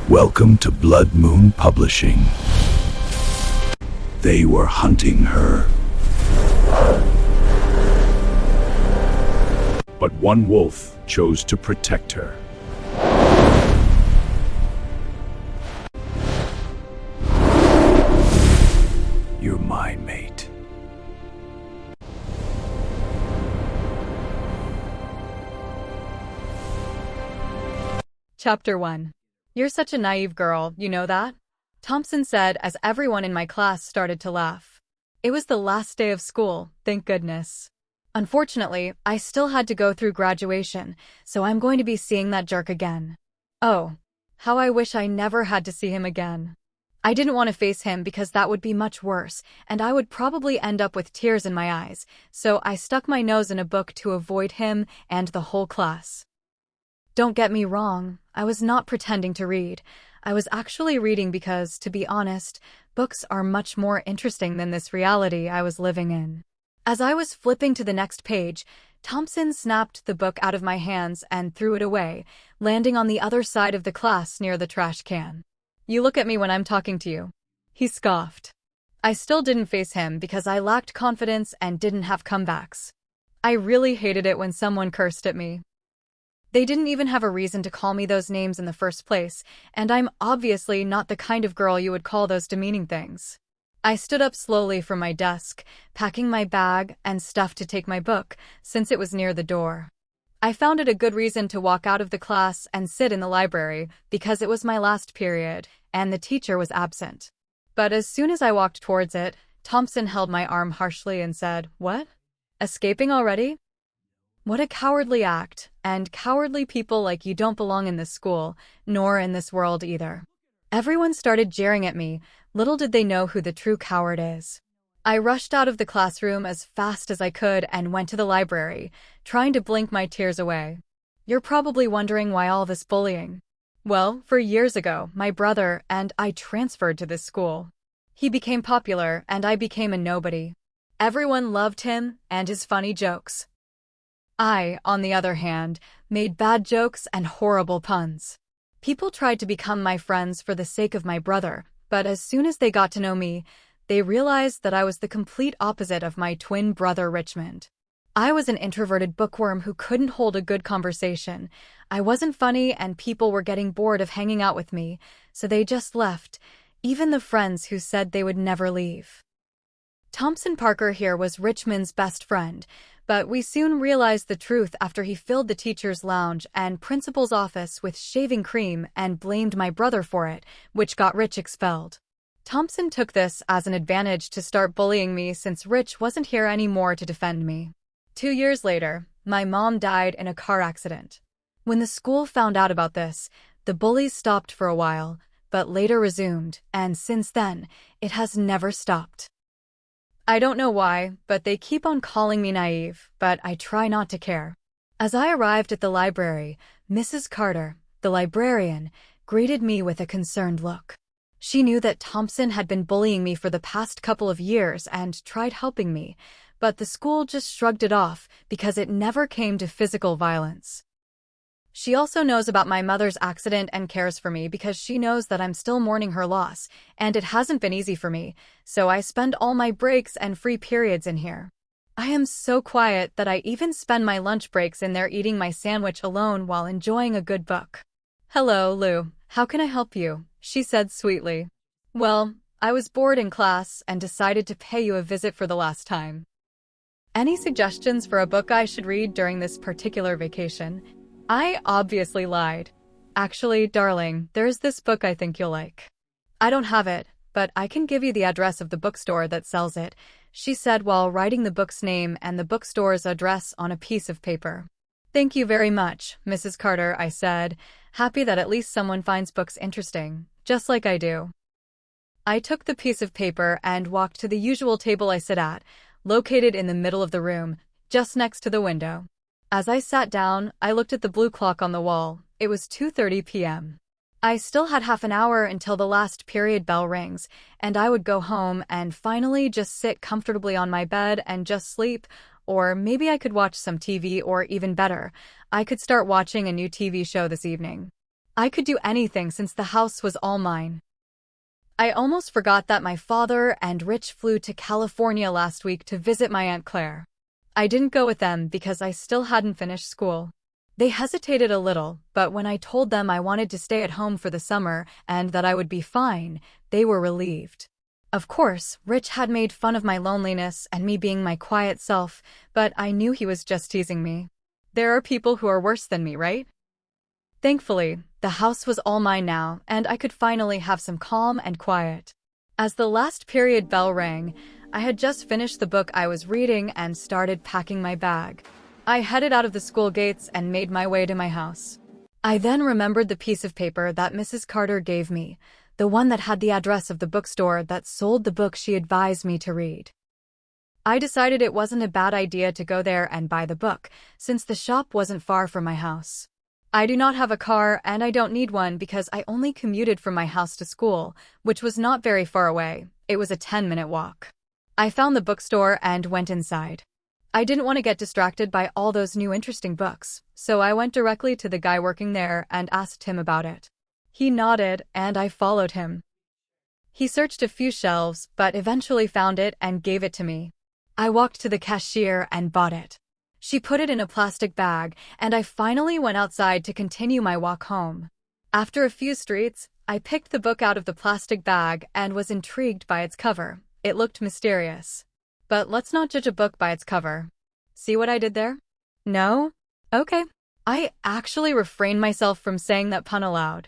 Welcome to Blood Moon Publishing. They were hunting her. But one wolf chose to protect her. You're my mate. Chapter 1. You're such a naive girl, you know that? Thompson said as everyone in my class started to laugh. It was the last day of school, thank goodness. Unfortunately, I still had to go through graduation, so I'm going to be seeing that jerk again. Oh, how I wish I never had to see him again. I didn't want to face him because that would be much worse, and I would probably end up with tears in my eyes, so I stuck my nose in a book to avoid him and the whole class. Don't get me wrong, I was not pretending to read. I was actually reading because, to be honest, books are much more interesting than this reality I was living in. As I was flipping to the next page, Thompson snapped the book out of my hands and threw it away, landing on the other side of the class near the trash can. You look at me when I'm talking to you. He scoffed. I still didn't face him because I lacked confidence and didn't have comebacks. I really hated it when someone cursed at me. They didn't even have a reason to call me those names in the first place, and I'm obviously not the kind of girl you would call those demeaning things. I stood up slowly from my desk, packing my bag and stuff to take my book, since it was near the door. I found it a good reason to walk out of the class and sit in the library, because it was my last period, and the teacher was absent. But as soon as I walked towards it, Thompson held my arm harshly and said, "What? Escaping already? What a cowardly act, and cowardly people like you don't belong in this school, nor in this world either." Everyone started jeering at me, little did they know who the true coward is. I rushed out of the classroom as fast as I could and went to the library, trying to blink my tears away. You're probably wondering why all this bullying. Well, 4 years ago, my brother and I transferred to this school. He became popular, and I became a nobody. Everyone loved him and his funny jokes. I, on the other hand, made bad jokes and horrible puns. People tried to become my friends for the sake of my brother, but as soon as they got to know me, they realized that I was the complete opposite of my twin brother Richmond. I was an introverted bookworm who couldn't hold a good conversation. I wasn't funny and people were getting bored of hanging out with me, so they just left, even the friends who said they would never leave. Thompson Parker here was Richmond's best friend, but we soon realized the truth after he filled the teacher's lounge and principal's office with shaving cream and blamed my brother for it, which got Rich expelled. Thompson took this as an advantage to start bullying me since Rich wasn't here anymore to defend me. 2 years later, my mom died in a car accident. When the school found out about this, the bullies stopped for a while, but later resumed, and since then, it has never stopped. I don't know why, but they keep on calling me naive, but I try not to care. As I arrived at the library, Mrs. Carter, the librarian, greeted me with a concerned look. She knew that Thompson had been bullying me for the past couple of years and tried helping me, but the school just shrugged it off because it never came to physical violence. She also knows about my mother's accident and cares for me because she knows that I'm still mourning her loss, and it hasn't been easy for me, so I spend all my breaks and free periods in here. I am so quiet that I even spend my lunch breaks in there eating my sandwich alone while enjoying a good book. "Hello, Lou. How can I help you?" she said sweetly. "Well, I was bored in class and decided to pay you a visit for the last time. Any suggestions for a book I should read during this particular vacation?" I obviously lied. "Actually, darling, there's this book I think you'll like." "I don't have it, but I can give you the address of the bookstore that sells it," she said while writing the book's name and the bookstore's address on a piece of paper. "Thank you very much, Mrs. Carter," I said, happy that at least someone finds books interesting, just like I do. I took the piece of paper and walked to the usual table I sit at, located in the middle of the room, just next to the window. As I sat down, I looked at the blue clock on the wall. It was 2:30 p.m. I still had half an hour until the last period bell rings, and I would go home and finally just sit comfortably on my bed and just sleep, or maybe I could watch some TV, or even better, I could start watching a new TV show this evening. I could do anything since the house was all mine. I almost forgot that my father and Rich flew to California last week to visit my Aunt Claire. I didn't go with them because I still hadn't finished school. They hesitated a little, but when I told them I wanted to stay at home for the summer and that I would be fine, they were relieved. Of course, Rich had made fun of my loneliness and me being my quiet self, but I knew he was just teasing me. There are people who are worse than me, right? Thankfully, the house was all mine now, and I could finally have some calm and quiet. As the last period bell rang, I had just finished the book I was reading and started packing my bag. I headed out of the school gates and made my way to my house. I then remembered the piece of paper that Mrs. Carter gave me, the one that had the address of the bookstore that sold the book she advised me to read. I decided it wasn't a bad idea to go there and buy the book, since the shop wasn't far from my house. I do not have a car, and I don't need one because I only commuted from my house to school, which was not very far away. It was a 10-minute walk. I found the bookstore and went inside. I didn't want to get distracted by all those new interesting books, so I went directly to the guy working there and asked him about it. He nodded, and I followed him. He searched a few shelves, but eventually found it and gave it to me. I walked to the cashier and bought it. She put it in a plastic bag, and I finally went outside to continue my walk home. After a few streets, I picked the book out of the plastic bag and was intrigued by its cover. It looked mysterious. But let's not judge a book by its cover. See what I did there? No? Okay. I actually refrained myself from saying that pun aloud.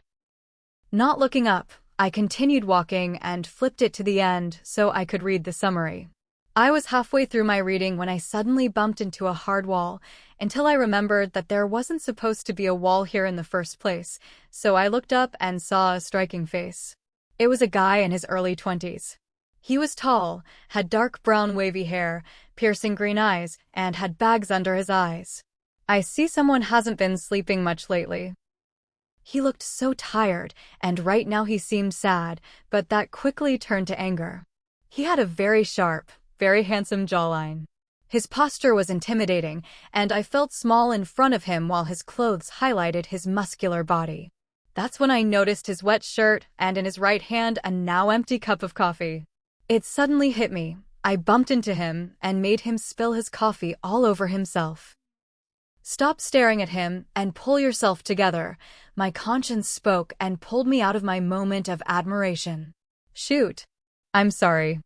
Not looking up, I continued walking and flipped it to the end so I could read the summary. I was halfway through my reading when I suddenly bumped into a hard wall, until I remembered that there wasn't supposed to be a wall here in the first place, so I looked up and saw a striking face. It was a guy in his early 20s. He was tall, had dark brown wavy hair, piercing green eyes, and had bags under his eyes. I see someone hasn't been sleeping much lately. He looked so tired, and right now he seemed sad, but that quickly turned to anger. He had a very sharp, very handsome jawline. His posture was intimidating, and I felt small in front of him while his clothes highlighted his muscular body. That's when I noticed his wet shirt and in his right hand a now empty cup of coffee. It suddenly hit me. I bumped into him and made him spill his coffee all over himself. Stop staring at him and pull yourself together. My conscience spoke and pulled me out of my moment of admiration. Shoot. I'm sorry.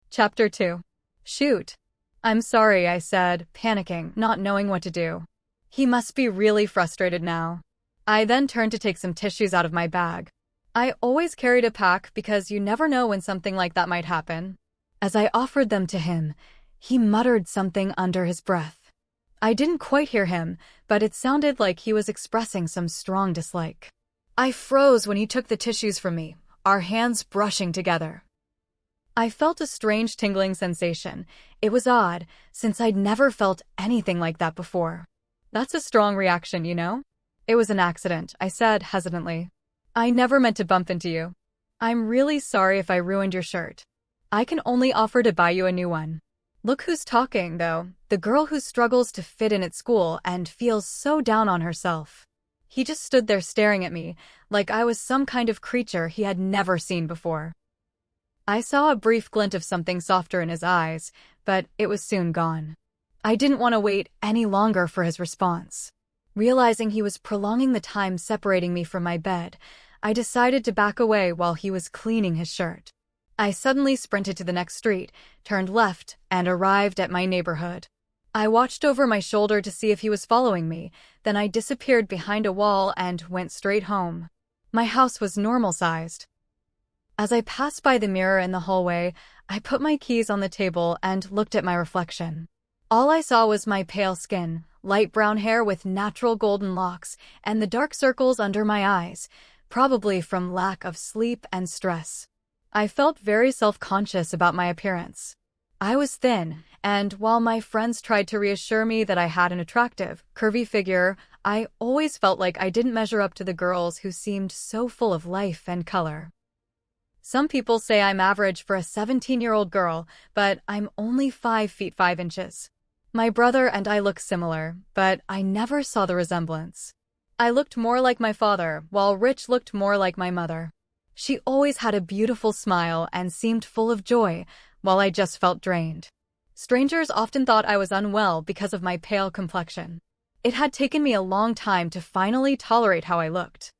Chapter 2. Shoot. I'm sorry, I said, panicking, not knowing what to do. He must be really frustrated now. I then turned to take some tissues out of my bag. I always carried a pack because you never know when something like that might happen. As I offered them to him, he muttered something under his breath. I didn't quite hear him, but it sounded like he was expressing some strong dislike. I froze when he took the tissues from me, our hands brushing together. I felt a strange tingling sensation. It was odd, since I'd never felt anything like that before. That's a strong reaction, you know? It was an accident, I said hesitantly. I never meant to bump into you. I'm really sorry if I ruined your shirt. I can only offer to buy you a new one. Look who's talking, though, the girl who struggles to fit in at school and feels so down on herself. He just stood there staring at me, like I was some kind of creature he had never seen before. I saw a brief glint of something softer in his eyes, but it was soon gone. I didn't want to wait any longer for his response. Realizing he was prolonging the time separating me from my bed, I decided to back away while he was cleaning his shirt. I suddenly sprinted to the next street, turned left, and arrived at my neighborhood. I watched over my shoulder to see if he was following me, then I disappeared behind a wall and went straight home. My house was normal-sized. As I passed by the mirror in the hallway, I put my keys on the table and looked at my reflection. All I saw was my pale skin, light brown hair with natural golden locks, and the dark circles under my eyes, probably from lack of sleep and stress. I felt very self-conscious about my appearance. I was thin, and while my friends tried to reassure me that I had an attractive, curvy figure, I always felt like I didn't measure up to the girls who seemed so full of life and color. Some people say I'm average for a 17-year-old girl, but I'm only 5 feet 5 inches. My brother and I look similar, but I never saw the resemblance. I looked more like my father, while Rich looked more like my mother. She always had a beautiful smile and seemed full of joy, while I just felt drained. Strangers often thought I was unwell because of my pale complexion. It had taken me a long time to finally tolerate how I looked.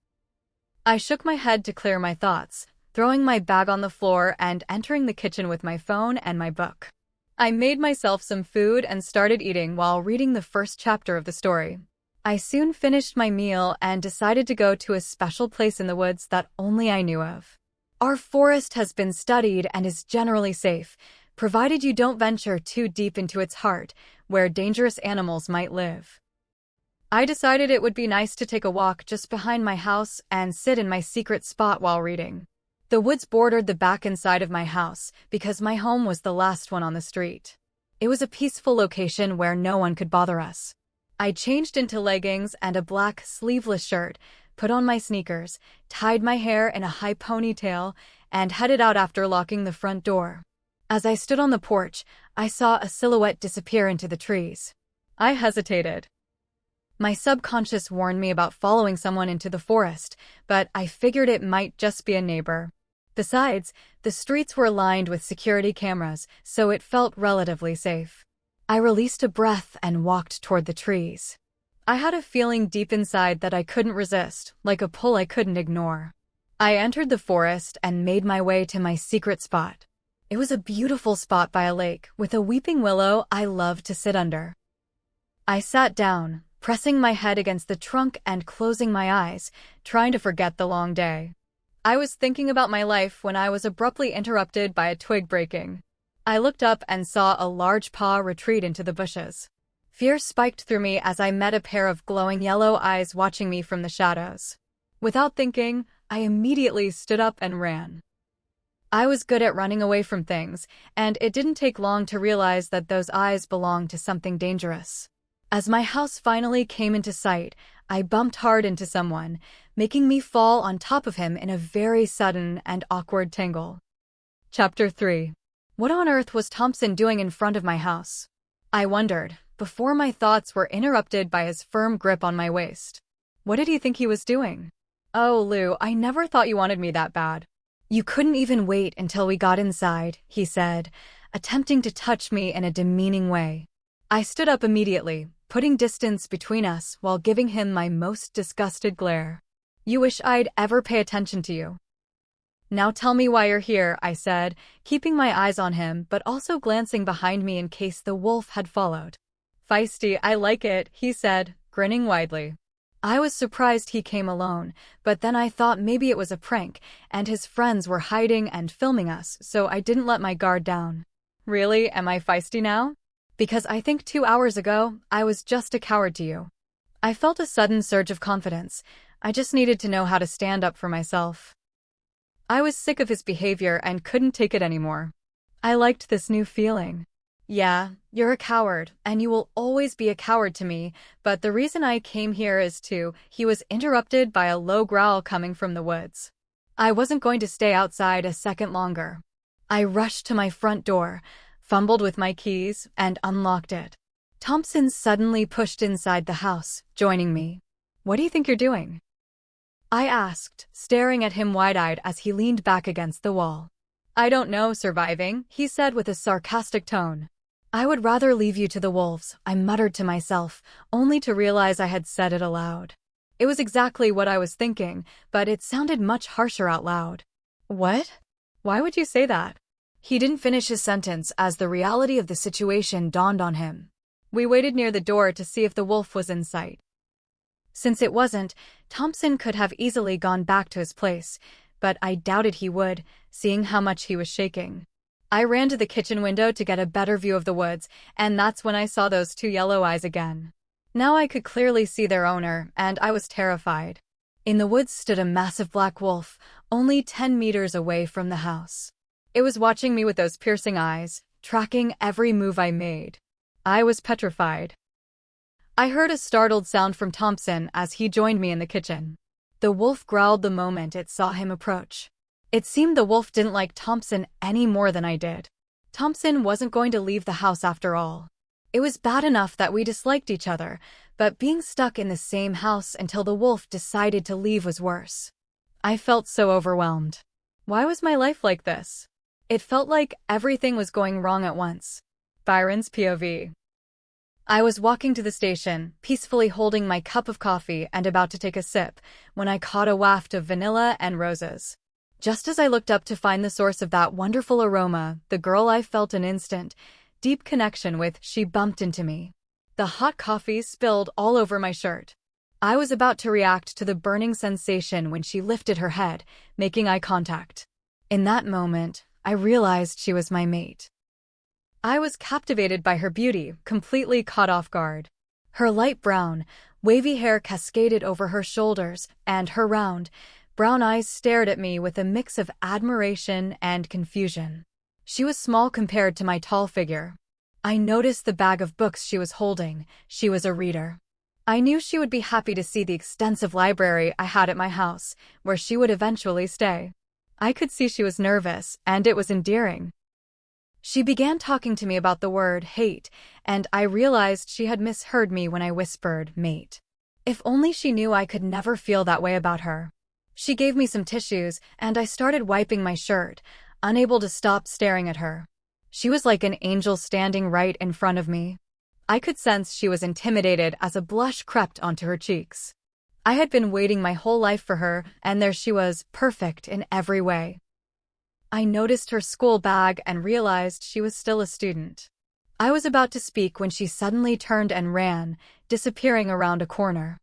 I shook my head to clear my thoughts, throwing my bag on the floor and entering the kitchen with my phone and my book. I made myself some food and started eating while reading the first chapter of the story. I soon finished my meal and decided to go to a special place in the woods that only I knew of. Our forest has been studied and is generally safe, provided you don't venture too deep into its heart, where dangerous animals might live. I decided it would be nice to take a walk just behind my house and sit in my secret spot while reading. The woods bordered the back and side of my house because my home was the last one on the street. It was a peaceful location where no one could bother us. I changed into leggings and a black sleeveless shirt, put on my sneakers, tied my hair in a high ponytail, and headed out after locking the front door. As I stood on the porch, I saw a silhouette disappear into the trees. I hesitated. My subconscious warned me about following someone into the forest, but I figured it might just be a neighbor. Besides, the streets were lined with security cameras, so it felt relatively safe. I released a breath and walked toward the trees. I had a feeling deep inside that I couldn't resist, like a pull I couldn't ignore. I entered the forest and made my way to my secret spot. It was a beautiful spot by a lake, with a weeping willow I loved to sit under. I sat down, pressing my head against the trunk and closing my eyes, trying to forget the long day. I was thinking about my life when I was abruptly interrupted by a twig breaking. I looked up and saw a large paw retreat into the bushes. Fear spiked through me as I met a pair of glowing yellow eyes watching me from the shadows. Without thinking, I immediately stood up and ran. I was good at running away from things, and it didn't take long to realize that those eyes belonged to something dangerous. As my house finally came into sight, I bumped hard into someone, making me fall on top of him in a very sudden and awkward tangle. Chapter 3. What on earth was Thompson doing in front of my house? I wondered, before my thoughts were interrupted by his firm grip on my waist. What did he think he was doing? Oh, Lou, I never thought you wanted me that bad. You couldn't even wait until we got inside, he said, attempting to touch me in a demeaning way. I stood up immediately, putting distance between us while giving him my most disgusted glare. You wish I'd ever pay attention to you. Now tell me why you're here, I said, keeping my eyes on him but also glancing behind me in case the wolf had followed. Feisty, I like it, he said, grinning widely. I was surprised he came alone, but then I thought maybe it was a prank, and his friends were hiding and filming us, so I didn't let my guard down. Really, am I feisty now? Because I think 2 hours ago, I was just a coward to you. I felt a sudden surge of confidence. I just needed to know how to stand up for myself. I was sick of his behavior and couldn't take it anymore. I liked this new feeling. Yeah, you're a coward, and you will always be a coward to me, but the reason I came here is He was interrupted by a low growl coming from the woods. I wasn't going to stay outside a second longer. I rushed to my front door, fumbled with my keys, and unlocked it. Thompson suddenly pushed inside the house, joining me. What do you think you're doing? I asked, staring at him wide-eyed as he leaned back against the wall. I don't know, surviving, he said with a sarcastic tone. I would rather leave you to the wolves, I muttered to myself, only to realize I had said it aloud. It was exactly what I was thinking, but it sounded much harsher out loud. What? Why would you say that? He didn't finish his sentence as the reality of the situation dawned on him. We waited near the door to see if the wolf was in sight. Since it wasn't, Thompson could have easily gone back to his place, but I doubted he would, seeing how much he was shaking. I ran to the kitchen window to get a better view of the woods, and that's when I saw those two yellow eyes again. Now I could clearly see their owner, and I was terrified. In the woods stood a massive black wolf, only 10 meters away from the house. It was watching me with those piercing eyes, tracking every move I made. I was petrified. I heard a startled sound from Thompson as he joined me in the kitchen. The wolf growled the moment it saw him approach. It seemed the wolf didn't like Thompson any more than I did. Thompson wasn't going to leave the house after all. It was bad enough that we disliked each other, but being stuck in the same house until the wolf decided to leave was worse. I felt so overwhelmed. Why was my life like this? It felt like everything was going wrong at once. Byron's POV. I was walking to the station, peacefully holding my cup of coffee and about to take a sip, when I caught a waft of vanilla and roses. Just as I looked up to find the source of that wonderful aroma, the girl I felt an instant, deep connection with, she bumped into me. The hot coffee spilled all over my shirt. I was about to react to the burning sensation when she lifted her head, making eye contact. In that moment, I realized she was my mate. I was captivated by her beauty, completely caught off guard. Her light brown, wavy hair cascaded over her shoulders, and her round, brown eyes stared at me with a mix of admiration and confusion. She was small compared to my tall figure. I noticed the bag of books she was holding. She was a reader. I knew she would be happy to see the extensive library I had at my house, where she would eventually stay. I could see she was nervous, and it was endearing. She began talking to me about the word hate, and I realized she had misheard me when I whispered mate. If only she knew I could never feel that way about her. She gave me some tissues, and I started wiping my shirt, unable to stop staring at her. She was like an angel standing right in front of me. I could sense she was intimidated as a blush crept onto her cheeks. I had been waiting my whole life for her, and there she was, perfect in every way. I noticed her school bag and realized she was still a student. I was about to speak when she suddenly turned and ran, disappearing around a corner.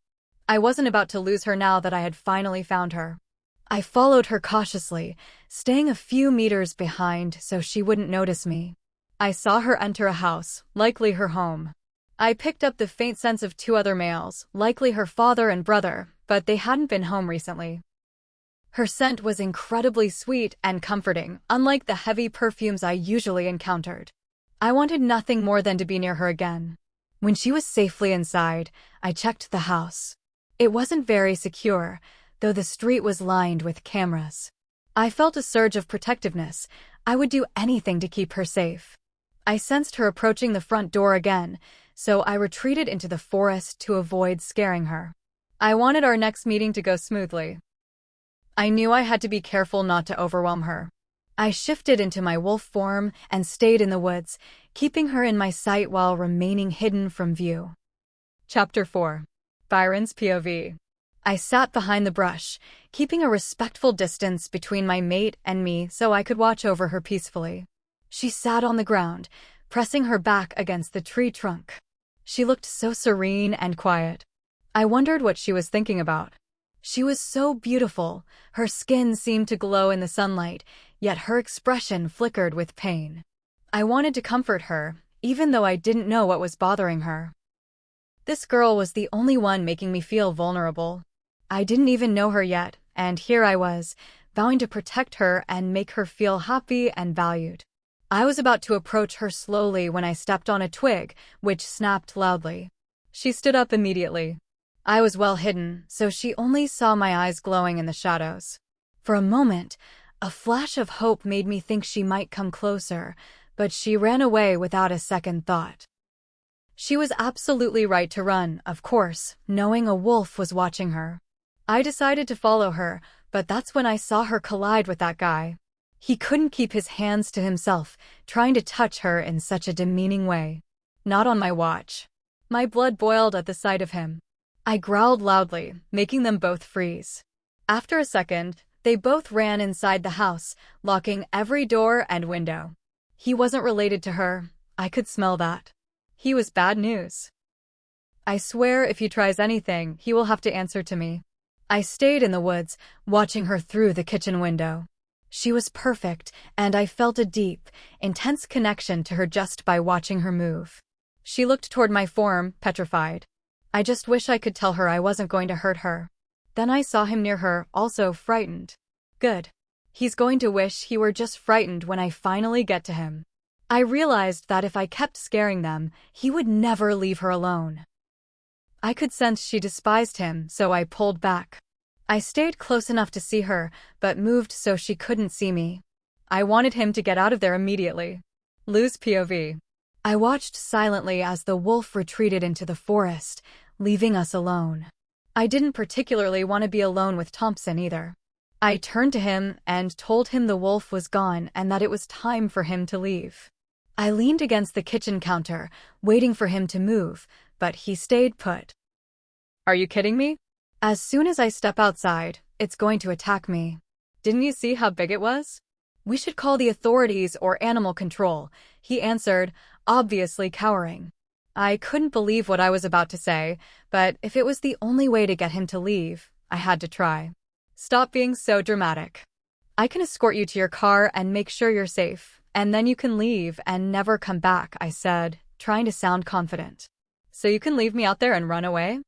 I wasn't about to lose her now that I had finally found her. I followed her cautiously, staying a few meters behind so she wouldn't notice me. I saw her enter a house, likely her home. I picked up the faint sense of two other males, likely her father and brother, but they hadn't been home recently. Her scent was incredibly sweet and comforting, unlike the heavy perfumes I usually encountered. I wanted nothing more than to be near her again. When she was safely inside, I checked the house. It wasn't very secure, though the street was lined with cameras. I felt a surge of protectiveness. I would do anything to keep her safe. I sensed her approaching the front door again, so I retreated into the forest to avoid scaring her. I wanted our next meeting to go smoothly. I knew I had to be careful not to overwhelm her. I shifted into my wolf form and stayed in the woods, keeping her in my sight while remaining hidden from view. Chapter 4. Byron's POV. I sat behind the brush, keeping a respectful distance between my mate and me so I could watch over her peacefully. She sat on the ground, pressing her back against the tree trunk. She looked so serene and quiet. I wondered what she was thinking about. She was so beautiful, her skin seemed to glow in the sunlight, yet her expression flickered with pain. I wanted to comfort her, even though I didn't know what was bothering her. This girl was the only one making me feel vulnerable. I didn't even know her yet, and here I was, vowing to protect her and make her feel happy and valued. I was about to approach her slowly when I stepped on a twig, which snapped loudly. She stood up immediately. I was well hidden, so she only saw my eyes glowing in the shadows. For a moment, a flash of hope made me think she might come closer, but she ran away without a second thought. She was absolutely right to run, of course, knowing a wolf was watching her. I decided to follow her, but that's when I saw her collide with that guy. He couldn't keep his hands to himself, trying to touch her in such a demeaning way. Not on my watch. My blood boiled at the sight of him. I growled loudly, making them both freeze. After a second, they both ran inside the house, locking every door and window. He wasn't related to her. I could smell that. He was bad news. I swear if he tries anything, he will have to answer to me. I stayed in the woods, watching her through the kitchen window. She was perfect, and I felt a deep, intense connection to her just by watching her move. She looked toward my form, petrified. I just wish I could tell her I wasn't going to hurt her. Then I saw him near her, also frightened. Good. He's going to wish he were just frightened when I finally get to him. I realized that if I kept scaring them, he would never leave her alone. I could sense she despised him, so I pulled back. I stayed close enough to see her, but moved so she couldn't see me. I wanted him to get out of there immediately. Lose POV. I watched silently as the wolf retreated into the forest, leaving us alone. I didn't particularly want to be alone with Thompson either. I turned to him and told him the wolf was gone and that it was time for him to leave. I leaned against the kitchen counter, waiting for him to move, but he stayed put. Are you kidding me? As soon as I step outside, it's going to attack me. Didn't you see how big it was? We should call the authorities or animal control, he answered, obviously cowering. I couldn't believe what I was about to say, but if it was the only way to get him to leave, I had to try. Stop being so dramatic. I can escort you to your car and make sure you're safe, and then you can leave and never come back, I said, trying to sound confident. So you can leave me out there and run away?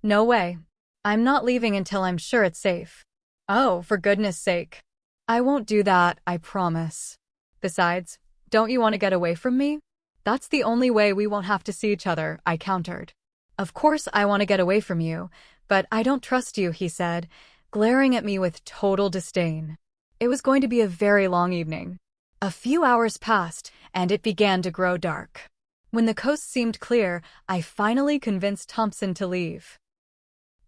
No way. I'm not leaving until I'm sure it's safe. Oh, for goodness sake. I won't do that, I promise. Besides, don't you want to get away from me? That's the only way we won't have to see each other, I countered. Of course I want to get away from you, but I don't trust you, he said, glaring at me with total disdain. It was going to be a very long evening. A few hours passed, and it began to grow dark. When the coast seemed clear, I finally convinced Thompson to leave.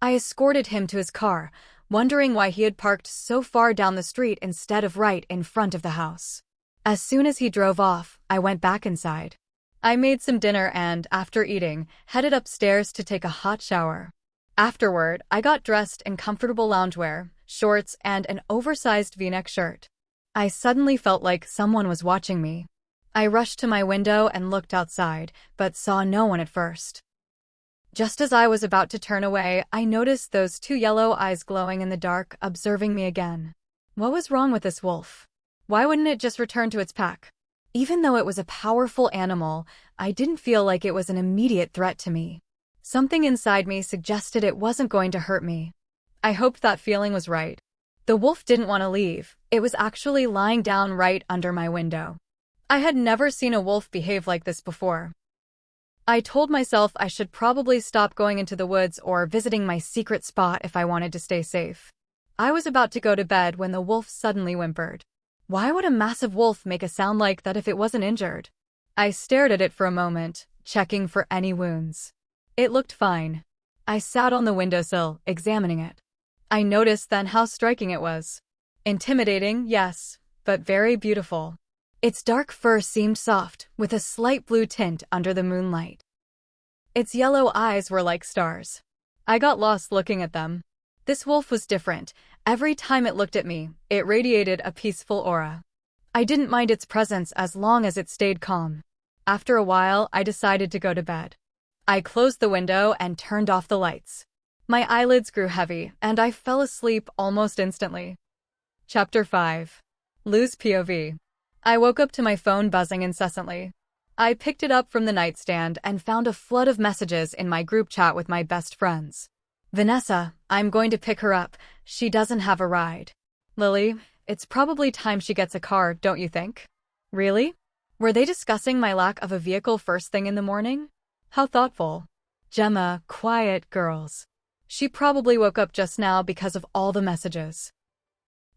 I escorted him to his car, wondering why he had parked so far down the street instead of right in front of the house. As soon as he drove off, I went back inside. I made some dinner and, after eating, headed upstairs to take a hot shower. Afterward, I got dressed in comfortable loungewear, shorts, and an oversized V-neck shirt. I suddenly felt like someone was watching me. I rushed to my window and looked outside, but saw no one at first. Just as I was about to turn away, I noticed those two yellow eyes glowing in the dark, observing me again. What was wrong with this wolf? Why wouldn't it just return to its pack? Even though it was a powerful animal, I didn't feel like it was an immediate threat to me. Something inside me suggested it wasn't going to hurt me. I hoped that feeling was right. The wolf didn't want to leave. It was actually lying down right under my window. I had never seen a wolf behave like this before. I told myself I should probably stop going into the woods or visiting my secret spot if I wanted to stay safe. I was about to go to bed when the wolf suddenly whimpered. Why would a massive wolf make a sound like that if it wasn't injured? I stared at it for a moment, checking for any wounds. It looked fine. I sat on the windowsill, examining it. I noticed then how striking it was. Intimidating, yes, but very beautiful. Its dark fur seemed soft, with a slight blue tint under the moonlight. Its yellow eyes were like stars. I got lost looking at them. This wolf was different. Every time it looked at me, it radiated a peaceful aura. I didn't mind its presence as long as it stayed calm. After a while, I decided to go to bed. I closed the window and turned off the lights. My eyelids grew heavy, and I fell asleep almost instantly. Chapter 5. Lose POV. I woke up to my phone buzzing incessantly. I picked it up from the nightstand and found a flood of messages in my group chat with my best friends. Vanessa, I'm going to pick her up. She doesn't have a ride. Lily, it's probably time she gets a car, don't you think? Really? Were they discussing my lack of a vehicle first thing in the morning? How thoughtful. Gemma, quiet, girls. She probably woke up just now because of all the messages.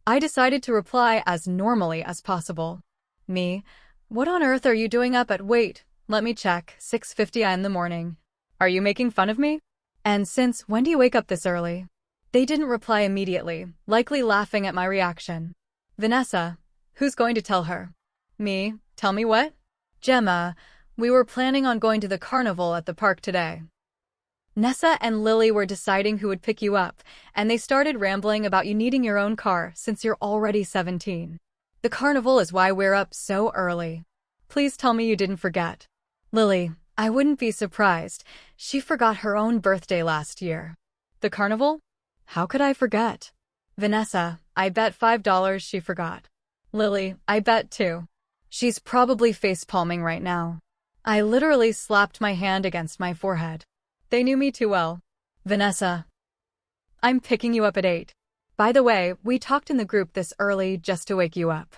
I decided to reply as normally as possible. Me, what on earth are you doing up at wait, let me check, 6:50 in the morning. Are you making fun of me? And since when do you wake up this early? They didn't reply immediately, likely laughing at my reaction. Vanessa, who's going to tell her? Me, tell me what? Gemma, we were planning on going to the carnival at the park today. Nessa and Lily were deciding who would pick you up, and they started rambling about you needing your own car since you're already 17. The carnival is why we're up so early. Please tell me you didn't forget. Lily, I wouldn't be surprised. She forgot her own birthday last year. The carnival? How could I forget? Vanessa, I bet $5 she forgot. Lily, I bet too. She's probably facepalming right now. I literally slapped my hand against my forehead. They knew me too well. Vanessa, I'm picking you up at 8. By the way, we talked in the group this early just to wake you up.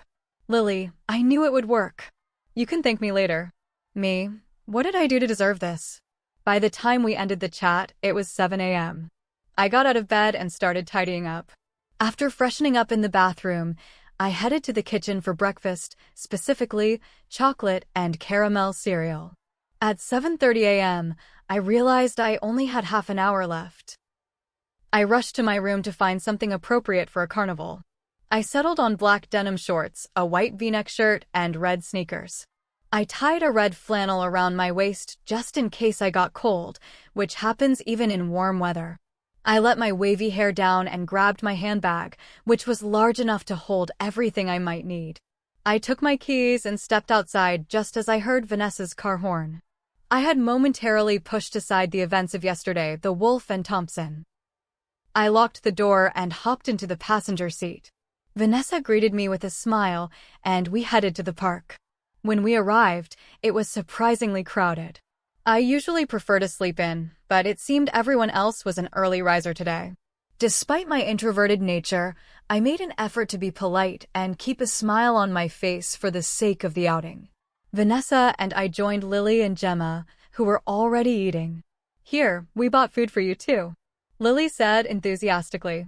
Lily, I knew it would work. You can thank me later. Me, what did I do to deserve this? By the time we ended the chat, it was 7 a.m. I got out of bed and started tidying up. After freshening up in the bathroom, I headed to the kitchen for breakfast, specifically chocolate and caramel cereal. At 7:30 a.m., I realized I only had half an hour left. I rushed to my room to find something appropriate for a carnival. I settled on black denim shorts, a white v-neck shirt, and red sneakers. I tied a red flannel around my waist just in case I got cold, which happens even in warm weather. I let my wavy hair down and grabbed my handbag, which was large enough to hold everything I might need. I took my keys and stepped outside just as I heard Vanessa's car horn. I had momentarily pushed aside the events of yesterday, the wolf and Thompson. I locked the door and hopped into the passenger seat. Vanessa greeted me with a smile, and we headed to the park. When we arrived, it was surprisingly crowded. I usually prefer to sleep in, but it seemed everyone else was an early riser today. Despite my introverted nature, I made an effort to be polite and keep a smile on my face for the sake of the outing. Vanessa and I joined Lily and Gemma, who were already eating. "Here, we bought food for you too," Lily said enthusiastically.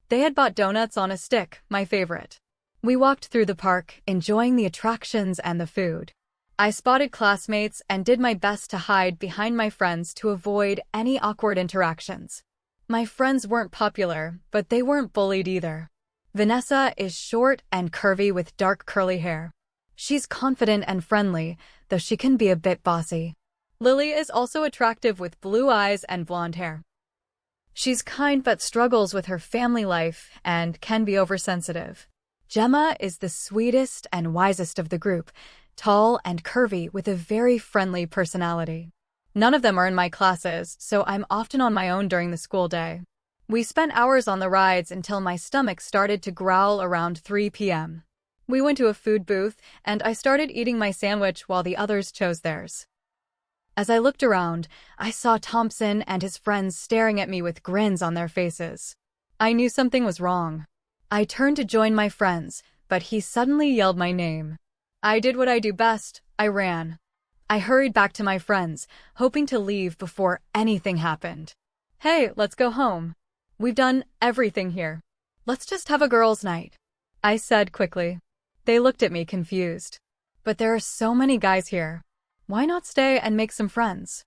They had bought donuts on a stick, my favorite. We walked through the park, enjoying the attractions and the food. I spotted classmates and did my best to hide behind my friends to avoid any awkward interactions. My friends weren't popular, but they weren't bullied either. Vanessa is short and curvy with dark curly hair. She's confident and friendly, though she can be a bit bossy. Lily is also attractive with blue eyes and blonde hair. She's kind but struggles with her family life and can be oversensitive. Gemma is the sweetest and wisest of the group, tall and curvy with a very friendly personality. None of them are in my classes, so I'm often on my own during the school day. We spent hours on the rides until my stomach started to growl around 3 p.m. We went to a food booth, and I started eating my sandwich while the others chose theirs. As I looked around, I saw Thompson and his friends staring at me with grins on their faces. I knew something was wrong. I turned to join my friends, but he suddenly yelled my name. I did what I do best. I ran. I hurried back to my friends, hoping to leave before anything happened. "Hey, let's go home. We've done everything here. Let's just have a girls' night," I said quickly. They looked at me confused. "But there are so many guys here. Why not stay and make some friends?"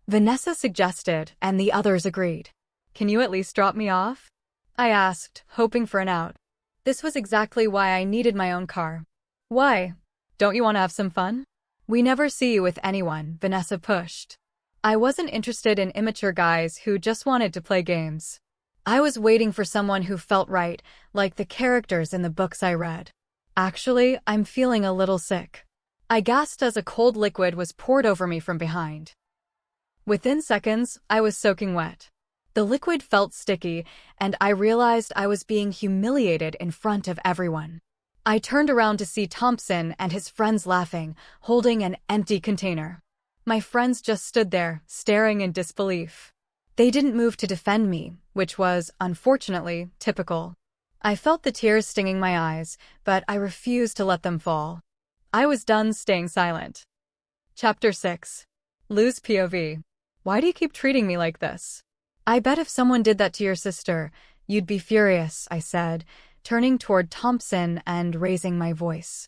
Vanessa suggested, and the others agreed. "Can you at least drop me off?" I asked, hoping for an out. This was exactly why I needed my own car. "Why? Don't you want to have some fun?" "We never see you with anyone," Vanessa pushed. I wasn't interested in immature guys who just wanted to play games. I was waiting for someone who felt right, like the characters in the books I read. "Actually, I'm feeling a little sick," I gasped as a cold liquid was poured over me from behind. Within seconds, I was soaking wet. The liquid felt sticky, and I realized I was being humiliated in front of everyone. I turned around to see Thompson and his friends laughing, holding an empty container. My friends just stood there, staring in disbelief. They didn't move to defend me, which was, unfortunately, typical. I felt the tears stinging my eyes, but I refused to let them fall. I was done staying silent. Chapter 6. Lose POV. Why do you keep treating me like this? I bet if someone did that to your sister, you'd be furious, I said, turning toward Thompson and raising my voice.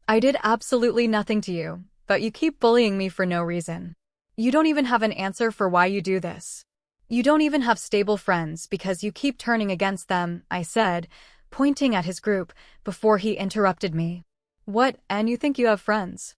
I did absolutely nothing to you, but you keep bullying me for no reason. You don't even have an answer for why you do this. You don't even have stable friends because you keep turning against them, I said, pointing at his group, before he interrupted me. What, and you think you have friends?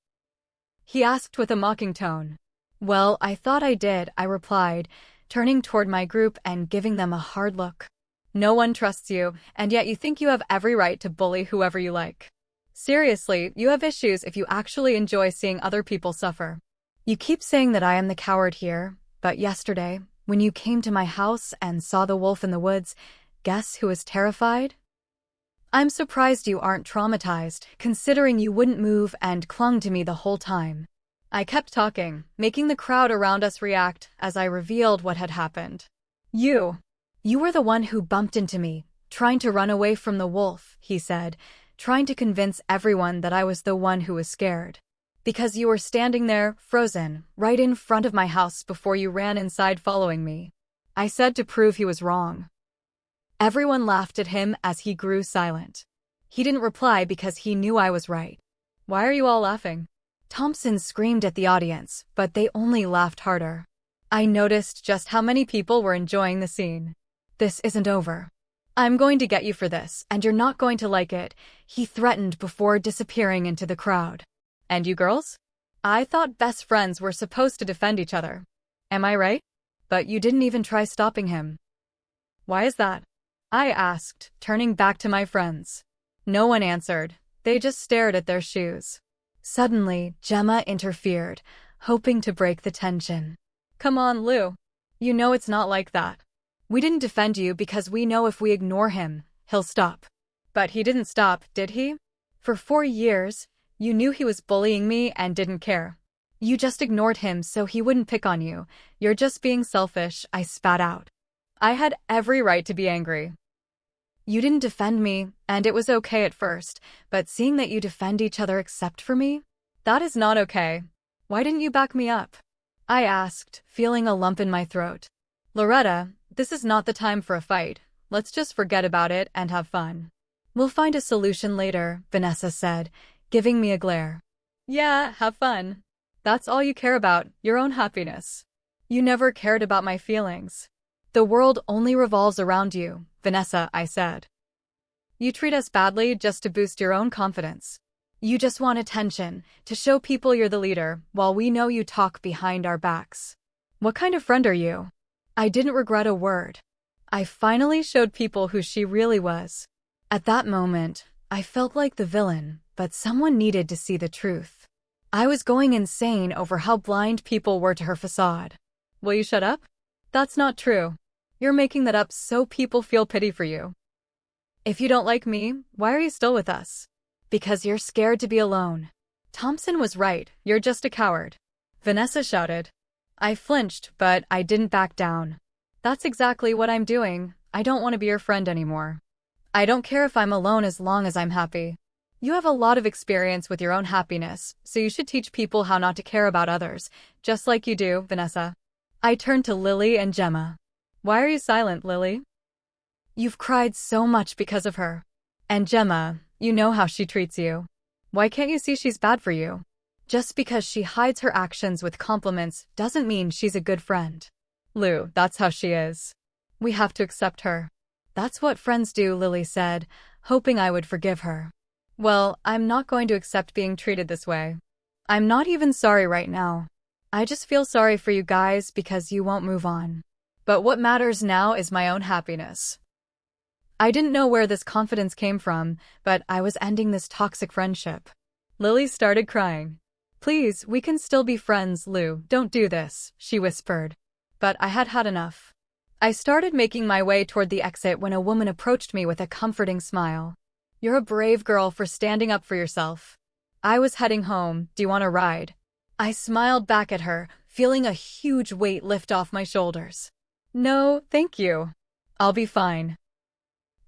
He asked with a mocking tone. Well, I thought I did, I replied, turning toward my group and giving them a hard look. No one trusts you, and yet you think you have every right to bully whoever you like. Seriously, you have issues if you actually enjoy seeing other people suffer. You keep saying that I am the coward here, but yesterday, when you came to my house and saw the wolf in the woods, guess who was terrified? I'm surprised you aren't traumatized, considering you wouldn't move and clung to me the whole time. I kept talking, making the crowd around us react as I revealed what had happened. You were the one who bumped into me, trying to run away from the wolf, he said, trying to convince everyone that I was the one who was scared. Because you were standing there, frozen, right in front of my house before you ran inside following me. I said to prove he was wrong. Everyone laughed at him as he grew silent. He didn't reply because he knew I was right. Why are you all laughing? Thompson screamed at the audience, but they only laughed harder. I noticed just how many people were enjoying the scene. This isn't over. I'm going to get you for this, and you're not going to like it, he threatened before disappearing into the crowd. And you girls? I thought best friends were supposed to defend each other. Am I right? But you didn't even try stopping him. Why is that? I asked, turning back to my friends. No one answered. They just stared at their shoes. Suddenly, Gemma interfered, hoping to break the tension. Come on, Lou. You know it's not like that. We didn't defend you because we know if we ignore him, he'll stop. But he didn't stop, did he? For 4 years, you knew he was bullying me and didn't care. You just ignored him so he wouldn't pick on you. You're just being selfish, I spat out. I had every right to be angry. You didn't defend me, and it was okay at first, but seeing that you defend each other except for me? That is not okay. Why didn't you back me up? I asked, feeling a lump in my throat. Loretta, this is not the time for a fight. Let's just forget about it and have fun. We'll find a solution later, Vanessa said, giving me a glare. Yeah, have fun. That's all you care about, your own happiness. You never cared about my feelings. The world only revolves around you, Vanessa, I said. You treat us badly just to boost your own confidence. You just want attention, to show people you're the leader, while we know you talk behind our backs. What kind of friend are you? I didn't regret a word. I finally showed people who she really was. At that moment, I felt like the villain, but someone needed to see the truth. I was going insane over how blind people were to her facade. Will you shut up? That's not true. You're making that up so people feel pity for you. If you don't like me, why are you still with us? Because you're scared to be alone. Thompson was right, you're just a coward. Vanessa shouted. I flinched, but I didn't back down. That's exactly what I'm doing. I don't want to be your friend anymore. I don't care if I'm alone as long as I'm happy. You have a lot of experience with your own happiness, so you should teach people how not to care about others, just like you do, Vanessa. I turned to Lily and Gemma. Why are you silent, Lily? You've cried so much because of her. And Gemma, you know how she treats you. Why can't you see she's bad for you? Just because she hides her actions with compliments doesn't mean she's a good friend. Lou, that's how she is. We have to accept her. That's what friends do, Lily said, hoping I would forgive her. Well, I'm not going to accept being treated this way. I'm not even sorry right now. I just feel sorry for you guys because you won't move on. But what matters now is my own happiness. I didn't know where this confidence came from, but I was ending this toxic friendship. Lily started crying. Please, we can still be friends, Lou, don't do this, she whispered. But I had had enough. I started making my way toward the exit when a woman approached me with a comforting smile. You're a brave girl for standing up for yourself. I was heading home, do you want a ride? I smiled back at her, feeling a huge weight lift off my shoulders. No, thank you. I'll be fine.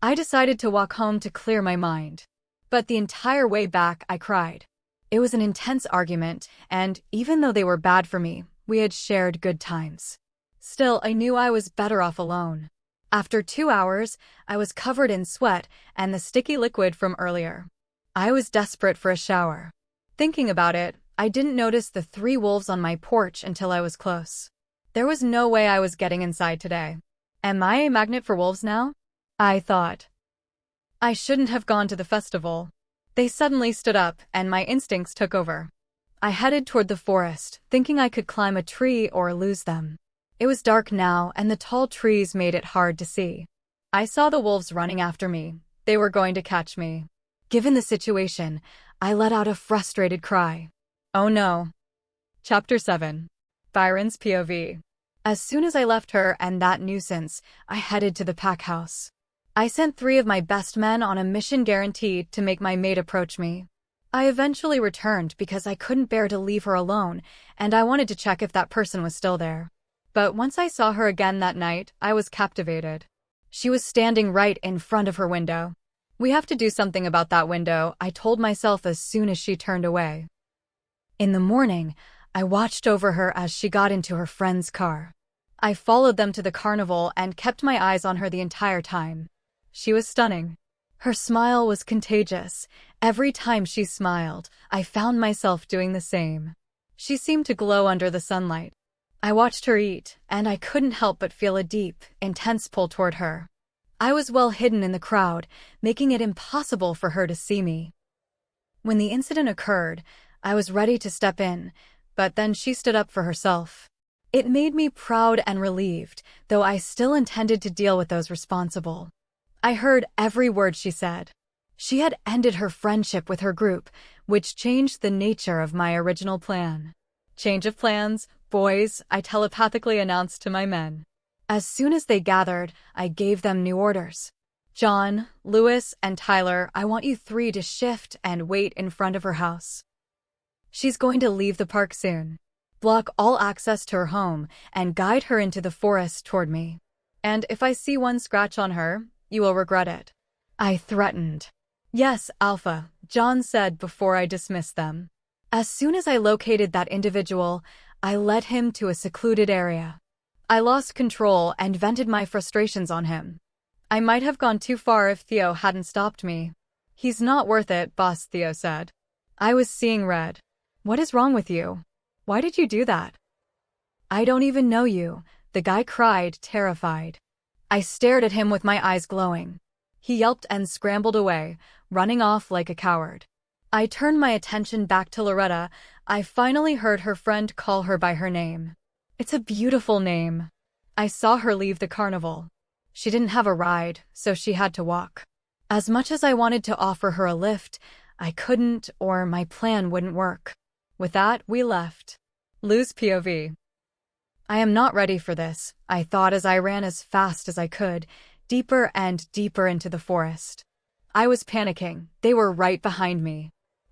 I decided to walk home to clear my mind. But the entire way back, I cried. It was an intense argument, and even though they were bad for me, we had shared good times. Still, I knew I was better off alone. After 2 hours, I was covered in sweat and the sticky liquid from earlier. I was desperate for a shower. Thinking about it, I didn't notice the 3 wolves on my porch until I was close. There was no way I was getting inside today. Am I a magnet for wolves now? I thought. I shouldn't have gone to the festival. They suddenly stood up, and my instincts took over. I headed toward the forest, thinking I could climb a tree or lose them. It was dark now, and the tall trees made it hard to see. I saw the wolves running after me. They were going to catch me. Given the situation, I let out a frustrated cry. Oh no. Chapter 7. Byron's POV. As soon as I left her and that nuisance, I headed to the pack house. I sent 3 of my best men on a mission guaranteed to make my mate approach me. I eventually returned because I couldn't bear to leave her alone, and I wanted to check if that person was still there. But once I saw her again that night, I was captivated. She was standing right in front of her window. We have to do something about that window, I told myself as soon as she turned away. In the morning, I watched over her as she got into her friend's car. I followed them to the carnival and kept my eyes on her the entire time. She was stunning. Her smile was contagious. Every time she smiled, I found myself doing the same. She seemed to glow under the sunlight. I watched her eat, and I couldn't help but feel a deep, intense pull toward her. I was well hidden in the crowd, making it impossible for her to see me. When the incident occurred, I was ready to step in, but then she stood up for herself. It made me proud and relieved, though I still intended to deal with those responsible. I heard every word she said. She had ended her friendship with her group, which changed the nature of my original plan. Change of plans, boys, I telepathically announced to my men. As soon as they gathered, I gave them new orders. John, Lewis, and Tyler, I want you three to shift and wait in front of her house. She's going to leave the park soon. Block all access to her home and guide her into the forest toward me. And if I see one scratch on her, you will regret it. I threatened. Yes, Alpha, John said before I dismissed them. As soon as I located that individual, I led him to a secluded area. I lost control and vented my frustrations on him. I might have gone too far if Theo hadn't stopped me. He's not worth it, Boss Theo said. I was seeing red. What is wrong with you? Why did you do that? I don't even know you, the guy cried, terrified. I stared at him with my eyes glowing. He yelped and scrambled away, running off like a coward. I turned my attention back to Loretta. I finally heard her friend call her by her name. It's a beautiful name. I saw her leave the carnival. She didn't have a ride, so she had to walk. As much as I wanted to offer her a lift, I couldn't, or my plan wouldn't work. With that, we left. Lose POV. I am not ready for this, I thought as I ran as fast as I could, deeper and deeper into the forest. I was panicking. They were right behind me.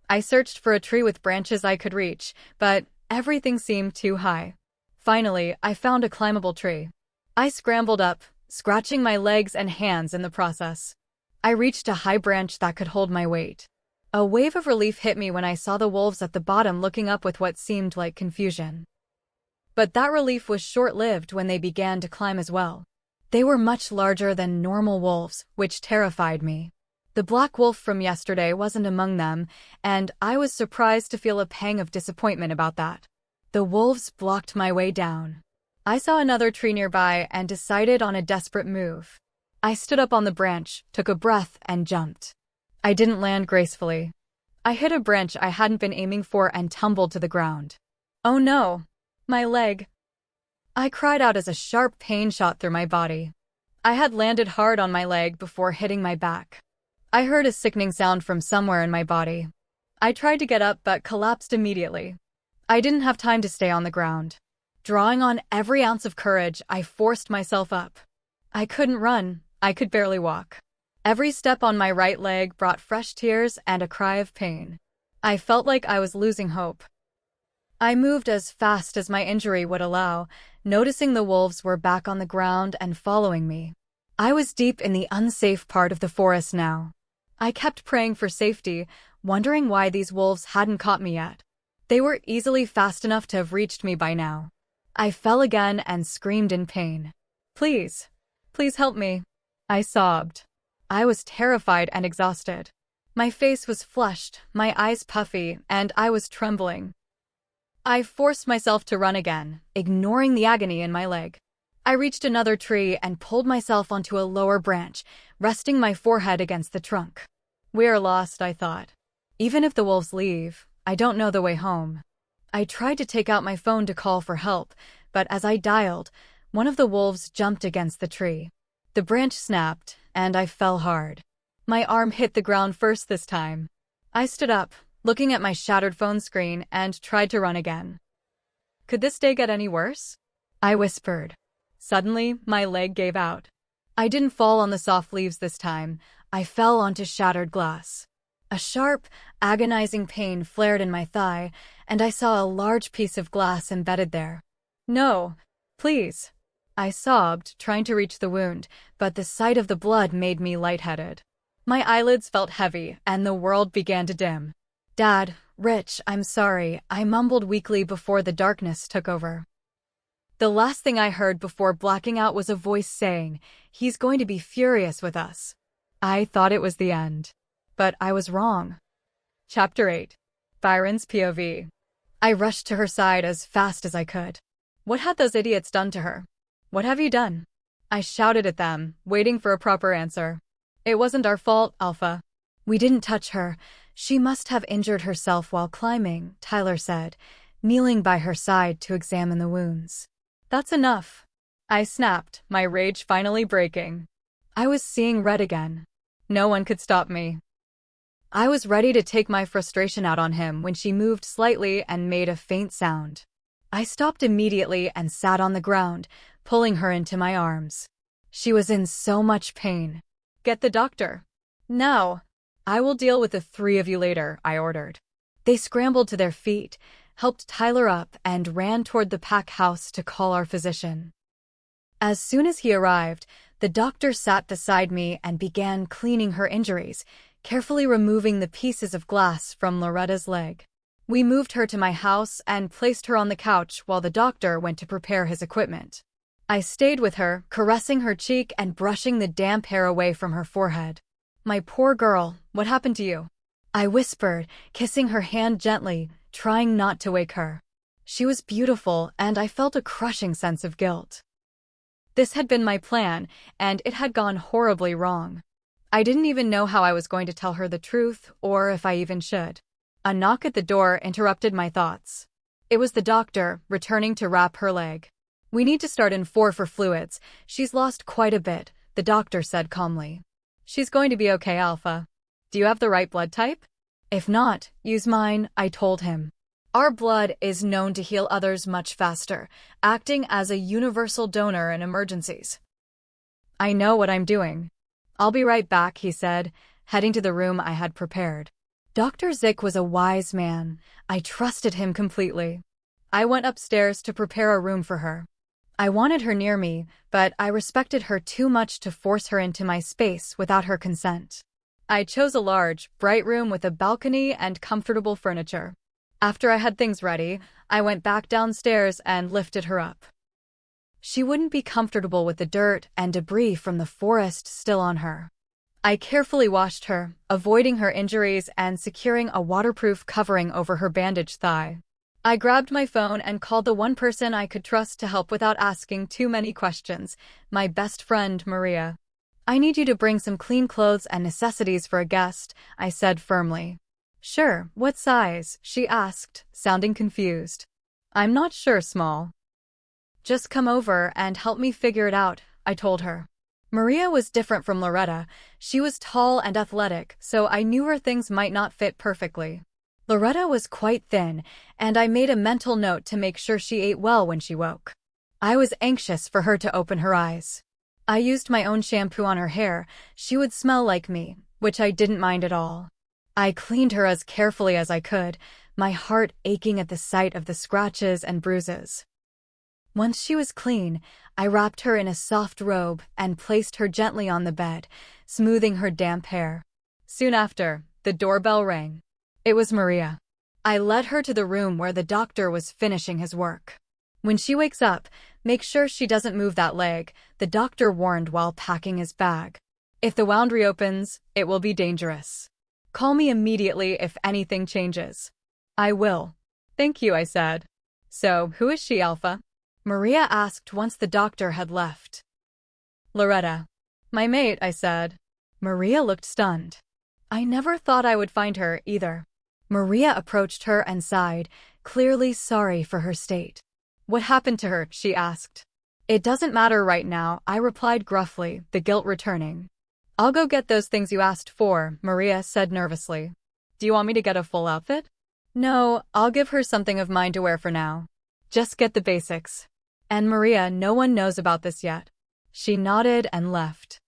I searched for a tree with branches I could reach, but everything seemed too high. Finally, I found a climbable tree. I scrambled up, scratching my legs and hands in the process. I reached a high branch that could hold my weight. A wave of relief hit me when I saw the wolves at the bottom looking up with what seemed like confusion. But that relief was short-lived when they began to climb as well. They were much larger than normal wolves, which terrified me. The black wolf from yesterday wasn't among them, and I was surprised to feel a pang of disappointment about that. The wolves blocked my way down. I saw another tree nearby and decided on a desperate move. I stood up on the branch, took a breath, and jumped. I didn't land gracefully. I hit a branch I hadn't been aiming for and tumbled to the ground. Oh no! My leg! I cried out as a sharp pain shot through my body. I had landed hard on my leg before hitting my back. I heard a sickening sound from somewhere in my body. I tried to get up but collapsed immediately. I didn't have time to stay on the ground. Drawing on every ounce of courage, I forced myself up. I couldn't run. I could barely walk. Every step on my right leg brought fresh tears and a cry of pain. I felt like I was losing hope. I moved as fast as my injury would allow, noticing the wolves were back on the ground and following me. I was deep in the unsafe part of the forest now. I kept praying for safety, wondering why these wolves hadn't caught me yet. They were easily fast enough to have reached me by now. I fell again and screamed in pain. Please, please help me. I sobbed. I was terrified and exhausted. My face was flushed, my eyes puffy, and I was trembling. I forced myself to run again, ignoring the agony in my leg. I reached another tree and pulled myself onto a lower branch, resting my forehead against the trunk. We're lost, I thought. Even if the wolves leave, I don't know the way home. I tried to take out my phone to call for help, but as I dialed, one of the wolves jumped against the tree. The branch snapped, and I fell hard. My arm hit the ground first this time. I stood up, looking at my shattered phone screen, and tried to run again. Could this day get any worse? I whispered. Suddenly, my leg gave out. I didn't fall on the soft leaves this time. I fell onto shattered glass. A sharp, agonizing pain flared in my thigh, and I saw a large piece of glass embedded there. No, please. I sobbed, trying to reach the wound, but the sight of the blood made me lightheaded. My eyelids felt heavy, and the world began to dim. Dad, Rich, I'm sorry, I mumbled weakly before the darkness took over. The last thing I heard before blacking out was a voice saying, "He's going to be furious with us." I thought it was the end. But I was wrong. Chapter 8. Byron's POV. I rushed to her side as fast as I could. What had those idiots done to her? What have you done? I shouted at them, waiting for a proper answer. It wasn't our fault, Alpha. We didn't touch her. She must have injured herself while climbing, Tyler said, kneeling by her side to examine the wounds. That's enough. I snapped, my rage finally breaking. I was seeing red again. No one could stop me. I was ready to take my frustration out on him when she moved slightly and made a faint sound. I stopped immediately and sat on the ground, pulling her into my arms. She was in so much pain. Get the doctor. No. I will deal with the three of you later, I ordered. They scrambled to their feet, helped Tyler up, and ran toward the pack house to call our physician. As soon as he arrived, the doctor sat beside me and began cleaning her injuries, carefully removing the pieces of glass from Loretta's leg. We moved her to my house and placed her on the couch while the doctor went to prepare his equipment. I stayed with her, caressing her cheek and brushing the damp hair away from her forehead. My poor girl, what happened to you? I whispered, kissing her hand gently, trying not to wake her. She was beautiful, and I felt a crushing sense of guilt. This had been my plan, and it had gone horribly wrong. I didn't even know how I was going to tell her the truth, or if I even should. A knock at the door interrupted my thoughts. It was the doctor, returning to wrap her leg. We need to start in 4 for fluids. She's lost quite a bit, the doctor said calmly. She's going to be okay, Alpha. Do you have the right blood type? If not, use mine, I told him. Our blood is known to heal others much faster, acting as a universal donor in emergencies. I know what I'm doing. I'll be right back, he said, heading to the room I had prepared. Dr. Zick was a wise man. I trusted him completely. I went upstairs to prepare a room for her. I wanted her near me, but I respected her too much to force her into my space without her consent. I chose a large, bright room with a balcony and comfortable furniture. After I had things ready, I went back downstairs and lifted her up. She wouldn't be comfortable with the dirt and debris from the forest still on her. I carefully washed her, avoiding her injuries and securing a waterproof covering over her bandaged thigh. I grabbed my phone and called the one person I could trust to help without asking too many questions, my best friend, Maria. I need you to bring some clean clothes and necessities for a guest, I said firmly. Sure, what size? She asked, sounding confused. I'm not sure, small. Just come over and help me figure it out, I told her. Maria was different from Loretta. She was tall and athletic, so I knew her things might not fit perfectly. Loretta was quite thin, and I made a mental note to make sure she ate well when she woke. I was anxious for her to open her eyes. I used my own shampoo on her hair. She would smell like me, which I didn't mind at all. I cleaned her as carefully as I could, my heart aching at the sight of the scratches and bruises. Once she was clean, I wrapped her in a soft robe and placed her gently on the bed, smoothing her damp hair. Soon after, the doorbell rang. It was Maria. I led her to the room where the doctor was finishing his work. When she wakes up, make sure she doesn't move that leg, the doctor warned while packing his bag. If the wound reopens, it will be dangerous. Call me immediately if anything changes. I will. Thank you, I said. So, who is she, Alpha? Maria asked once the doctor had left. Loretta. My mate, I said. Maria looked stunned. I never thought I would find her, either. Maria approached her and sighed, clearly sorry for her state. What happened to her? She asked. It doesn't matter right now, I replied gruffly, the guilt returning. I'll go get those things you asked for, Maria said nervously. Do you want me to get a full outfit? No, I'll give her something of mine to wear for now. Just get the basics. And Maria, no one knows about this yet. She nodded and left.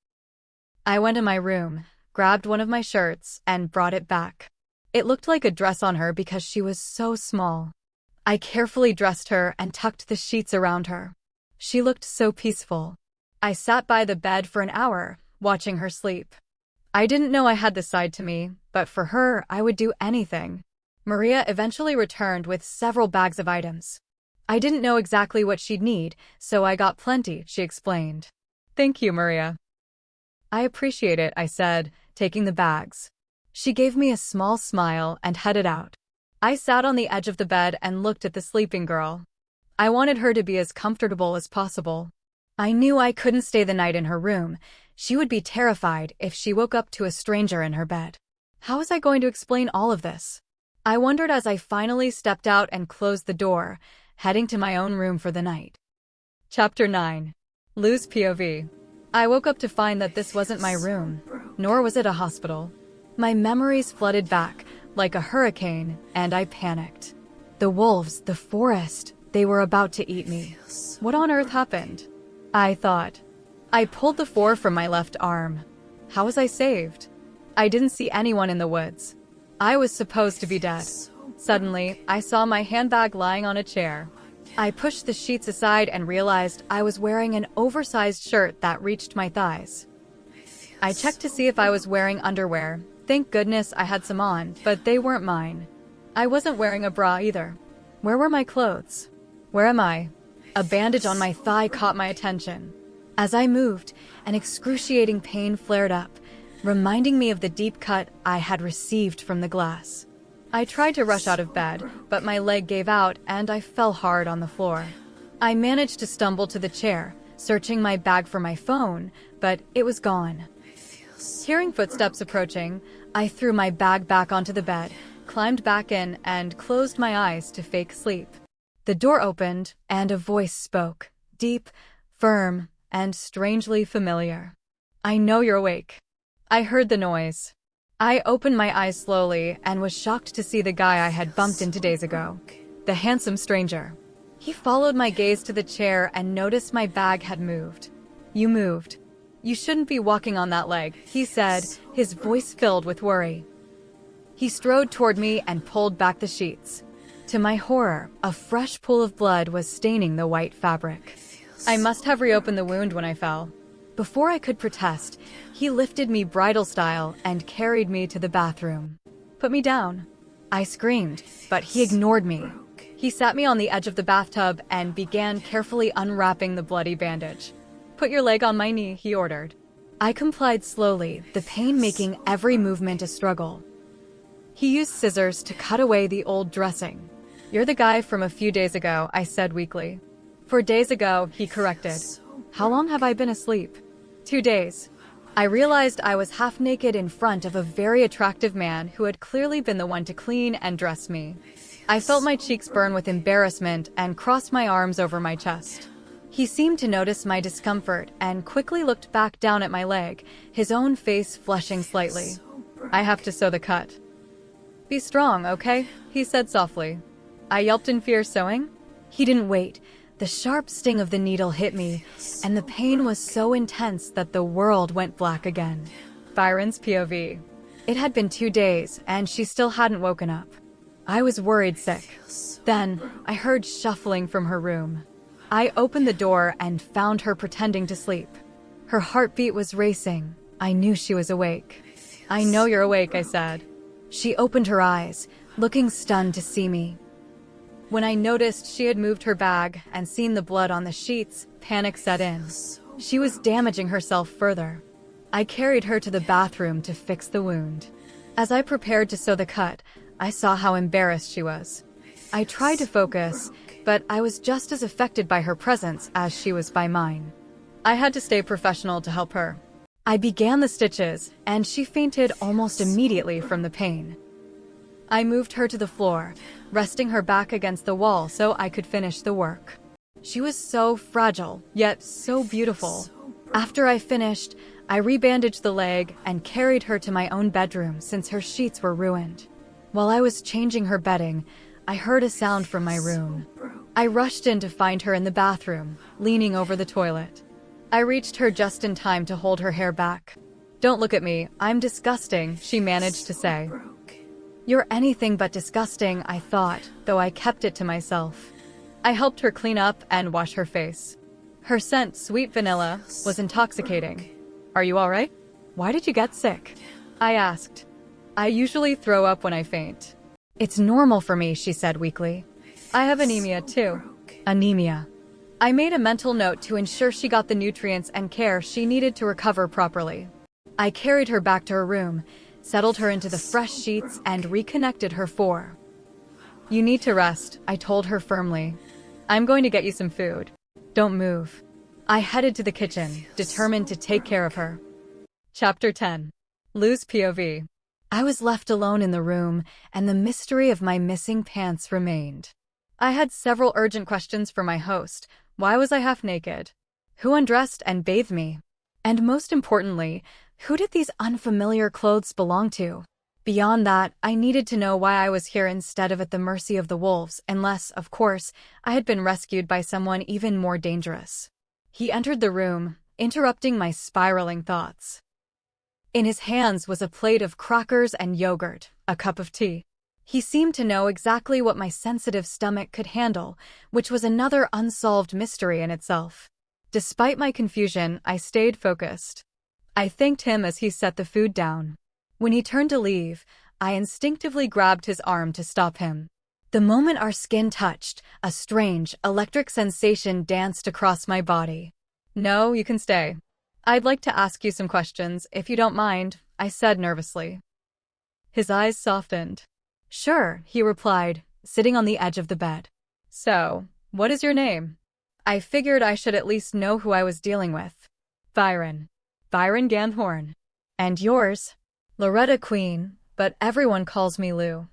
I went to my room, grabbed one of my shirts, and brought it back. It looked like a dress on her because she was so small. I carefully dressed her and tucked the sheets around her. She looked so peaceful. I sat by the bed for an hour, watching her sleep. I didn't know I had this side to me, but for her, I would do anything. Maria eventually returned with several bags of items. I didn't know exactly what she'd need, so I got plenty, she explained. Thank you, Maria. I appreciate it, I said, taking the bags. She gave me a small smile and headed out. I sat on the edge of the bed and looked at the sleeping girl. I wanted her to be as comfortable as possible. I knew I couldn't stay the night in her room. She would be terrified if she woke up to a stranger in her bed. How was I going to explain all of this? I wondered as I finally stepped out and closed the door, heading to my own room for the night. Chapter 9. Lose POV. I woke up to find that this wasn't my room, nor was it a hospital. My memories flooded back like a hurricane, and I panicked. The wolves, the forest, they were about to eat me. What on earth happened? I thought. I pulled the 4 from my left arm. How was I saved? I didn't see anyone in the woods. I was supposed to be dead. Suddenly, I saw my handbag lying on a chair. I pushed the sheets aside and realized I was wearing an oversized shirt that reached my thighs. I checked to see if I was wearing underwear. Thank goodness I had some on, but they weren't mine. I wasn't wearing a bra either. Where were my clothes? Where am I? A bandage on my thigh caught my attention. As I moved, an excruciating pain flared up, reminding me of the deep cut I had received from the glass. I tried to rush out of bed, but my leg gave out and I fell hard on the floor. I managed to stumble to the chair, searching my bag for my phone, but it was gone. Hearing footsteps approaching, I threw my bag back onto the bed, climbed back in, and closed my eyes to fake sleep. The door opened, and a voice spoke, deep, firm, and strangely familiar. I know you're awake. I heard the noise. I opened my eyes slowly and was shocked to see the guy I had bumped into days ago. The handsome stranger. He followed my gaze to the chair and noticed my bag had moved. You moved. You shouldn't be walking on that leg, he said, his voice filled with worry. He strode toward me and pulled back the sheets. To my horror, a fresh pool of blood was staining the white fabric. I must have reopened the wound when I fell. Before I could protest, he lifted me bridal style and carried me to the bathroom. Put me down. I screamed, but he ignored me. He sat me on the edge of the bathtub and began carefully unwrapping the bloody bandage. Put your leg on my knee, he ordered. I complied slowly, the pain making every movement a struggle. He used scissors to cut away the old dressing. You're the guy from a few days ago, I said weakly. 4 days ago, he corrected. How long have I been asleep? 2 days. I realized I was half naked in front of a very attractive man who had clearly been the one to clean and dress me. I felt my cheeks burn with embarrassment and crossed my arms over my chest. He seemed to notice my discomfort and quickly looked back down at my leg, his own face flushing slightly. I have to sew the cut. Be strong, okay? He said softly. I yelped in fear. Sewing? He didn't wait. The sharp sting of the needle hit me, and the pain was so intense that the world went black again. Byron's POV. It had been 2 days, and she still hadn't woken up. I was worried sick. Then, I heard shuffling from her room. I opened the door and found her pretending to sleep. Her heartbeat was racing. I knew she was awake. I know you're awake, I said. She opened her eyes, looking stunned to see me. When I noticed she had moved her bag and seen the blood on the sheets, panic set in. She was damaging herself further. I carried her to the bathroom to fix the wound. As I prepared to sew the cut, I saw how embarrassed she was. I tried to focus, but I was just as affected by her presence as she was by mine. I had to stay professional to help her. I began the stitches, and she fainted almost immediately from the pain. I moved her to the floor, resting her back against the wall so I could finish the work. She was so fragile, yet so beautiful. After I finished, I rebandaged the leg and carried her to my own bedroom since her sheets were ruined. While I was changing her bedding, I heard a sound from my room. I rushed in to find her in the bathroom, leaning over the toilet. I reached her just in time to hold her hair back. Don't look at me, I'm disgusting, she managed to say. You're anything but disgusting, I thought, though I kept it to myself. I helped her clean up and wash her face. Her scent, sweet vanilla, was intoxicating. Are you all right? Why did you get sick? I asked. I usually throw up when I faint. It's normal for me, she said weakly. I have anemia too. Anemia. I made a mental note to ensure she got the nutrients and care she needed to recover properly. I carried her back to her room, settled her into the fresh sheets, and reconnected her for. You need to rest, I told her firmly. I'm going to get you some food. Don't move. I headed to the kitchen, determined to take care of her. Chapter 10. Lose POV. I was left alone in the room, and the mystery of my missing pants remained. I had several urgent questions for my host. Why was I half naked? Who undressed and bathed me? And most importantly, who did these unfamiliar clothes belong to? Beyond that, I needed to know why I was here instead of at the mercy of the wolves, unless, of course, I had been rescued by someone even more dangerous. He entered the room, interrupting my spiraling thoughts. In his hands was a plate of crackers and yogurt, a cup of tea. He seemed to know exactly what my sensitive stomach could handle, which was another unsolved mystery in itself. Despite my confusion, I stayed focused. I thanked him as he set the food down. When he turned to leave, I instinctively grabbed his arm to stop him. The moment our skin touched, a strange, electric sensation danced across my body. No, you can stay. I'd like to ask you some questions, if you don't mind, I said nervously. His eyes softened. Sure, he replied, sitting on the edge of the bed. So, what is your name? I figured I should at least know who I was dealing with. Byron. Byron Ganthorn. And yours? Loretta Queen, but everyone calls me Lou.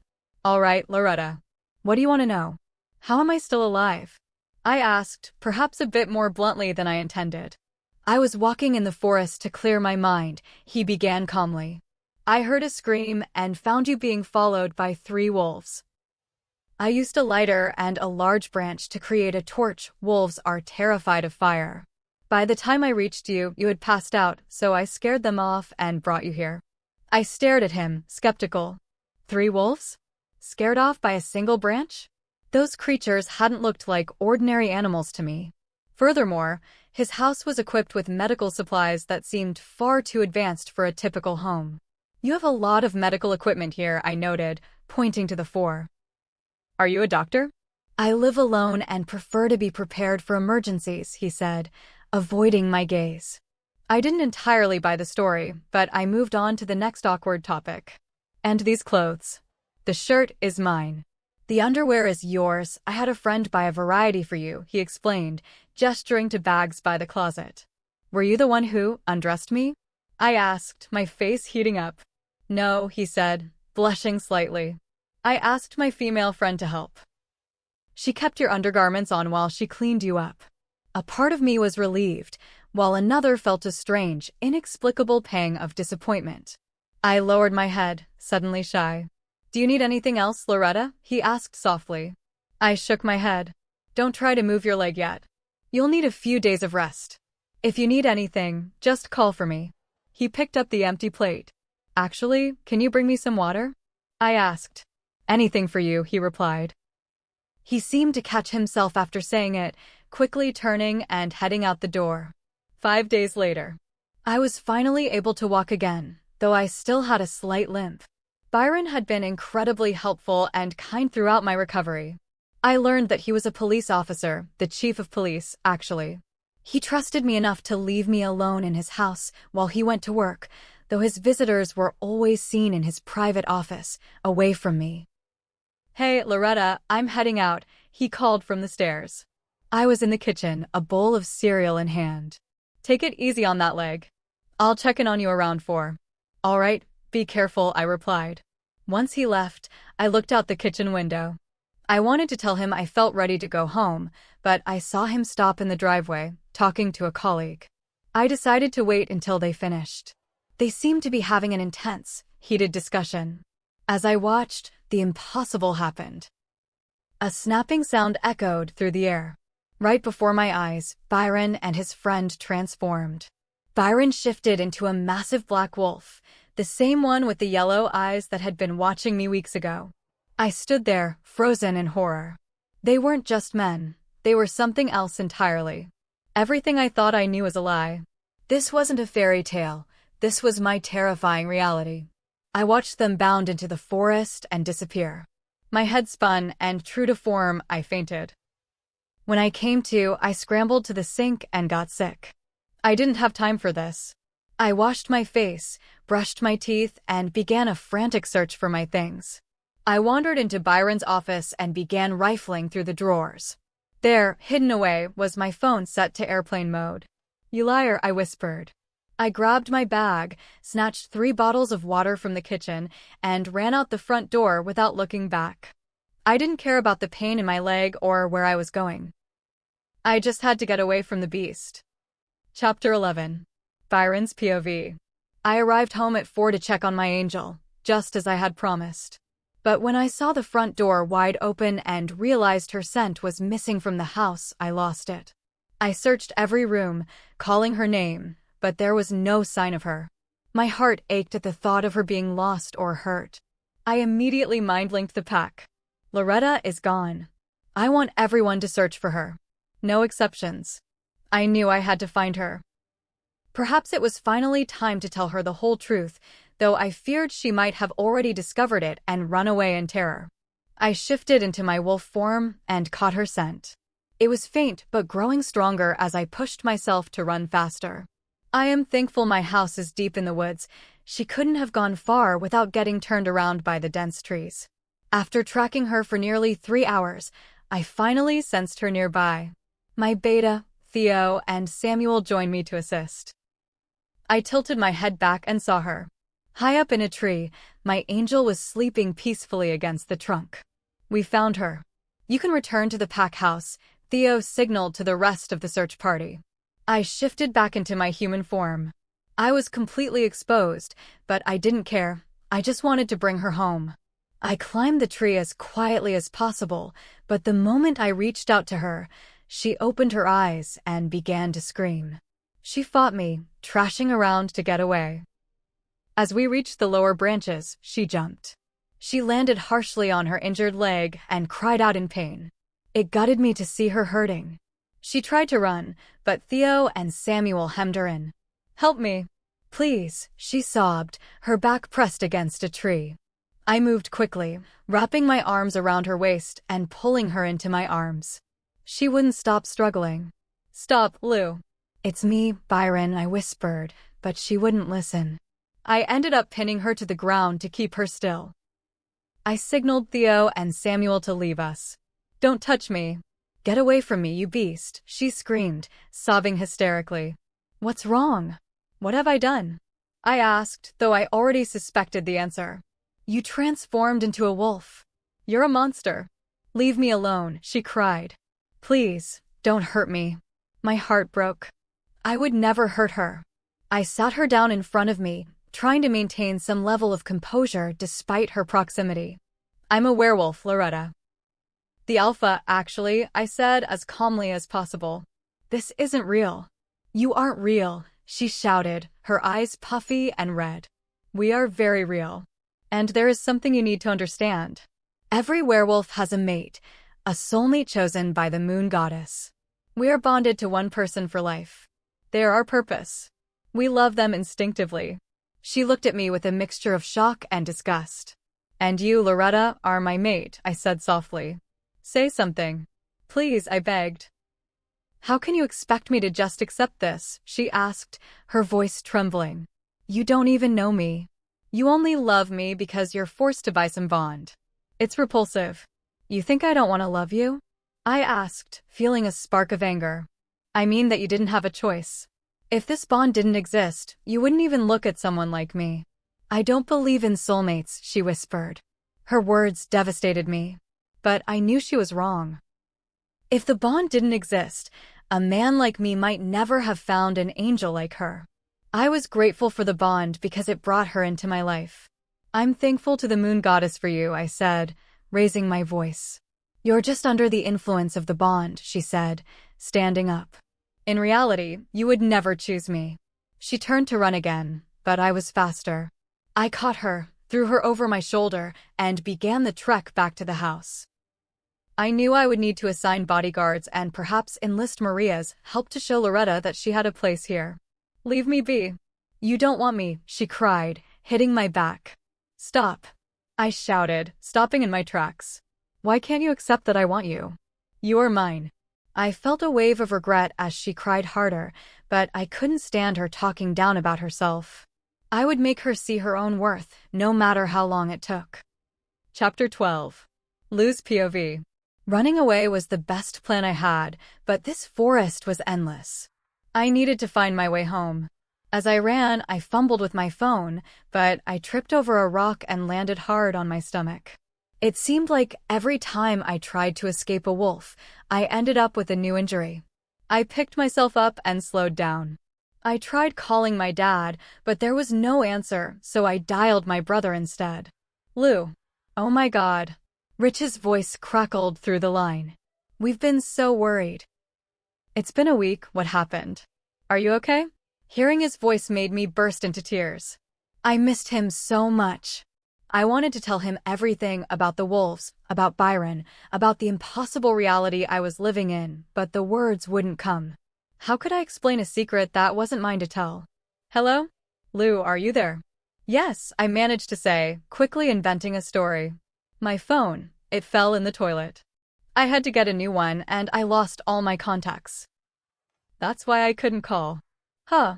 All right, Loretta. What do you want to know? How am I still alive? I asked, perhaps a bit more bluntly than I intended. I was walking in the forest to clear my mind, he began calmly. I heard a scream and found you being followed by 3 wolves. I used a lighter and a large branch to create a torch. Wolves are terrified of fire. By the time I reached you, you had passed out, so I scared them off and brought you here. I stared at him, skeptical. 3 wolves? Scared off by a single branch? Those creatures hadn't looked like ordinary animals to me. Furthermore, his house was equipped with medical supplies that seemed far too advanced for a typical home. You have a lot of medical equipment here, I noted, pointing to the 4. Are you a doctor? I live alone and prefer to be prepared for emergencies, he said, avoiding my gaze. I didn't entirely buy the story, but I moved on to the next awkward topic. And these clothes. The shirt is mine. The underwear is yours. I had a friend buy a variety for you, he explained, gesturing to bags by the closet. Were you the one who undressed me? I asked, my face heating up. No, he said, blushing slightly. I asked my female friend to help. She kept your undergarments on while she cleaned you up. A part of me was relieved, while another felt a strange, inexplicable pang of disappointment. I lowered my head, suddenly shy. Do you need anything else, Loretta? He asked softly. I shook my head. Don't try to move your leg yet. You'll need a few days of rest. If you need anything, just call for me. He picked up the empty plate. Actually, can you bring me some water? I asked. Anything for you, he replied. He seemed to catch himself after saying it, quickly turning and heading out the door. 5 days later. I was finally able to walk again, though I still had a slight limp. Byron had been incredibly helpful and kind throughout my recovery. I learned that he was a police officer, the chief of police, actually. He trusted me enough to leave me alone in his house while he went to work, though his visitors were always seen in his private office, away from me. Hey, Loretta, I'm heading out, he called from the stairs. I was in the kitchen, a bowl of cereal in hand. Take it easy on that leg. I'll check in on you around 4. All right, be careful, I replied. Once he left, I looked out the kitchen window. I wanted to tell him I felt ready to go home, but I saw him stop in the driveway, talking to a colleague. I decided to wait until they finished. They seemed to be having an intense, heated discussion. As I watched, the impossible happened. A snapping sound echoed through the air. Right before my eyes, Byron and his friend transformed. Byron shifted into a massive black wolf, the same one with the yellow eyes that had been watching me weeks ago. I stood there, frozen in horror. They weren't just men. They were something else entirely. Everything I thought I knew was a lie. This wasn't a fairy tale. This was my terrifying reality. I watched them bound into the forest and disappear. My head spun, and true to form, I fainted. When I came to, I scrambled to the sink and got sick. I didn't have time for this. I washed my face, brushed my teeth, and began a frantic search for my things. I wandered into Byron's office and began rifling through the drawers. There, hidden away, was my phone set to airplane mode. "You liar," I whispered. I grabbed my bag, snatched 3 bottles of water from the kitchen, and ran out the front door without looking back. I didn't care about the pain in my leg or where I was going. I just had to get away from the beast. Chapter 11. Byron's POV. I arrived home at 4 to check on my angel, just as I had promised. But when I saw the front door wide open and realized her scent was missing from the house, I lost it. I searched every room, calling her name, but there was no sign of her. My heart ached at the thought of her being lost or hurt. I immediately mind-linked the pack. Loretta is gone. I want everyone to search for her. No exceptions. I knew I had to find her. Perhaps it was finally time to tell her the whole truth, though I feared she might have already discovered it and run away in terror. I shifted into my wolf form and caught her scent. It was faint but growing stronger as I pushed myself to run faster. I am thankful my house is deep in the woods. She couldn't have gone far without getting turned around by the dense trees. After tracking her for nearly 3 hours, I finally sensed her nearby. My beta, Theo, and Samuel joined me to assist. I tilted my head back and saw her. High up in a tree, my angel was sleeping peacefully against the trunk. "We found her. You can return to the pack house," Theo signaled to the rest of the search party. I shifted back into my human form. I was completely exposed, but I didn't care. I just wanted to bring her home. I climbed the tree as quietly as possible, but the moment I reached out to her, she opened her eyes and began to scream. She fought me, trashing around to get away. As we reached the lower branches, she jumped. She landed harshly on her injured leg and cried out in pain. It gutted me to see her hurting. She tried to run, but Theo and Samuel hemmed her in. "Help me. Please," she sobbed, her back pressed against a tree. I moved quickly, wrapping my arms around her waist and pulling her into my arms. She wouldn't stop struggling. "Stop, Lou." "It's me, Byron," I whispered, but she wouldn't listen. I ended up pinning her to the ground to keep her still. I signaled Theo and Samuel to leave us. "Don't touch me. Get away from me, you beast," she screamed, sobbing hysterically. "What's wrong? What have I done?" I asked, though I already suspected the answer. "You transformed into a wolf. You're a monster. Leave me alone," she cried. "Please, don't hurt me." My heart broke. I would never hurt her. I sat her down in front of me, trying to maintain some level of composure despite her proximity. "I'm a werewolf, Loretta." "The alpha, actually," I said as calmly as possible. "This isn't real." "You aren't real," she shouted, her eyes puffy and red. "We are very real. And there is something you need to understand. Every werewolf has a mate, a soulmate chosen by the moon goddess. We are bonded to one person for life. They are our purpose. We love them instinctively." She looked at me with a mixture of shock and disgust. "And you, Loretta, are my mate," I said softly. "Say something. Please," I begged. "How can you expect me to just accept this?" she asked, her voice trembling. "You don't even know me. You only love me because you're forced to buy some bond. It's repulsive." "You think I don't want to love you?" I asked, feeling a spark of anger. "I mean that you didn't have a choice. If this bond didn't exist, you wouldn't even look at someone like me." "I don't believe in soulmates," she whispered. Her words devastated me. But I knew she was wrong. If the bond didn't exist, a man like me might never have found an angel like her. I was grateful for the bond because it brought her into my life. "I'm thankful to the moon goddess for you," I said, raising my voice. "You're just under the influence of the bond," she said, standing up. "In reality, you would never choose me." She turned to run again, but I was faster. I caught her, threw her over my shoulder, and began the trek back to the house. I knew I would need to assign bodyguards and perhaps enlist Maria's help to show Loretta that she had a place here. "Leave me be." "You don't want me," she cried, hitting my back. "Stop," I shouted, stopping in my tracks. "Why can't you accept that I want you? You are mine. I felt a wave of regret as she cried harder, but I couldn't stand her talking down about herself. I would make her see her own worth, no matter how long it took. Chapter 12. Lose POV. Running away was the best plan I had, but this forest was endless. I needed to find my way home. As I ran, I fumbled with my phone, but I tripped over a rock and landed hard on my stomach. It seemed like every time I tried to escape a wolf, I ended up with a new injury. I picked myself up and slowed down. I tried calling my dad, but there was no answer, so I dialed my brother instead. Lou. Oh my God. Rich's voice crackled through the line. We've been so worried. It's been a week. What happened? Are you okay? Hearing his voice made me burst into tears. I missed him so much. I wanted to tell him everything about the wolves, about Byron, about the impossible reality I was living in, but the words wouldn't come. How could I explain a secret that wasn't mine to tell? Hello? Lou, are you there? Yes, I managed to say, quickly inventing a story. My phone, it fell in the toilet. I had to get a new one, and I lost all my contacts. That's why I couldn't call. Huh.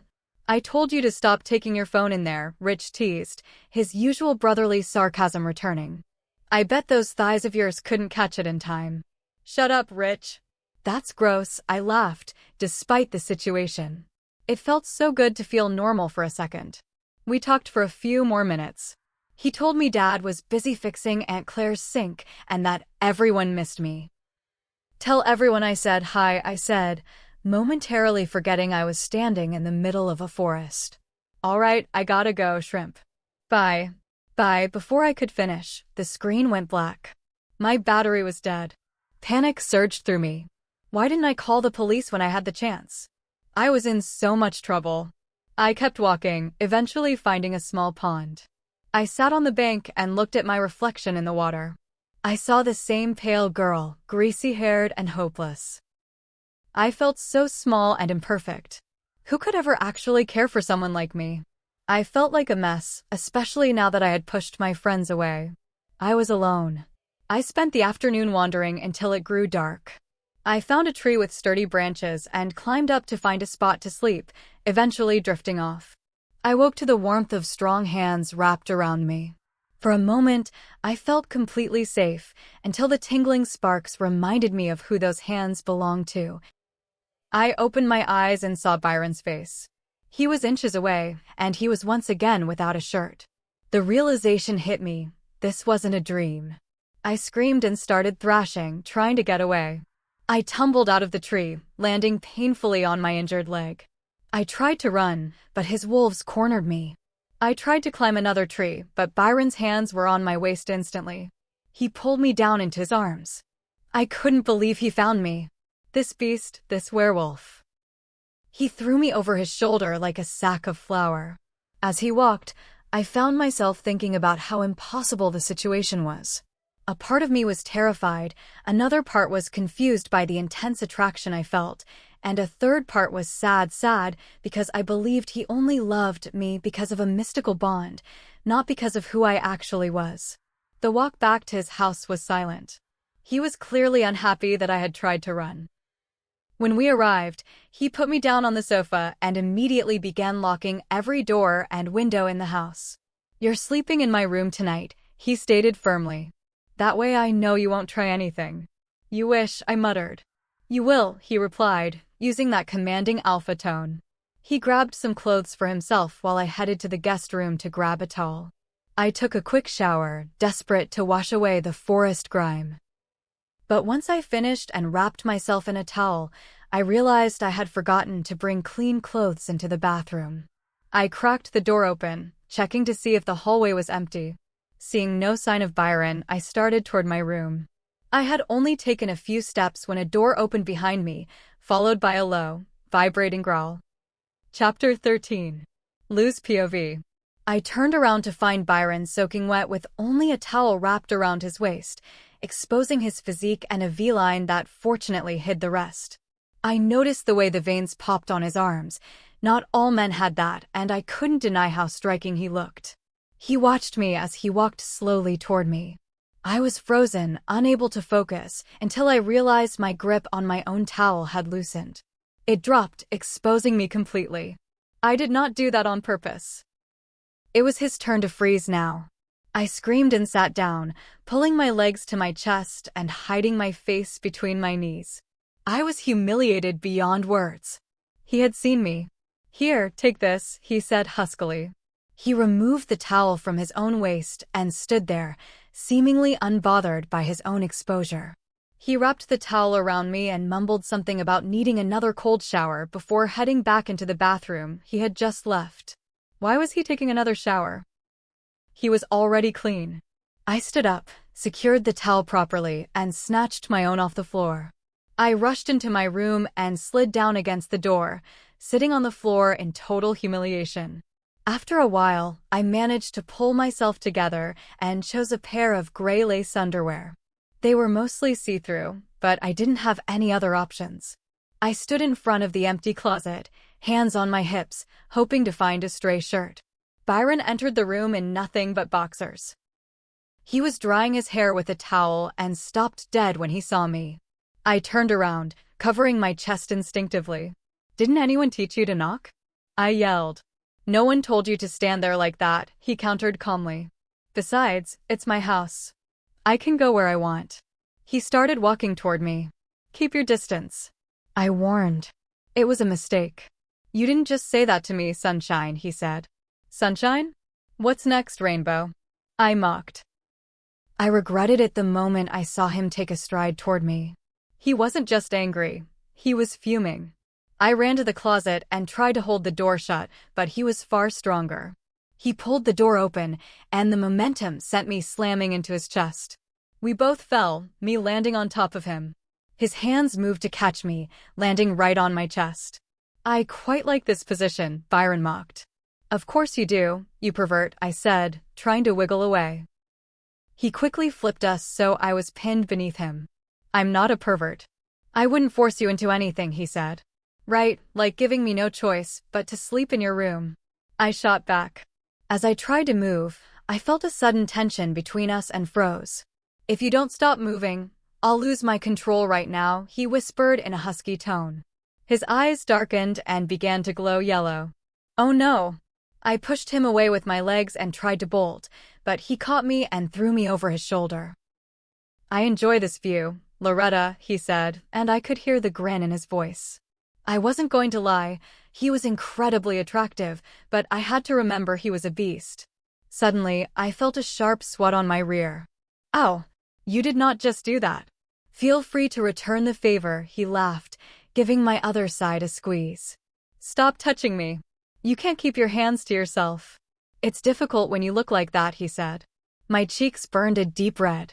I told you to stop taking your phone in there, Rich teased, his usual brotherly sarcasm returning. I bet those thighs of yours couldn't catch it in time. Shut up, Rich. That's gross, I laughed, despite the situation. It felt so good to feel normal for a second. We talked for a few more minutes. He told me Dad was busy fixing Aunt Claire's sink and that everyone missed me. Tell everyone I said hi, I said, momentarily forgetting I was standing in the middle of a forest. All right, I gotta go, shrimp. Bye. Bye. Before I could finish, the screen went black. My battery was dead. Panic surged through me. Why didn't I call the police when I had the chance? I was in so much trouble. I kept walking, eventually finding a small pond. I sat on the bank and looked at my reflection in the water. I saw the same pale girl, greasy-haired and hopeless. I felt so small and imperfect. Who could ever actually care for someone like me? I felt like a mess, especially now that I had pushed my friends away. I was alone. I spent the afternoon wandering until it grew dark. I found a tree with sturdy branches and climbed up to find a spot to sleep, eventually drifting off. I woke to the warmth of strong hands wrapped around me. For a moment, I felt completely safe, until the tingling sparks reminded me of who those hands belonged to. I opened my eyes and saw Byron's face. He was inches away, and he was once again without a shirt. The realization hit me. This wasn't a dream. I screamed and started thrashing, trying to get away. I tumbled out of the tree, landing painfully on my injured leg. I tried to run, but his wolves cornered me. I tried to climb another tree, but Byron's hands were on my waist instantly. He pulled me down into his arms. I couldn't believe he found me. This beast, this werewolf. He threw me over his shoulder like a sack of flour. As he walked, I found myself thinking about how impossible the situation was. A part of me was terrified, another part was confused by the intense attraction I felt, and a third part was sad because I believed he only loved me because of a mystical bond, not because of who I actually was. The walk back to his house was silent. He was clearly unhappy that I had tried to run. When we arrived, he put me down on the sofa and immediately began locking every door and window in the house. "You're sleeping in my room tonight," he stated firmly. "That way I know you won't try anything." "You wish," I muttered. "You will," he replied, using that commanding alpha tone. He grabbed some clothes for himself while I headed to the guest room to grab a towel. I took a quick shower, desperate to wash away the forest grime. But once I finished and wrapped myself in a towel, I realized I had forgotten to bring clean clothes into the bathroom. I cracked the door open, checking to see if the hallway was empty. Seeing no sign of Byron, I started toward my room. I had only taken a few steps when a door opened behind me, followed by a low, vibrating growl. Chapter 13. Lose POV. I turned around to find Byron soaking wet with only a towel wrapped around his waist, exposing his physique and a V-line that fortunately hid the rest. I noticed the way the veins popped on his arms. Not all men had that, and I couldn't deny how striking he looked. He watched me as he walked slowly toward me. I was frozen, unable to focus, until I realized my grip on my own towel had loosened. It dropped, exposing me completely. I did not do that on purpose. It was his turn to freeze now. I screamed and sat down, pulling my legs to my chest and hiding my face between my knees. I was humiliated beyond words. He had seen me. "Here, take this," he said huskily. He removed the towel from his own waist and stood there, seemingly unbothered by his own exposure. He wrapped the towel around me and mumbled something about needing another cold shower before heading back into the bathroom he had just left. Why was he taking another shower? He was already clean. I stood up, secured the towel properly, and snatched my own off the floor. I rushed into my room and slid down against the door, sitting on the floor in total humiliation. After a while, I managed to pull myself together and chose a pair of gray lace underwear. They were mostly see-through, but I didn't have any other options. I stood in front of the empty closet, hands on my hips, hoping to find a stray shirt. Byron entered the room in nothing but boxers. He was drying his hair with a towel and stopped dead when he saw me. I turned around, covering my chest instinctively. "Didn't anyone teach you to knock?" I yelled. "No one told you to stand there like that," he countered calmly. "Besides, it's my house. I can go where I want." He started walking toward me. "Keep your distance," I warned. It was a mistake. "You didn't just say that to me, Sunshine," he said. "Sunshine? What's next, Rainbow?" I mocked. I regretted it the moment I saw him take a stride toward me. He wasn't just angry. He was fuming. I ran to the closet and tried to hold the door shut, but he was far stronger. He pulled the door open, and the momentum sent me slamming into his chest. We both fell, me landing on top of him. His hands moved to catch me, landing right on my chest. "I quite like this position," Byron mocked. "Of course you do, you pervert," I said, trying to wiggle away. He quickly flipped us so I was pinned beneath him. "I'm not a pervert. I wouldn't force you into anything," he said. "Right, like giving me no choice but to sleep in your room." I shot back. As I tried to move, I felt a sudden tension between us and froze. "If you don't stop moving, I'll lose my control right now," he whispered in a husky tone. His eyes darkened and began to glow yellow. "Oh no." I pushed him away with my legs and tried to bolt, but he caught me and threw me over his shoulder. "I enjoy this view, Loretta," he said, and I could hear the grin in his voice. I wasn't going to lie, he was incredibly attractive, but I had to remember he was a beast. Suddenly, I felt a sharp swat on my rear. "Ow, you did not just do that." "Feel free to return the favor," he laughed, giving my other side a squeeze. "Stop touching me. You can't keep your hands to yourself." "It's difficult when you look like that," he said. My cheeks burned a deep red.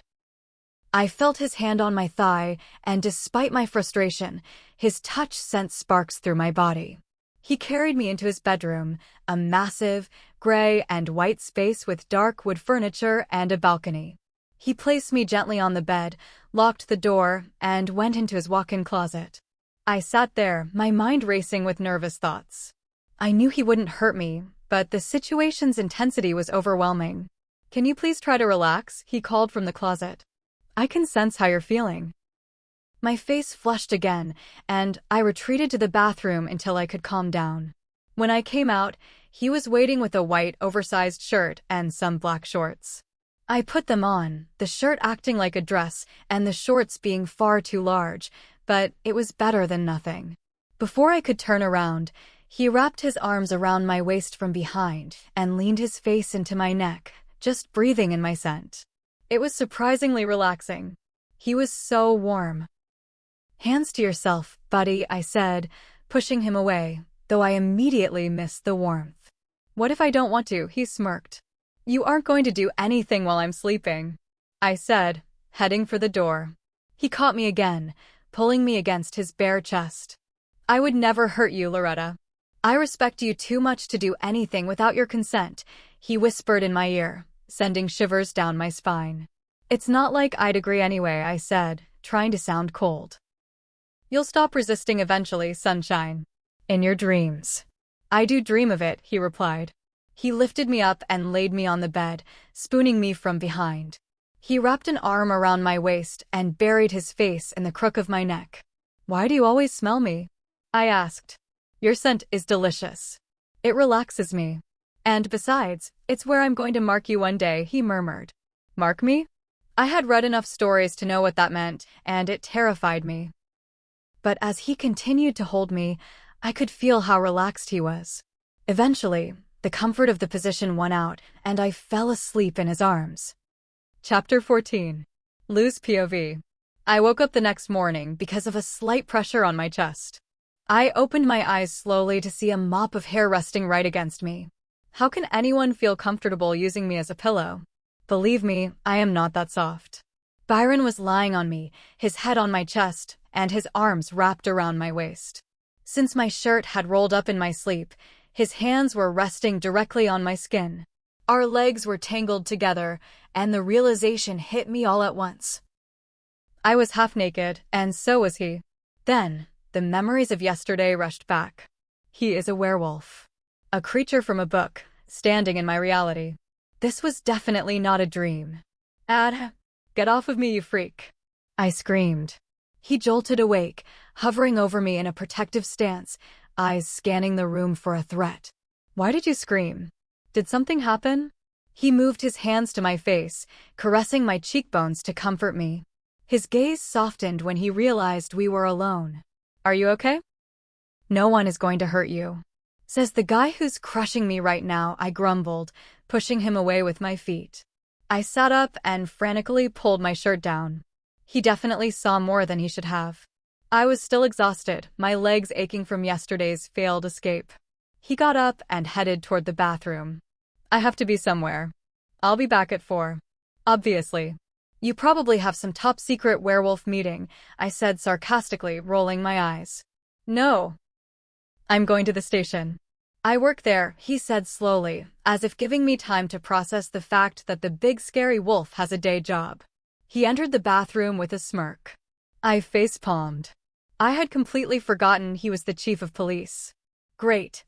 I felt his hand on my thigh, and despite my frustration, his touch sent sparks through my body. He carried me into his bedroom, a massive, gray and white space with dark wood furniture and a balcony. He placed me gently on the bed, locked the door, and went into his walk-in closet. I sat there, my mind racing with nervous thoughts. I knew he wouldn't hurt me, but the situation's intensity was overwhelming. "Can you please try to relax?" he called from the closet. "I can sense how you're feeling." My face flushed again, and I retreated to the bathroom until I could calm down. When I came out, he was waiting with a white, oversized shirt and some black shorts. I put them on, the shirt acting like a dress and the shorts being far too large, but it was better than nothing. Before I could turn around, he wrapped his arms around my waist from behind and leaned his face into my neck, just breathing in my scent. It was surprisingly relaxing. He was so warm. "Hands to yourself, buddy," I said, pushing him away, though I immediately missed the warmth. "What if I don't want to?" he smirked. "You aren't going to do anything while I'm sleeping," I said, heading for the door. He caught me again, pulling me against his bare chest. "I would never hurt you, Loretta. I respect you too much to do anything without your consent," he whispered in my ear, sending shivers down my spine. "It's not like I'd agree anyway," I said, trying to sound cold. "You'll stop resisting eventually, Sunshine. In your dreams." "I do dream of it," he replied. He lifted me up and laid me on the bed, spooning me from behind. He wrapped an arm around my waist and buried his face in the crook of my neck. "Why do you always smell me?" I asked. "Your scent is delicious. It relaxes me. And besides, it's where I'm going to mark you one day," he murmured. Mark me? I had read enough stories to know what that meant, and it terrified me. But as he continued to hold me, I could feel how relaxed he was. Eventually, the comfort of the position won out, and I fell asleep in his arms. Chapter 14. Lose POV. I woke up the next morning because of a slight pressure on my chest. I opened my eyes slowly to see a mop of hair resting right against me. How can anyone feel comfortable using me as a pillow? Believe me, I am not that soft. Byron was lying on me, his head on my chest, and his arms wrapped around my waist. Since my shirt had rolled up in my sleep, his hands were resting directly on my skin. Our legs were tangled together, and the realization hit me all at once. I was half naked, and so was he. Then, the memories of yesterday rushed back. He is a werewolf. A creature from a book, standing in my reality. This was definitely not a dream. Get off of me, you freak!" I screamed. He jolted awake, hovering over me in a protective stance, eyes scanning the room for a threat. "Why did you scream? Did something happen?" He moved his hands to my face, caressing my cheekbones to comfort me. His gaze softened when he realized we were alone. "Are you okay?" "No one is going to hurt you," says the guy who's crushing me right now, I grumbled, pushing him away with my feet. I sat up and frantically pulled my shirt down. He definitely saw more than he should have. I was still exhausted, my legs aching from yesterday's failed escape. He got up and headed toward the bathroom. "I have to be somewhere. I'll be back at 4. "Obviously. You probably have some top-secret werewolf meeting," I said sarcastically, rolling my eyes. "No. I'm going to the station. I work there," he said slowly, as if giving me time to process the fact that the big scary wolf has a day job. He entered the bathroom with a smirk. I face-palmed. I had completely forgotten he was the chief of police. Great.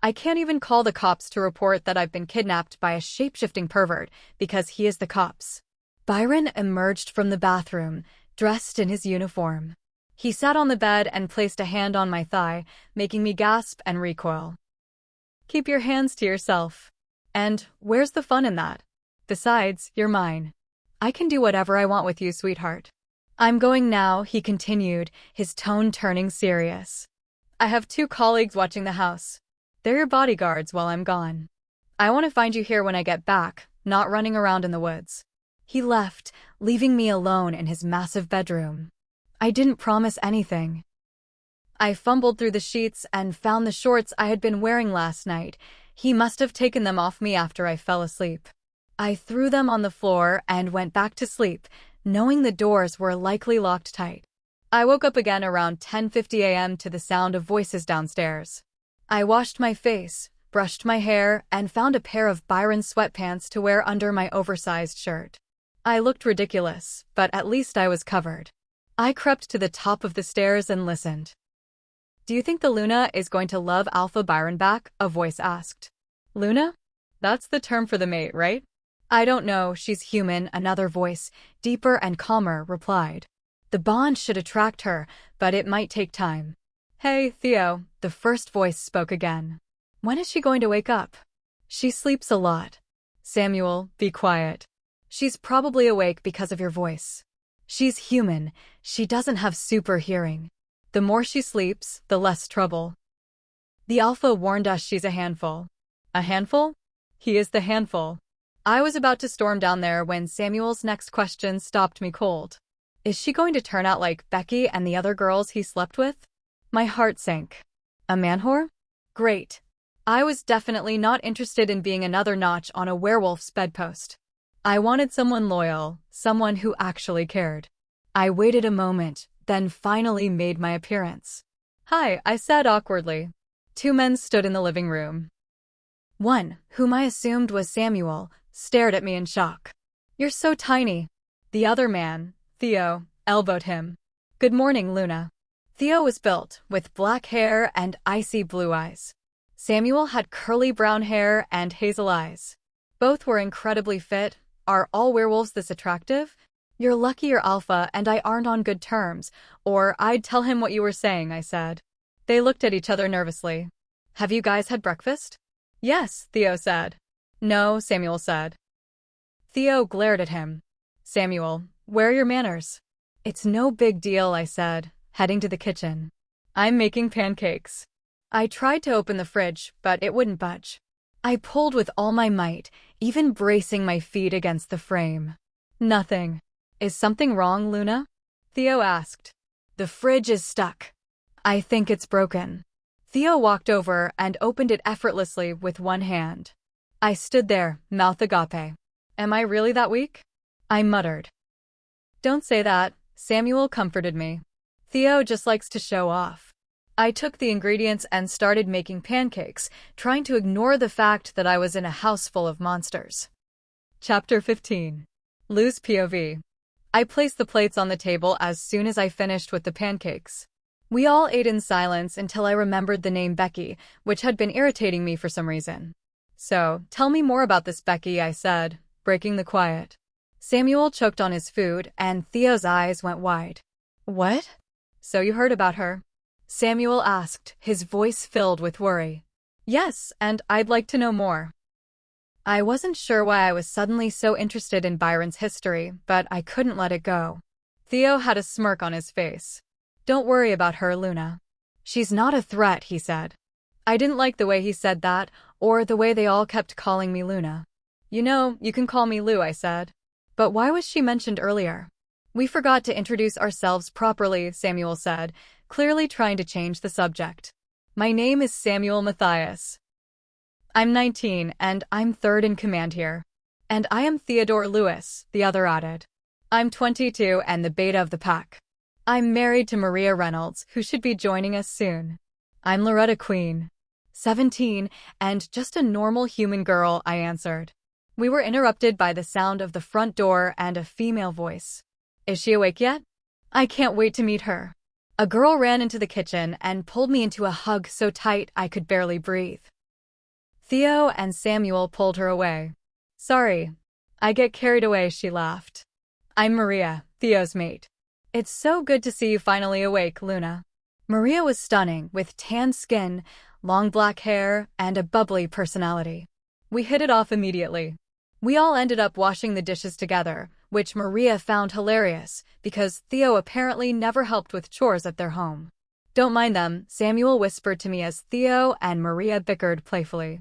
I can't even call the cops to report that I've been kidnapped by a shape-shifting pervert, because he is the cops. Byron emerged from the bathroom, dressed in his uniform. He sat on the bed and placed a hand on my thigh, making me gasp and recoil. "Keep your hands to yourself. And where's the fun in that? Besides, you're mine. I can do whatever I want with you, sweetheart." "I'm going now," he continued, his tone turning serious. "I have 2 colleagues watching the house. They're your bodyguards while I'm gone. I want to find you here when I get back, not running around in the woods." He left, leaving me alone in his massive bedroom. I didn't promise anything. I fumbled through the sheets and found the shorts I had been wearing last night. He must have taken them off me after I fell asleep. I threw them on the floor and went back to sleep, knowing the doors were likely locked tight. I woke up again around 10:50 a.m. to the sound of voices downstairs. I washed my face, brushed my hair, and found a pair of Byron's sweatpants to wear under my oversized shirt. I looked ridiculous, but at least I was covered. I crept to the top of the stairs and listened. "Do you think the Luna is going to love Alpha Byron back?" a voice asked. "Luna? That's the term for the mate, right?" "I don't know, she's human," another voice, deeper and calmer, replied. "The bond should attract her, but it might take time." "Hey, Theo," the first voice spoke again. "When is she going to wake up?" "She sleeps a lot." "Samuel, be quiet. She's probably awake because of your voice. She's human, she doesn't have super hearing. The more she sleeps, the less trouble." "The Alpha warned us she's a handful." "A handful?" "He is the handful." I was about to storm down there when Samuel's next question stopped me cold. "Is she going to turn out like Becky and the other girls he slept with?" My heart sank. "A man-whore? Great. I was definitely not interested in being another notch on a werewolf's bedpost. I wanted someone loyal, someone who actually cared. I waited a moment, then finally made my appearance. "Hi," I said awkwardly. 2 men stood in the living room. One, whom I assumed was Samuel, stared at me in shock. "You're so tiny." The other man, Theo, elbowed him. "Good morning, Luna." Theo was built, with black hair and icy blue eyes. Samuel had curly brown hair and hazel eyes. Both were incredibly fit, Are all werewolves this attractive? You're lucky you're alpha and I aren't on good terms, or I'd tell him what you were saying, I said. They looked at each other nervously. Have you guys had breakfast? Yes, Theo said. No, Samuel said. Theo glared at him. Samuel, where are your manners? It's no big deal, I said, heading to the kitchen. I'm making pancakes. I tried to open the fridge, but it wouldn't budge. I pulled with all my might, even bracing my feet against the frame. Nothing. Is something wrong, Luna? Theo asked. The fridge is stuck. I think it's broken. Theo walked over and opened it effortlessly with one hand. I stood there, mouth agape. Am I really that weak? I muttered. Don't say that, Samuel comforted me. Theo just likes to show off. I took the ingredients and started making pancakes, trying to ignore the fact that I was in a house full of monsters. Chapter 15. Lou's POV. I placed the plates on the table as soon as I finished with the pancakes. We all ate in silence until I remembered the name Becky, which had been irritating me for some reason. So, tell me more about this Becky, I said, breaking the quiet. Samuel choked on his food, and Theo's eyes went wide. What? So you heard about her? Samuel asked, his voice filled with worry. Yes, and I'd like to know more. I wasn't sure why I was suddenly so interested in Byron's history, but I couldn't let it go. Theo had a smirk on his face. Don't worry about her, Luna. She's not a threat, he said. I didn't like the way he said that, or the way they all kept calling me Luna. You know, you can call me Lou, I said. But why was she mentioned earlier? We forgot to introduce ourselves properly, Samuel said, clearly trying to change the subject. My name is Samuel Matthias. I'm 19, and I'm third in command here. And I am Theodore Lewis, the other added. I'm 22 and the beta of the pack. I'm married to Maria Reynolds, who should be joining us soon. I'm Loretta Queen. 17, and just a normal human girl, I answered. We were interrupted by the sound of the front door and a female voice. Is she awake yet? I can't wait to meet her. A girl ran into the kitchen and pulled me into a hug so tight I could barely breathe. Theo and Samuel pulled her away. Sorry. I get carried away, she laughed. I'm Maria, Theo's mate. It's so good to see you finally awake, Luna. Maria was stunning, with tan skin, long black hair, and a bubbly personality. We hit it off immediately. We all ended up washing the dishes together, which Maria found hilarious, because Theo apparently never helped with chores at their home. Don't mind them, Samuel whispered to me as Theo and Maria bickered playfully.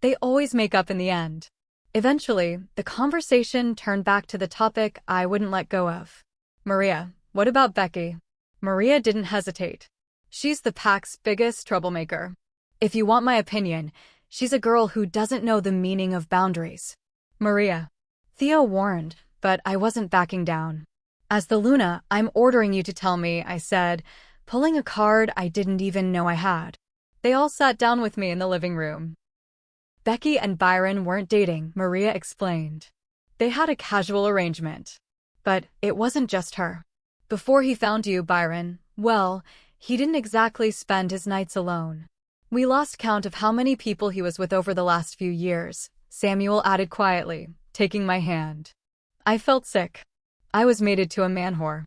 They always make up in the end. Eventually, the conversation turned back to the topic I wouldn't let go of. Maria, what about Becky? Maria didn't hesitate. She's the pack's biggest troublemaker. If you want my opinion, she's a girl who doesn't know the meaning of boundaries. Maria. Theo warned, but I wasn't backing down. As the Luna, I'm ordering you to tell me, I said, pulling a card I didn't even know I had. They all sat down with me in the living room. Becky and Byron weren't dating, Maria explained. They had a casual arrangement. But it wasn't just her. Before he found you, Byron, well, he didn't exactly spend his nights alone. We lost count of how many people he was with over the last few years, Samuel added quietly, taking my hand. I felt sick. I was mated to a man-whore.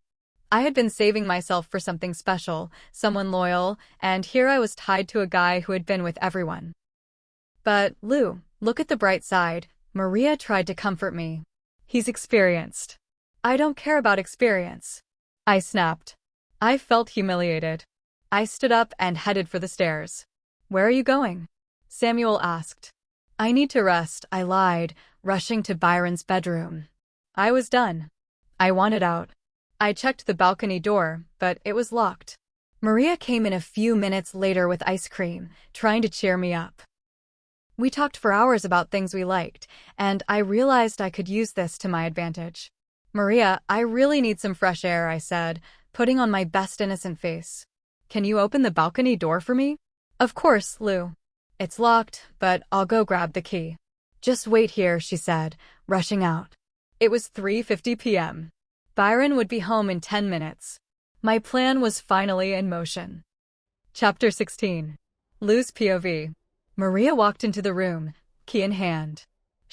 I had been saving myself for something special, someone loyal, and here I was tied to a guy who had been with everyone. But, Lou, look at the bright side, Maria tried to comfort me. He's experienced. I don't care about experience. I snapped. I felt humiliated. I stood up and headed for the stairs. Where are you going? Samuel asked. I need to rest, I lied, rushing to Byron's bedroom. I was done. I wanted out. I checked the balcony door, but it was locked. Maria came in a few minutes later with ice cream, trying to cheer me up. We talked for hours about things we liked, and I realized I could use this to my advantage. Maria, I really need some fresh air, I said, putting on my best innocent face. Can you open the balcony door for me? Of course, Lou. It's locked, but I'll go grab the key. Just wait here, she said, rushing out. It was 3:50 p.m. Byron would be home in 10 minutes. My plan was finally in motion. Chapter 16. Lou's POV. Maria walked into the room, key in hand.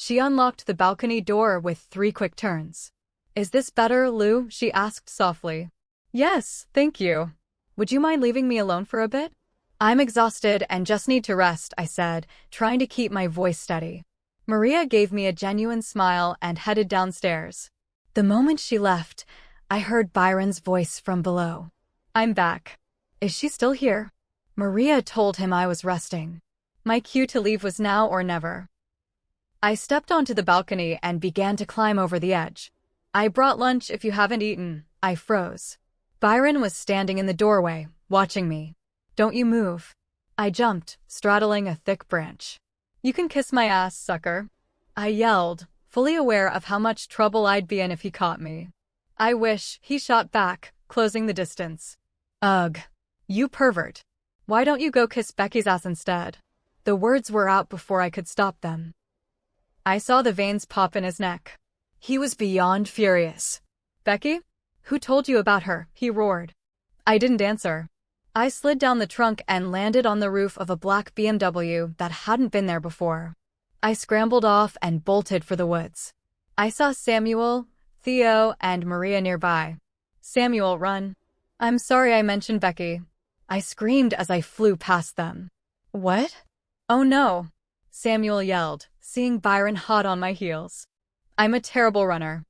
She unlocked the balcony door with 3 quick turns. "Is this better, Lou?" she asked softly. "Yes, thank you. Would you mind leaving me alone for a bit?" "I'm exhausted and just need to rest," I said, trying to keep my voice steady. Maria gave me a genuine smile and headed downstairs. The moment she left, I heard Byron's voice from below. "I'm back. Is she still here?" Maria told him I was resting. My cue to leave was now or never. I stepped onto the balcony and began to climb over the edge. "I brought lunch if you haven't eaten." I froze. Byron was standing in the doorway, watching me. "Don't you move." I jumped, straddling a thick branch. "You can kiss my ass, sucker," I yelled, fully aware of how much trouble I'd be in if he caught me. "I wish," he shot back, closing the distance. "Ugh. You pervert. Why don't you go kiss Becky's ass instead?" The words were out before I could stop them. I saw the veins pop in his neck. He was beyond furious. "Becky? Who told you about her?" he roared. I didn't answer. I slid down the trunk and landed on the roof of a black BMW that hadn't been there before. I scrambled off and bolted for the woods. I saw Samuel, Theo, and Maria nearby. "Samuel, run." "I'm sorry I mentioned Becky," I screamed as I flew past them. "What?" "Oh no," Samuel yelled, seeing Byron hot on my heels. "I'm a terrible runner."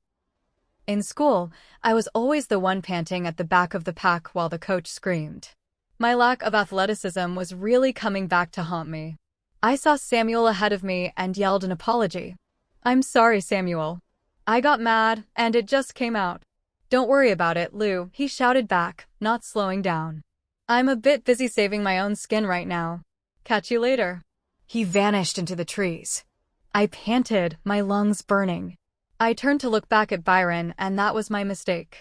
In school, I was always the one panting at the back of the pack while the coach screamed. My lack of athleticism was really coming back to haunt me. I saw Samuel ahead of me and yelled an apology. "I'm sorry, Samuel. I got mad, and it just came out." "Don't worry about it, Lou," he shouted back, not slowing down. "I'm a bit busy saving my own skin right now. Catch you later." He vanished into the trees. I panted, my lungs burning. I turned to look back at Byron, and that was my mistake.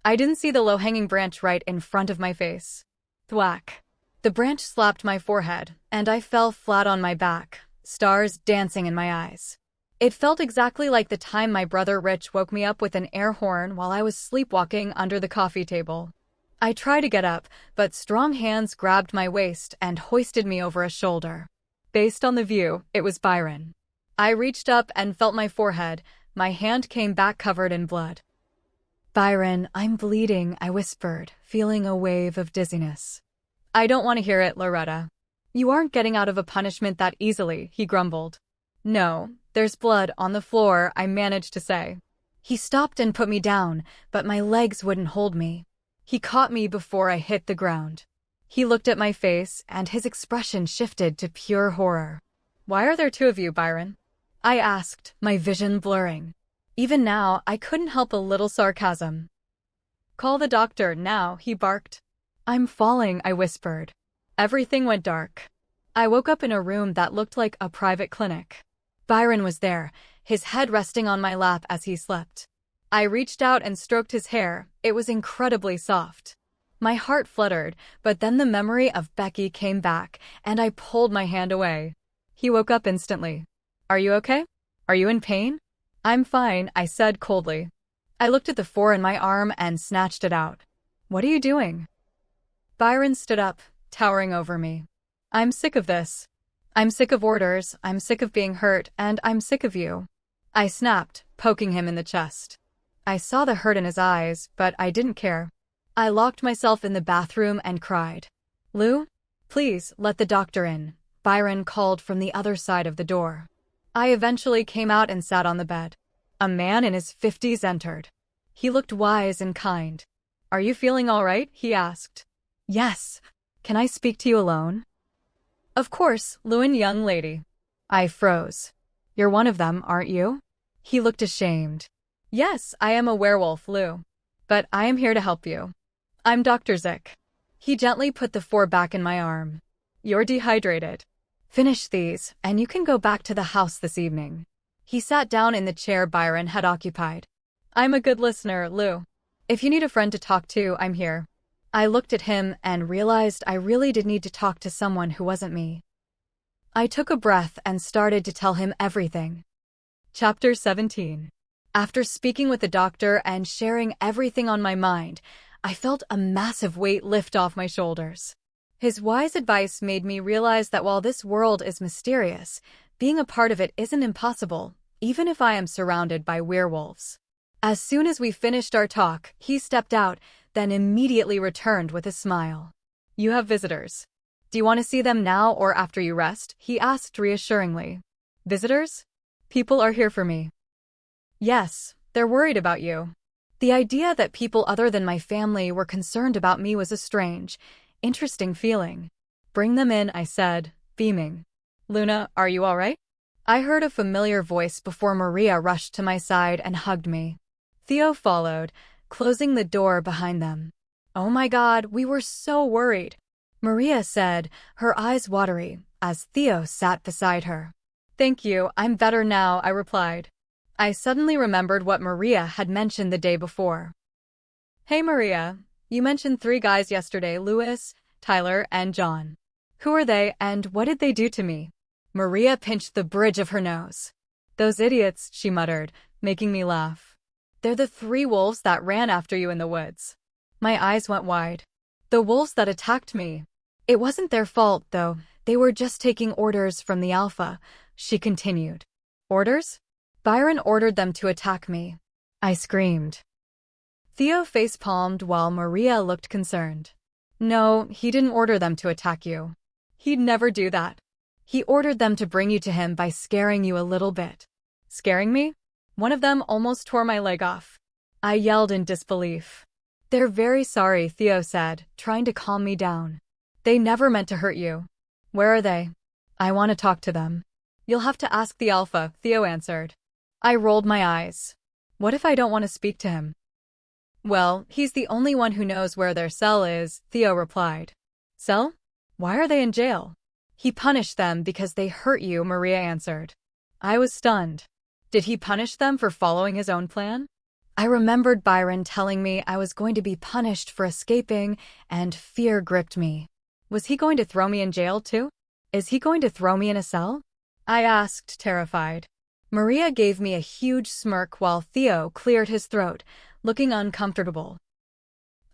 I didn't see the low-hanging branch right in front of my face. Thwack. The branch slapped my forehead, and I fell flat on my back, stars dancing in my eyes. It felt exactly like the time my brother Rich woke me up with an air horn while I was sleepwalking under the coffee table. I tried to get up, but strong hands grabbed my waist and hoisted me over a shoulder. Based on the view, it was Byron. I reached up and felt my forehead. My hand came back covered in blood. "Byron, I'm bleeding," I whispered, feeling a wave of dizziness. "I don't want to hear it, Loretta. You aren't getting out of a punishment that easily," he grumbled. "No, there's blood on the floor," I managed to say. He stopped and put me down, but my legs wouldn't hold me. He caught me before I hit the ground. He looked at my face, and his expression shifted to pure horror. "Why are there 2 of you, Byron?" I asked, my vision blurring. Even now, I couldn't help a little sarcasm. "Call the doctor now," he barked. "I'm falling," I whispered. Everything went dark. I woke up in a room that looked like a private clinic. Byron was there, his head resting on my lap as he slept. I reached out and stroked his hair. It was incredibly soft. My heart fluttered, but then the memory of Becky came back, and I pulled my hand away. He woke up instantly. "Are you okay? Are you in pain?" "I'm fine," I said coldly. I looked at the 4 in my arm and snatched it out. "What are you doing?" Byron stood up, towering over me. "I'm sick of this. I'm sick of orders, I'm sick of being hurt, and I'm sick of you." I snapped, poking him in the chest. I saw the hurt in his eyes, but I didn't care. I locked myself in the bathroom and cried. "Lou? Please, let the doctor in," Byron called from the other side of the door. I eventually came out and sat on the bed. A man in his 50s entered. He looked wise and kind. "Are you feeling all right?" he asked. "Yes. Can I speak to you alone?" "Of course, Lewin, young lady." I froze. "You're one of them, aren't you?" He looked ashamed. "Yes, I am a werewolf, Lou. But I am here to help you. I'm Dr. Zick." He gently put the 4 back in my arm. "You're dehydrated. Finish these, and you can go back to the house this evening." He sat down in the chair Byron had occupied. "I'm a good listener, Lou. If you need a friend to talk to, I'm here." I looked at him and realized I really did need to talk to someone who wasn't me. I took a breath and started to tell him everything. Chapter 17. After speaking with the doctor and sharing everything on my mind, I felt a massive weight lift off my shoulders. His wise advice made me realize that while this world is mysterious, Being a part of it isn't impossible, even if I am surrounded by werewolves. As soon as we finished our talk, he stepped out, then immediately returned with a smile. You have visitors. Do you want to see them now or after you rest? He asked reassuringly. Visitors? People are here for me. Yes, they're worried about you. The idea that people other than my family were concerned about me was a strange, interesting feeling. Bring them in, I said, beaming. Luna, are you all right? I heard a familiar voice before Maria rushed to my side and hugged me. Theo followed, closing the door behind them. Oh my God, we were so worried, Maria said, her eyes watery, as Theo sat beside her. Thank you, I'm better now, I replied. I suddenly remembered what Maria had mentioned the day before. Hey Maria, you mentioned 3 guys yesterday, Louis, Tyler, and John. Who are they and what did they do to me? Maria pinched the bridge of her nose. Those idiots, she muttered, making me laugh. They're the 3 wolves that ran after you in the woods. My eyes went wide. The wolves that attacked me. It wasn't their fault, though. They were just taking orders from the Alpha, she continued. Orders? Byron ordered them to attack me. I screamed. Theo face-palmed while Maria looked concerned. No, he didn't order them to attack you. He'd never do that. He ordered them to bring you to him by scaring you a little bit. Scaring me? One of them almost tore my leg off. I yelled in disbelief. They're very sorry, Theo said, trying to calm me down. They never meant to hurt you. Where are they? I want to talk to them. You'll have to ask the Alpha, Theo answered. I rolled my eyes. What if I don't want to speak to him? Well, he's the only one who knows where their cell is, Theo replied. Cell? Why are they in jail? He punished them because they hurt you, Maria answered. I was stunned. Did he punish them for following his own plan? I remembered Byron telling me I was going to be punished for escaping, and fear gripped me. Was he going to throw me in jail too? Is he going to throw me in a cell? I asked, terrified. Maria gave me a huge smirk while Theo cleared his throat, looking uncomfortable.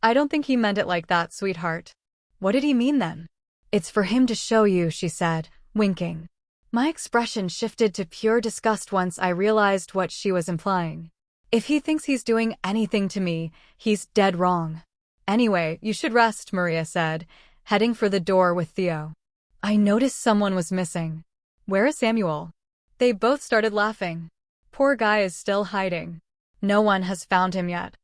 I don't think he meant it like that, sweetheart. What did he mean then? It's for him to show you, she said, winking. My expression shifted to pure disgust once I realized what she was implying. If he thinks he's doing anything to me, he's dead wrong. Anyway, you should rest, Maria said, heading for the door with Theo. I noticed someone was missing. Where is Samuel? They both started laughing. Poor guy is still hiding. No one has found him yet.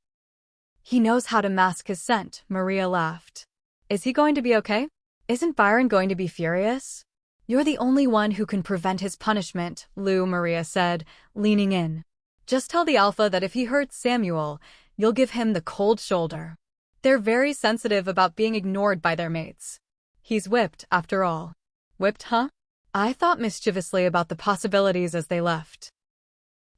He knows how to mask his scent, Maria laughed. Is he going to be okay? Isn't Byron going to be furious? You're the only one who can prevent his punishment, Lou, Maria said, leaning in. Just tell the Alpha that if he hurts Samuel, you'll give him the cold shoulder. They're very sensitive about being ignored by their mates. He's whipped, after all. Whipped, huh? I thought mischievously about the possibilities as they left.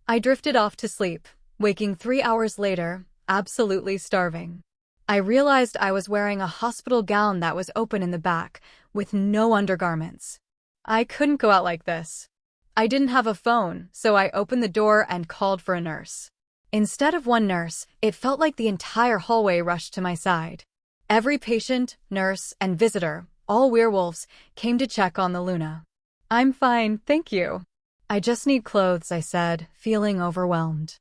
I drifted off to sleep, waking 3 hours later, absolutely starving. I realized I was wearing a hospital gown that was open in the back, with no undergarments. I couldn't go out like this. I didn't have a phone, so I opened the door and called for a nurse. Instead of one nurse, it felt like the entire hallway rushed to my side. Every patient, nurse, and visitor, all werewolves, came to check on the Luna. I'm fine, thank you. I just need clothes, I said, feeling overwhelmed.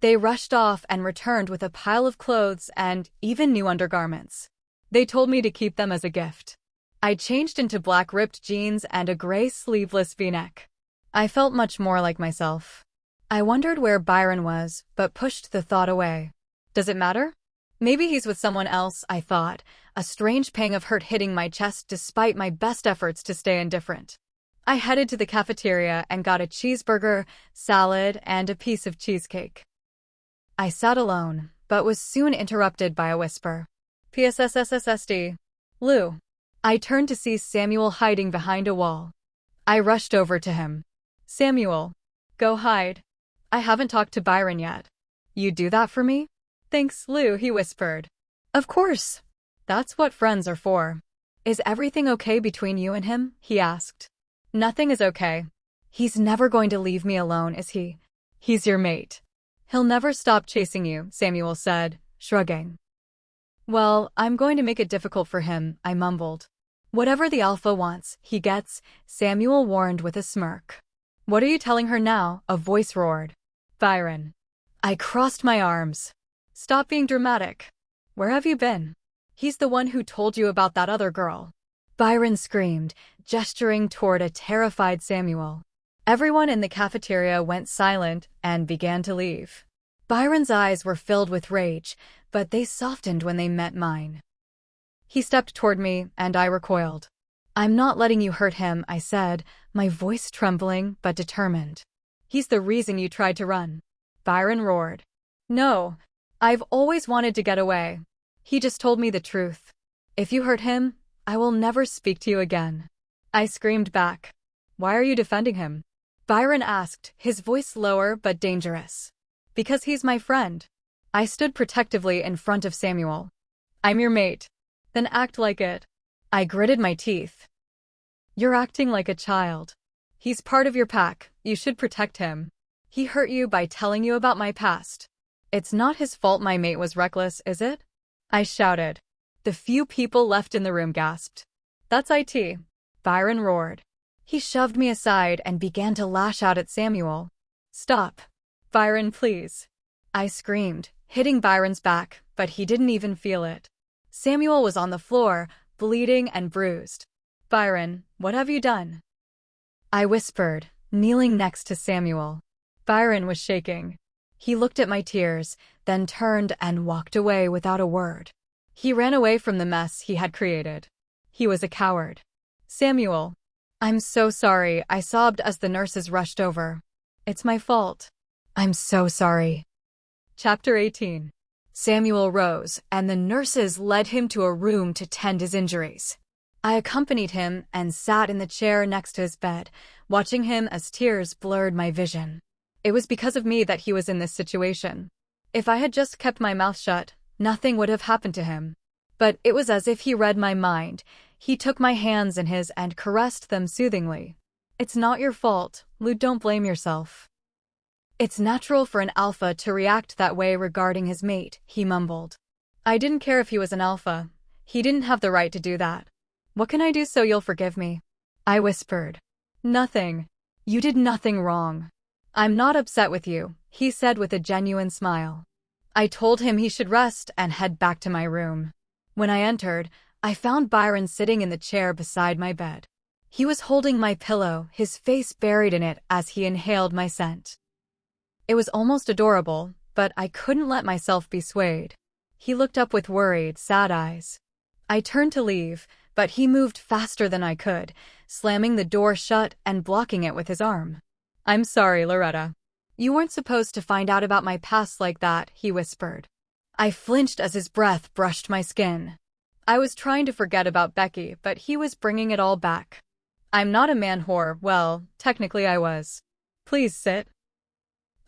They rushed off and returned with a pile of clothes and even new undergarments. They told me to keep them as a gift. I changed into black ripped jeans and a gray sleeveless v-neck. I felt much more like myself. I wondered where Byron was, but pushed the thought away. Does it matter? Maybe he's with someone else, I thought, a strange pang of hurt hitting my chest despite my best efforts to stay indifferent. I headed to the cafeteria and got a cheeseburger, salad, and a piece of cheesecake. I sat alone, but was soon interrupted by a whisper. PSSSSSD. Lou. I turned to see Samuel hiding behind a wall. I rushed over to him. Samuel. Go hide. I haven't talked to Byron yet. You do that for me? Thanks, Lou, he whispered. Of course. That's what friends are for. Is everything okay between you and him? He asked. Nothing is okay. He's never going to leave me alone, is he? He's your mate. He'll never stop chasing you, Samuel said, shrugging. Well, I'm going to make it difficult for him, I mumbled. Whatever the alpha wants, he gets, Samuel warned with a smirk. What are you telling her now? A voice roared. Byron. I crossed my arms. Stop being dramatic. Where have you been? He's the one who told you about that other girl. Byron screamed, gesturing toward a terrified Samuel. Everyone in the cafeteria went silent and began to leave. Byron's eyes were filled with rage, but they softened when they met mine. He stepped toward me, and I recoiled. I'm not letting you hurt him, I said, my voice trembling but determined. He's the reason you tried to run. Byron roared. No, I've always wanted to get away. He just told me the truth. If you hurt him, I will never speak to you again. I screamed back. Why are you defending him? Byron asked, his voice lower but dangerous. Because he's my friend. I stood protectively in front of Samuel. I'm your mate. Then act like it. I gritted my teeth. You're acting like a child. He's part of your pack, you should protect him. He hurt you by telling you about my past. It's not his fault my mate was reckless, is it? I shouted. The few people left in the room gasped. That's IT. Byron roared. He shoved me aside and began to lash out at Samuel. Stop. Byron, please. I screamed, hitting Byron's back, but he didn't even feel it. Samuel was on the floor, bleeding and bruised. Byron, what have you done? I whispered, kneeling next to Samuel. Byron was shaking. He looked at my tears, then turned and walked away without a word. He ran away from the mess he had created. He was a coward. Samuel. I'm so sorry, I sobbed as the nurses rushed over. It's my fault. I'm so sorry. Chapter 18. Samuel rose, and the nurses led him to a room to tend his injuries. I accompanied him and sat in the chair next to his bed, watching him as tears blurred my vision. It was because of me that he was in this situation. If I had just kept my mouth shut, nothing would have happened to him. But it was as if he read my mind. He took my hands in his and caressed them soothingly. It's not your fault, Lou, don't blame yourself. It's natural for an alpha to react that way regarding his mate, he mumbled. I didn't care if he was an alpha. He didn't have the right to do that. What can I do so you'll forgive me? I whispered. Nothing. You did nothing wrong. I'm not upset with you, he said with a genuine smile. I told him he should rest and head back to my room. When I entered, I found Byron sitting in the chair beside my bed. He was holding my pillow, his face buried in it as he inhaled my scent. It was almost adorable, but I couldn't let myself be swayed. He looked up with worried, sad eyes. I turned to leave, but he moved faster than I could, slamming the door shut and blocking it with his arm. I'm sorry, Loretta. You weren't supposed to find out about my past like that, he whispered. I flinched as his breath brushed my skin. I was trying to forget about Becky, but he was bringing it all back. I'm not a man whore, well, technically I was. Please sit.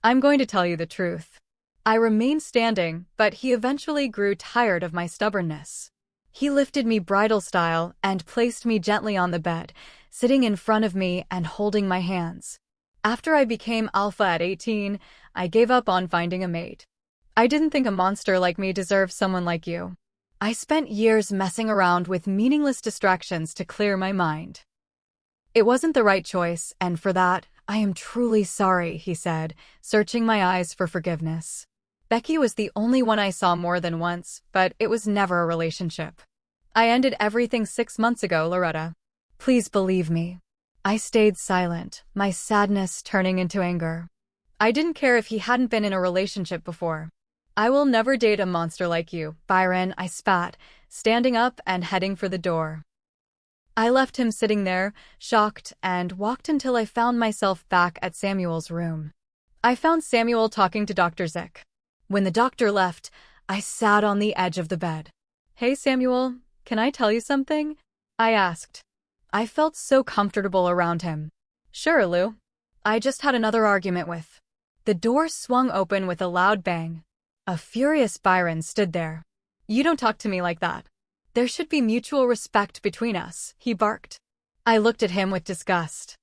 I'm going to tell you the truth. I remained standing, but he eventually grew tired of my stubbornness. He lifted me bridal style and placed me gently on the bed, sitting in front of me and holding my hands. After I became alpha at 18, I gave up on finding a mate. I didn't think a monster like me deserved someone like you. I spent years messing around with meaningless distractions to clear my mind. It wasn't the right choice, and for that, I am truly sorry, he said, searching my eyes for forgiveness. Becky was the only one I saw more than once, but it was never a relationship. I ended everything 6 months ago, Loretta. Please believe me. I stayed silent, my sadness turning into anger. I didn't care if he hadn't been in a relationship before. I will never date a monster like you, Byron, I spat, standing up and heading for the door. I left him sitting there, shocked, and walked until I found myself back at Samuel's room. I found Samuel talking to Dr. Zick. When the doctor left, I sat on the edge of the bed. Hey Samuel, can I tell you something? I asked. I felt so comfortable around him. Sure, Lou. I just had another argument with. The door swung open with a loud bang. A furious Byron stood there. You don't talk to me like that. There should be mutual respect between us, he barked. I looked at him with disgust.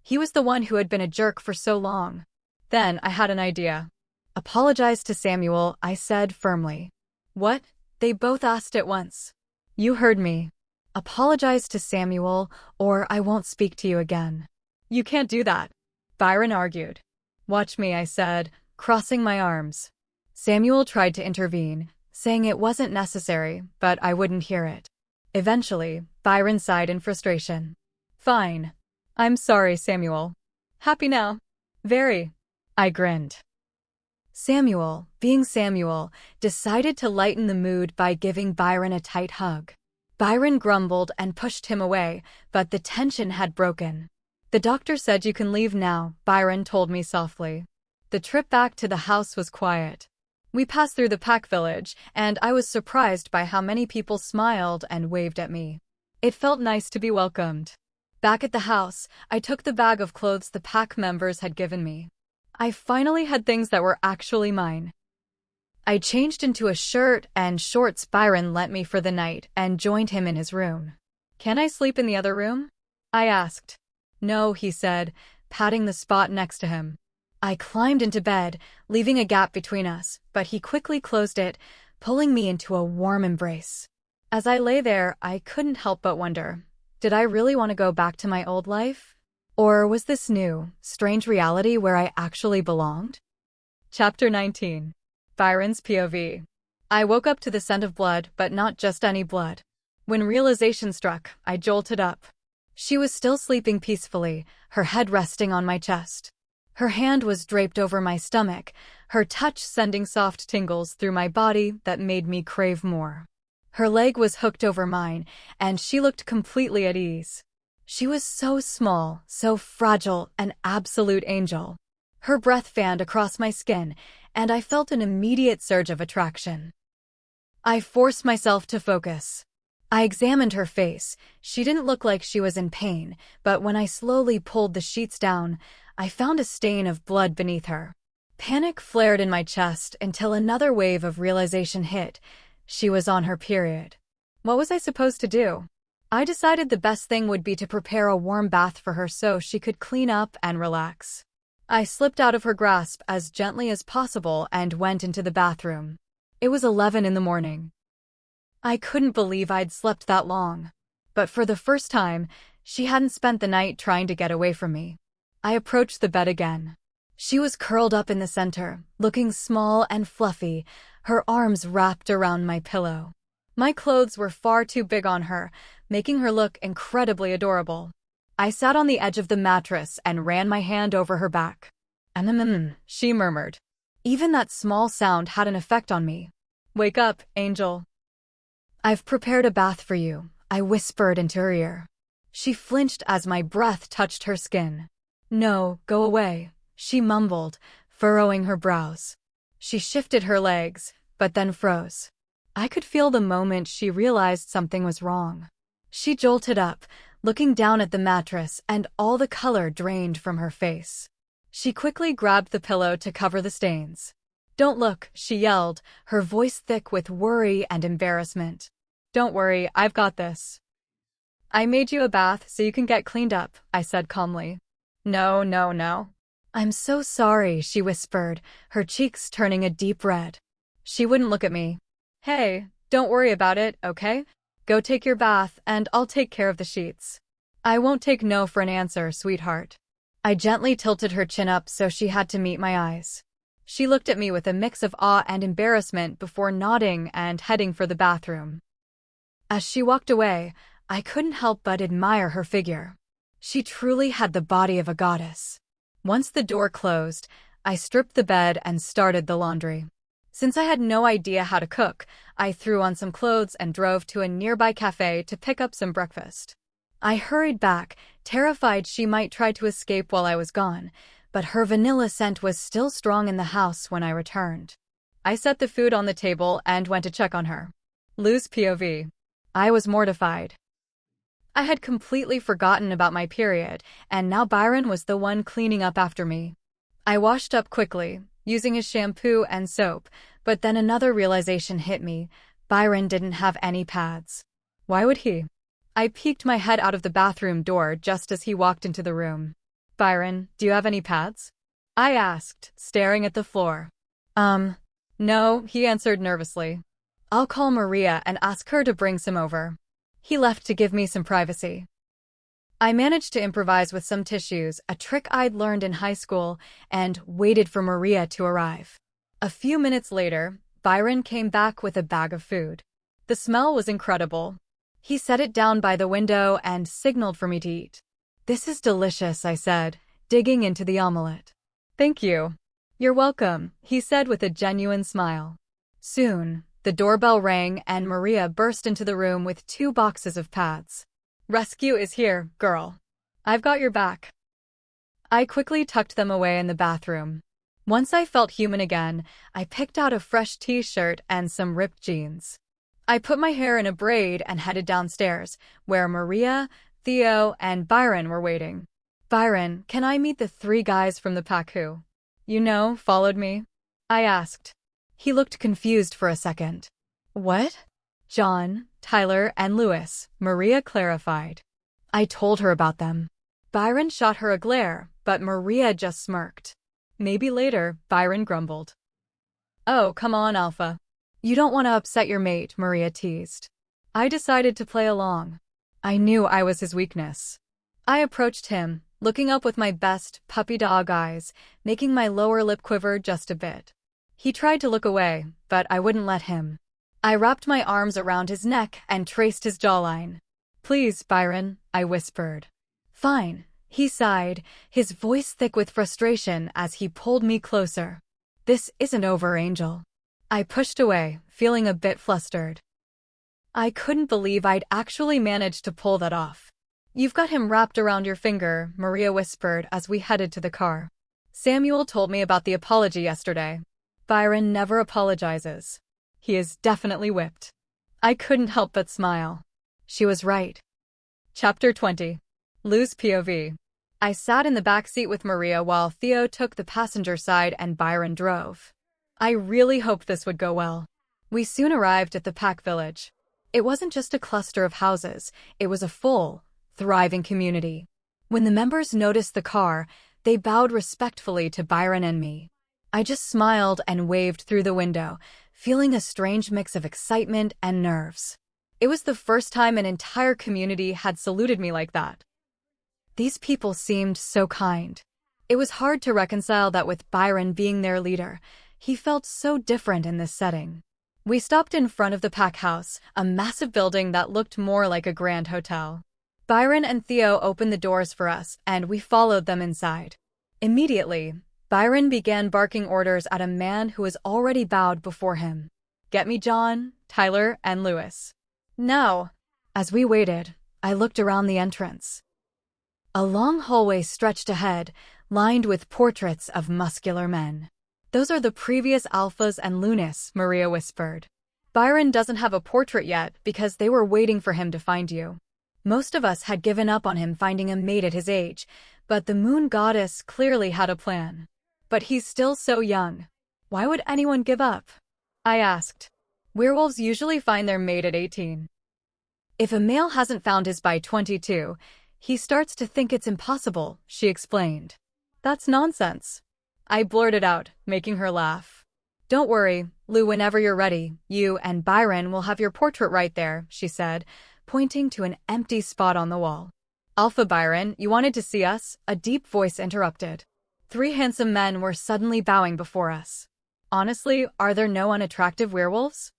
He was the one who had been a jerk for so long. Then I had an idea. Apologize to Samuel, I said firmly. What? They both asked at once. You heard me. Apologize to Samuel, or I won't speak to you again. You can't do that, Byron argued. Watch me, I said, crossing my arms. Samuel tried to intervene, saying it wasn't necessary, but I wouldn't hear it. Eventually, Byron sighed in frustration. Fine. I'm sorry, Samuel. Happy now? Very. I grinned. Samuel, being Samuel, decided to lighten the mood by giving Byron a tight hug. Byron grumbled and pushed him away, but the tension had broken. The doctor said you can leave now, Byron told me softly. The trip back to the house was quiet. We passed through the Pack village, and I was surprised by how many people smiled and waved at me. It felt nice to be welcomed. Back at the house, I took the bag of clothes the Pack members had given me. I finally had things that were actually mine. I changed into a shirt and shorts Byron lent me for the night and joined him in his room. Can I sleep in the other room? I asked. No, he said, patting the spot next to him. I climbed into bed, leaving a gap between us, but he quickly closed it, pulling me into a warm embrace. As I lay there, I couldn't help but wonder, did I really want to go back to my old life? Or was this new, strange reality where I actually belonged? Chapter 19. Byron's POV. I woke up to the scent of blood, but not just any blood. When realization struck, I jolted up. She was still sleeping peacefully, her head resting on my chest. Her hand was draped over my stomach, her touch sending soft tingles through my body that made me crave more. Her leg was hooked over mine, and she looked completely at ease. She was so small, so fragile, an absolute angel. Her breath fanned across my skin, and I felt an immediate surge of attraction. I forced myself to focus. I examined her face. She didn't look like she was in pain, but when I slowly pulled the sheets down, I found a stain of blood beneath her. Panic flared in my chest until another wave of realization hit. She was on her period. What was I supposed to do? I decided the best thing would be to prepare a warm bath for her so she could clean up and relax. I slipped out of her grasp as gently as possible and went into the bathroom. It was 11 in the morning. I couldn't believe I'd slept that long. But for the first time, she hadn't spent the night trying to get away from me. I approached the bed again. She was curled up in the center, looking small and fluffy, her arms wrapped around my pillow. My clothes were far too big on her, making her look incredibly adorable. I sat on the edge of the mattress and ran my hand over her back. She murmured. Even that small sound had an effect on me. Wake up, angel. I've prepared a bath for you, I whispered into her ear. She flinched as my breath touched her skin. No, go away, she mumbled, furrowing her brows. She shifted her legs, but then froze. I could feel the moment she realized something was wrong. She jolted up, looking down at the mattress, and all the color drained from her face. She quickly grabbed the pillow to cover the stains. Don't look, she yelled, her voice thick with worry and embarrassment. Don't worry, I've got this. I made you a bath so you can get cleaned up, I said calmly. No. I'm so sorry, she whispered, her cheeks turning a deep red. She wouldn't look at me. Hey, don't worry about it, okay? Go take your bath, and I'll take care of the sheets. I won't take no for an answer, sweetheart. I gently tilted her chin up so she had to meet my eyes. She looked at me with a mix of awe and embarrassment before nodding and heading for the bathroom. As she walked away, I couldn't help but admire her figure. She truly had the body of a goddess. Once the door closed, I stripped the bed and started the laundry. Since I had no idea how to cook, I threw on some clothes and drove to a nearby cafe to pick up some breakfast. I hurried back, terrified she might try to escape while I was gone, but her vanilla scent was still strong in the house when I returned. I set the food on the table and went to check on her. Lose POV. I was mortified. I had completely forgotten about my period, and now Byron was the one cleaning up after me. I washed up quickly, using his shampoo and soap, but then another realization hit me. Byron didn't have any pads. Why would he? I peeked my head out of the bathroom door just as he walked into the room. Byron, do you have any pads? I asked, staring at the floor. No, he answered nervously. I'll call Maria and ask her to bring some over. He left to give me some privacy. I managed to improvise with some tissues, a trick I'd learned in high school, and waited for Maria to arrive. A few minutes later, Byron came back with a bag of food. The smell was incredible. He set it down by the window and signaled for me to eat. "This is delicious," I said, digging into the omelette. "Thank you." "You're welcome," he said with a genuine smile. Soon, the doorbell rang and Maria burst into the room with 2 boxes of pads. "Rescue is here, girl. I've got your back." I quickly tucked them away in the bathroom. Once I felt human again, I picked out a fresh t-shirt and some ripped jeans. I put my hair in a braid and headed downstairs, where Maria, Theo, and Byron were waiting. "Byron, can I meet the 3 guys from the pack who, followed me?" I asked. He looked confused for a second. "What?" "John, Tyler, and Lewis," Maria clarified. I told her about them. Byron shot her a glare, but Maria just smirked. "Maybe later," Byron grumbled. "Oh, come on, Alpha. You don't want to upset your mate," Maria teased. I decided to play along. I knew I was his weakness. I approached him, looking up with my best puppy dog eyes, making my lower lip quiver just a bit. He tried to look away, but I wouldn't let him. I wrapped my arms around his neck and traced his jawline. "Please, Byron," I whispered. "Fine," he sighed, his voice thick with frustration as he pulled me closer. "This isn't over, Angel." I pushed away, feeling a bit flustered. I couldn't believe I'd actually managed to pull that off. "You've got him wrapped around your finger," Maria whispered as we headed to the car. "Samuel told me about the apology yesterday. Byron never apologizes. He is definitely whipped." I couldn't help but smile. She was right. Chapter 20. Lou's POV. I sat in the back seat with Maria while Theo took the passenger side and Byron drove. I really hoped this would go well. We soon arrived at the Pack Village. It wasn't just a cluster of houses, it was a full, thriving community. When the members noticed the car, they bowed respectfully to Byron and me. I just smiled and waved through the window, feeling a strange mix of excitement and nerves. It was the first time an entire community had saluted me like that. These people seemed so kind. It was hard to reconcile that with Byron being their leader. He felt so different in this setting. We stopped in front of the Pack House, a massive building that looked more like a grand hotel. Byron and Theo opened the doors for us, and we followed them inside. Immediately, Byron began barking orders at a man who was already bowed before him. "Get me John, Tyler, and Lewis. Now." As we waited, I looked around the entrance. A long hallway stretched ahead, lined with portraits of muscular men. "Those are the previous Alphas and Lunas," Maria whispered. "Byron doesn't have a portrait yet because they were waiting for him to find you. Most of us had given up on him finding a mate at his age, but the moon goddess clearly had a plan. But he's still so young. Why would anyone give up?" I asked. "Werewolves usually find their mate at 18. If a male hasn't found his by 22, he starts to think it's impossible," she explained. "That's nonsense," I blurted out, making her laugh. "Don't worry, Lou, whenever you're ready, you and Byron will have your portrait right there," she said, pointing to an empty spot on the wall. "Alpha Byron, you wanted to see us?" a deep voice interrupted. 3 handsome men were suddenly bowing before us. Honestly, are there no unattractive werewolves?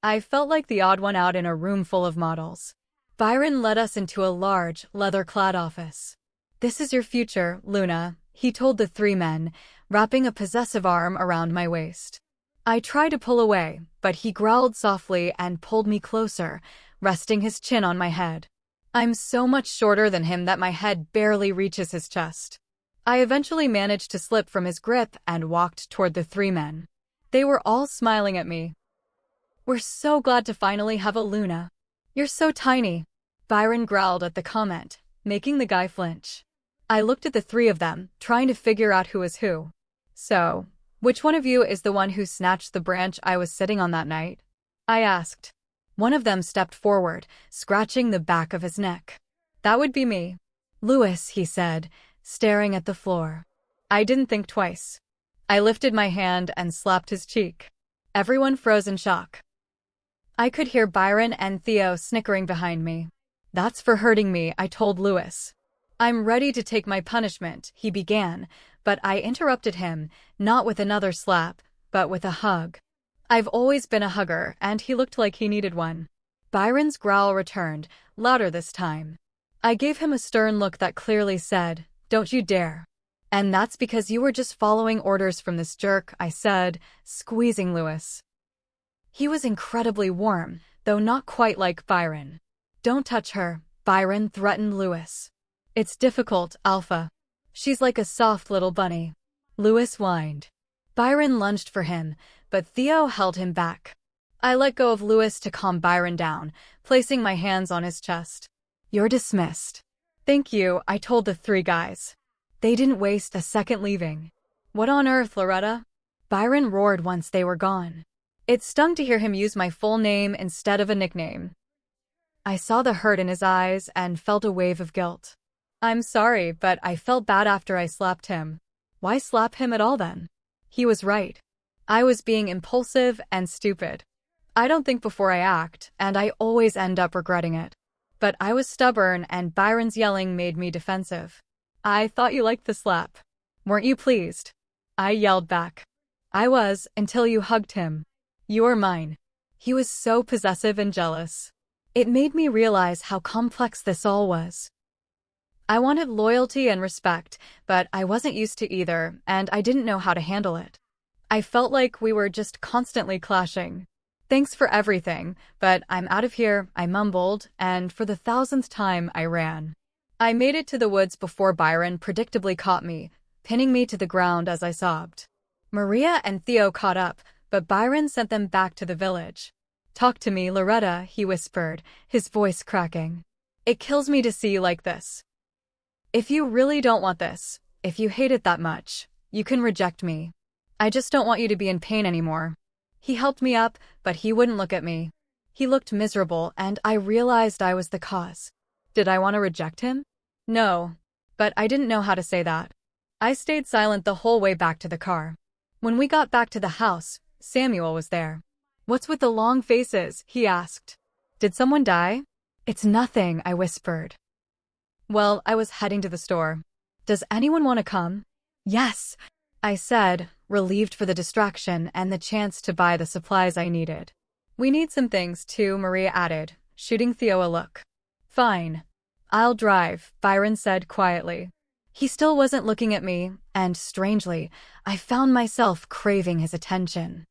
I felt like the odd one out in a room full of models. Byron led us into a large, leather-clad office. "This is your future, Luna," he told the 3 men, wrapping a possessive arm around my waist. I tried to pull away, but he growled softly and pulled me closer, resting his chin on my head. I'm so much shorter than him that my head barely reaches his chest. I eventually managed to slip from his grip and walked toward the 3 men. They were all smiling at me. "We're so glad to finally have a Luna. You're so tiny," Byron growled at the comment, making the guy flinch. I looked at the 3 of them, trying to figure out who was who. "So, which one of you is the one who snatched the branch I was sitting on that night?" I asked. One of them stepped forward, scratching the back of his neck. "That would be me." "Lewis," he said, staring at the floor. I didn't think twice. I lifted my hand and slapped his cheek. Everyone froze in shock. I could hear Byron and Theo snickering behind me. That's for hurting me, I told Lewis. I'm ready to take my punishment, he began, but I interrupted him, not with another slap, but with a hug. I've always been a hugger, and he looked like he needed one. Byron's growl returned, louder this time. I gave him a stern look that clearly said, "Don't you dare." "And that's because you were just following orders from this jerk," I said, squeezing Lewis. He was incredibly warm, though not quite like Byron. "Don't touch her," Byron threatened Lewis. "It's difficult, Alpha. She's like a soft little bunny." Lewis whined. Byron lunged for him, but Theo held him back. I let go of Lewis to calm Byron down, placing my hands on his chest. "You're dismissed." "Thank you," I told the three guys. They didn't waste a second leaving. "What on earth, Loretta?" Byron roared once they were gone. It stung to hear him use my full name instead of a nickname. I saw the hurt in his eyes and felt a wave of guilt. "I'm sorry, but I felt bad after I slapped him." Why slap him at all then? He was right. I was being impulsive and stupid. I don't think before I act, and I always end up regretting it. But I was stubborn, and Byron's yelling made me defensive. "I thought you liked the slap. Weren't you pleased?" I yelled back. "I was, until you hugged him. You're mine." He was so possessive and jealous. It made me realize how complex this all was. I wanted loyalty and respect, but I wasn't used to either, and I didn't know how to handle it. I felt like we were just constantly clashing. "Thanks for everything, but I'm out of here," I mumbled, and for the 1000th time I ran. I made it to the woods before Byron predictably caught me, pinning me to the ground as I sobbed. Maria and Theo caught up, but Byron sent them back to the village. "Talk to me, Loretta," he whispered, his voice cracking. "It kills me to see you like this. If you really don't want this, if you hate it that much, you can reject me. I just don't want you to be in pain anymore." He helped me up, but he wouldn't look at me. He looked miserable, and I realized I was the cause. Did I want to reject him? No, but I didn't know how to say that. I stayed silent the whole way back to the car. When we got back to the house, Samuel was there. "What's with the long faces?" he asked. "Did someone die?" "It's nothing," I whispered. Well, I was heading to the store. "Does anyone want to come?" "Yes," I said, relieved for the distraction and the chance to buy the supplies I needed. "We need some things too," Maria added, shooting Theo a look. "Fine. I'll drive," Byron said quietly. He still wasn't looking at me, and strangely, I found myself craving his attention.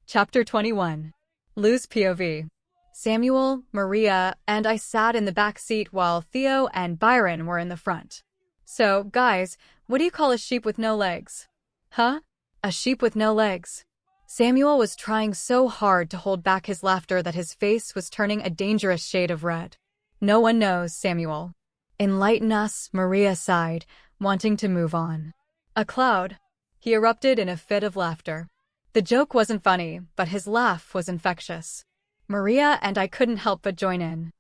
Chapter 21. Lou's POV. Samuel, Maria, and I sat in the back seat while Theo and Byron were in the front. "So, guys, what do you call a sheep with no legs?" "Huh? A sheep with no legs?" Samuel was trying so hard to hold back his laughter that his face was turning a dangerous shade of red. "No one knows, Samuel." "Enlighten us," Maria sighed, wanting to move on. "A cloud." He erupted in a fit of laughter. The joke wasn't funny, but his laugh was infectious. Maria and I couldn't help but join in.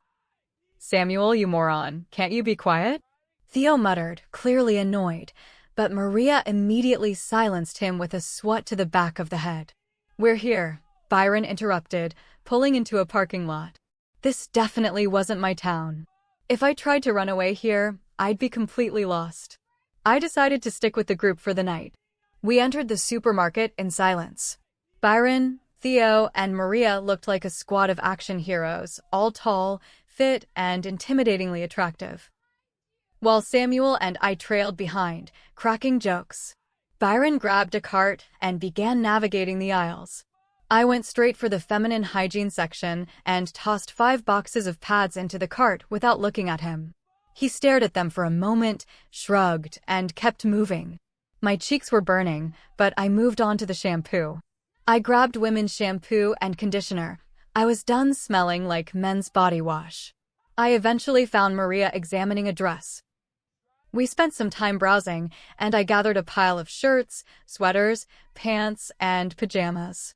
"Samuel, you moron, can't you be quiet?" Theo muttered, clearly annoyed, but Maria immediately silenced him with a swat to the back of the head. "We're here," Byron interrupted, pulling into a parking lot. This definitely wasn't my town. If I tried to run away here, I'd be completely lost. I decided to stick with the group for the night. We entered the supermarket in silence. Byron, Theo, and Maria looked like a squad of action heroes, all tall, fit, and intimidatingly attractive. While Samuel and I trailed behind, cracking jokes. Byron grabbed a cart and began navigating the aisles. I went straight for the feminine hygiene section and tossed 5 boxes of pads into the cart without looking at him. He stared at them for a moment, shrugged, and kept moving. My cheeks were burning, but I moved on to the shampoo. I grabbed women's shampoo and conditioner. I was done smelling like men's body wash. I eventually found Maria examining a dress. We spent some time browsing, and I gathered a pile of shirts, sweaters, pants, and pajamas.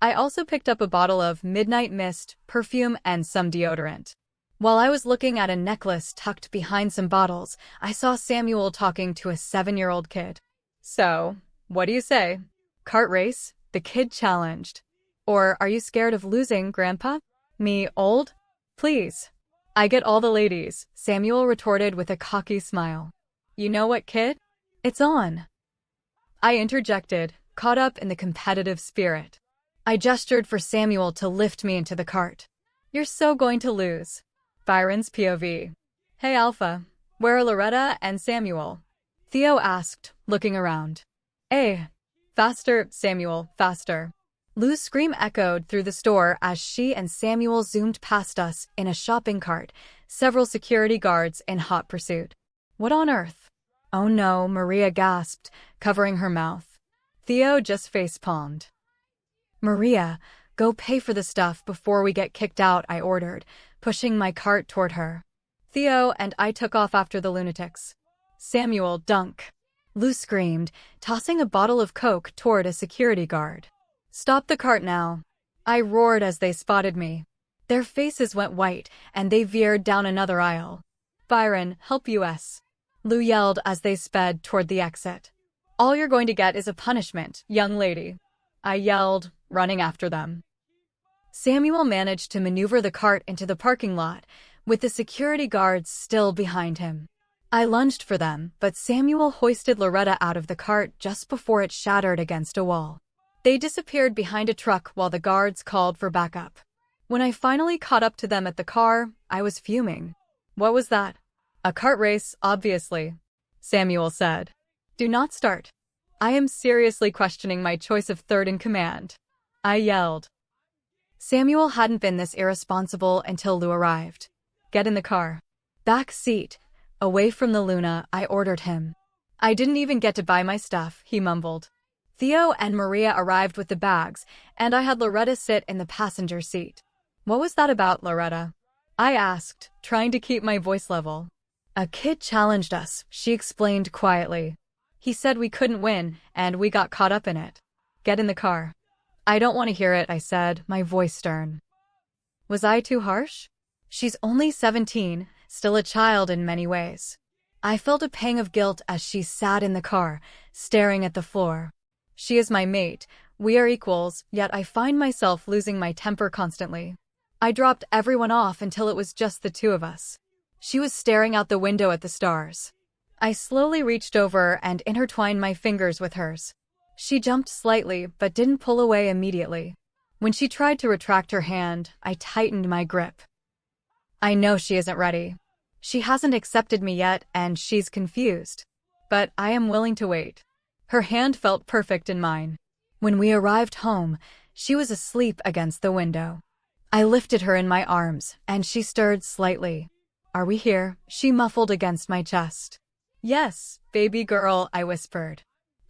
I also picked up a bottle of Midnight Mist, perfume, and some deodorant. While I was looking at a necklace tucked behind some bottles, I saw Samuel talking to a 7-year-old kid. "So, what do you say? Cart race?" the kid challenged. "Or are you scared of losing, Grandpa?" Me old? Please. I get all the ladies, Samuel retorted with a cocky smile. You know what, kid? It's on. I interjected, caught up in the competitive spirit. I gestured for Samuel to lift me into the cart. You're so going to lose. Byron's POV. Hey Alpha, where are Loretta and Samuel? Theo asked, looking around. Faster, Samuel, faster. Lou's scream echoed through the store as she and Samuel zoomed past us in a shopping cart, several security guards in hot pursuit. What on earth? Oh no, Maria gasped, covering her mouth. Theo just face-palmed. Maria, go pay for the stuff before we get kicked out, I ordered, pushing my cart toward her. Theo and I took off after the lunatics. Samuel, dunk. Lou screamed, tossing a bottle of Coke toward a security guard. Stop the cart now. I roared as they spotted me. Their faces went white, and they veered down another aisle. Byron, help us. Lou yelled as they sped toward the exit. All you're going to get is a punishment, young lady. I yelled, running after them. Samuel managed to maneuver the cart into the parking lot, with the security guards still behind him. I lunged for them, but Samuel hoisted Loretta out of the cart just before it shattered against a wall. They disappeared behind a truck while the guards called for backup. When I finally caught up to them at the car, I was fuming. What was that? A cart race, obviously, Samuel said. Do not start. I am seriously questioning my choice of third in command. I yelled. Samuel hadn't been this irresponsible until Lou arrived. Get in the car. Back seat. Away from the Luna, I ordered him. I didn't even get to buy my stuff, he mumbled. Theo and Maria arrived with the bags, and I had Loretta sit in the passenger seat. What was that about, Loretta? I asked, trying to keep my voice level. A kid challenged us, she explained quietly. He said we couldn't win, and we got caught up in it. Get in the car. I don't want to hear it, I said, my voice stern. Was I too harsh? She's only 17, still a child in many ways. I felt a pang of guilt as she sat in the car, staring at the floor. She is my mate, we are equals, yet I find myself losing my temper constantly. I dropped everyone off until it was just the two of us. She was staring out the window at the stars. I slowly reached over and intertwined my fingers with hers. She jumped slightly, but didn't pull away immediately. When she tried to retract her hand, I tightened my grip. I know she isn't ready. She hasn't accepted me yet, and she's confused. But I am willing to wait. Her hand felt perfect in mine. When we arrived home, she was asleep against the window. I lifted her in my arms, and she stirred slightly. Are we here? She muffled against my chest. Yes, baby girl, I whispered.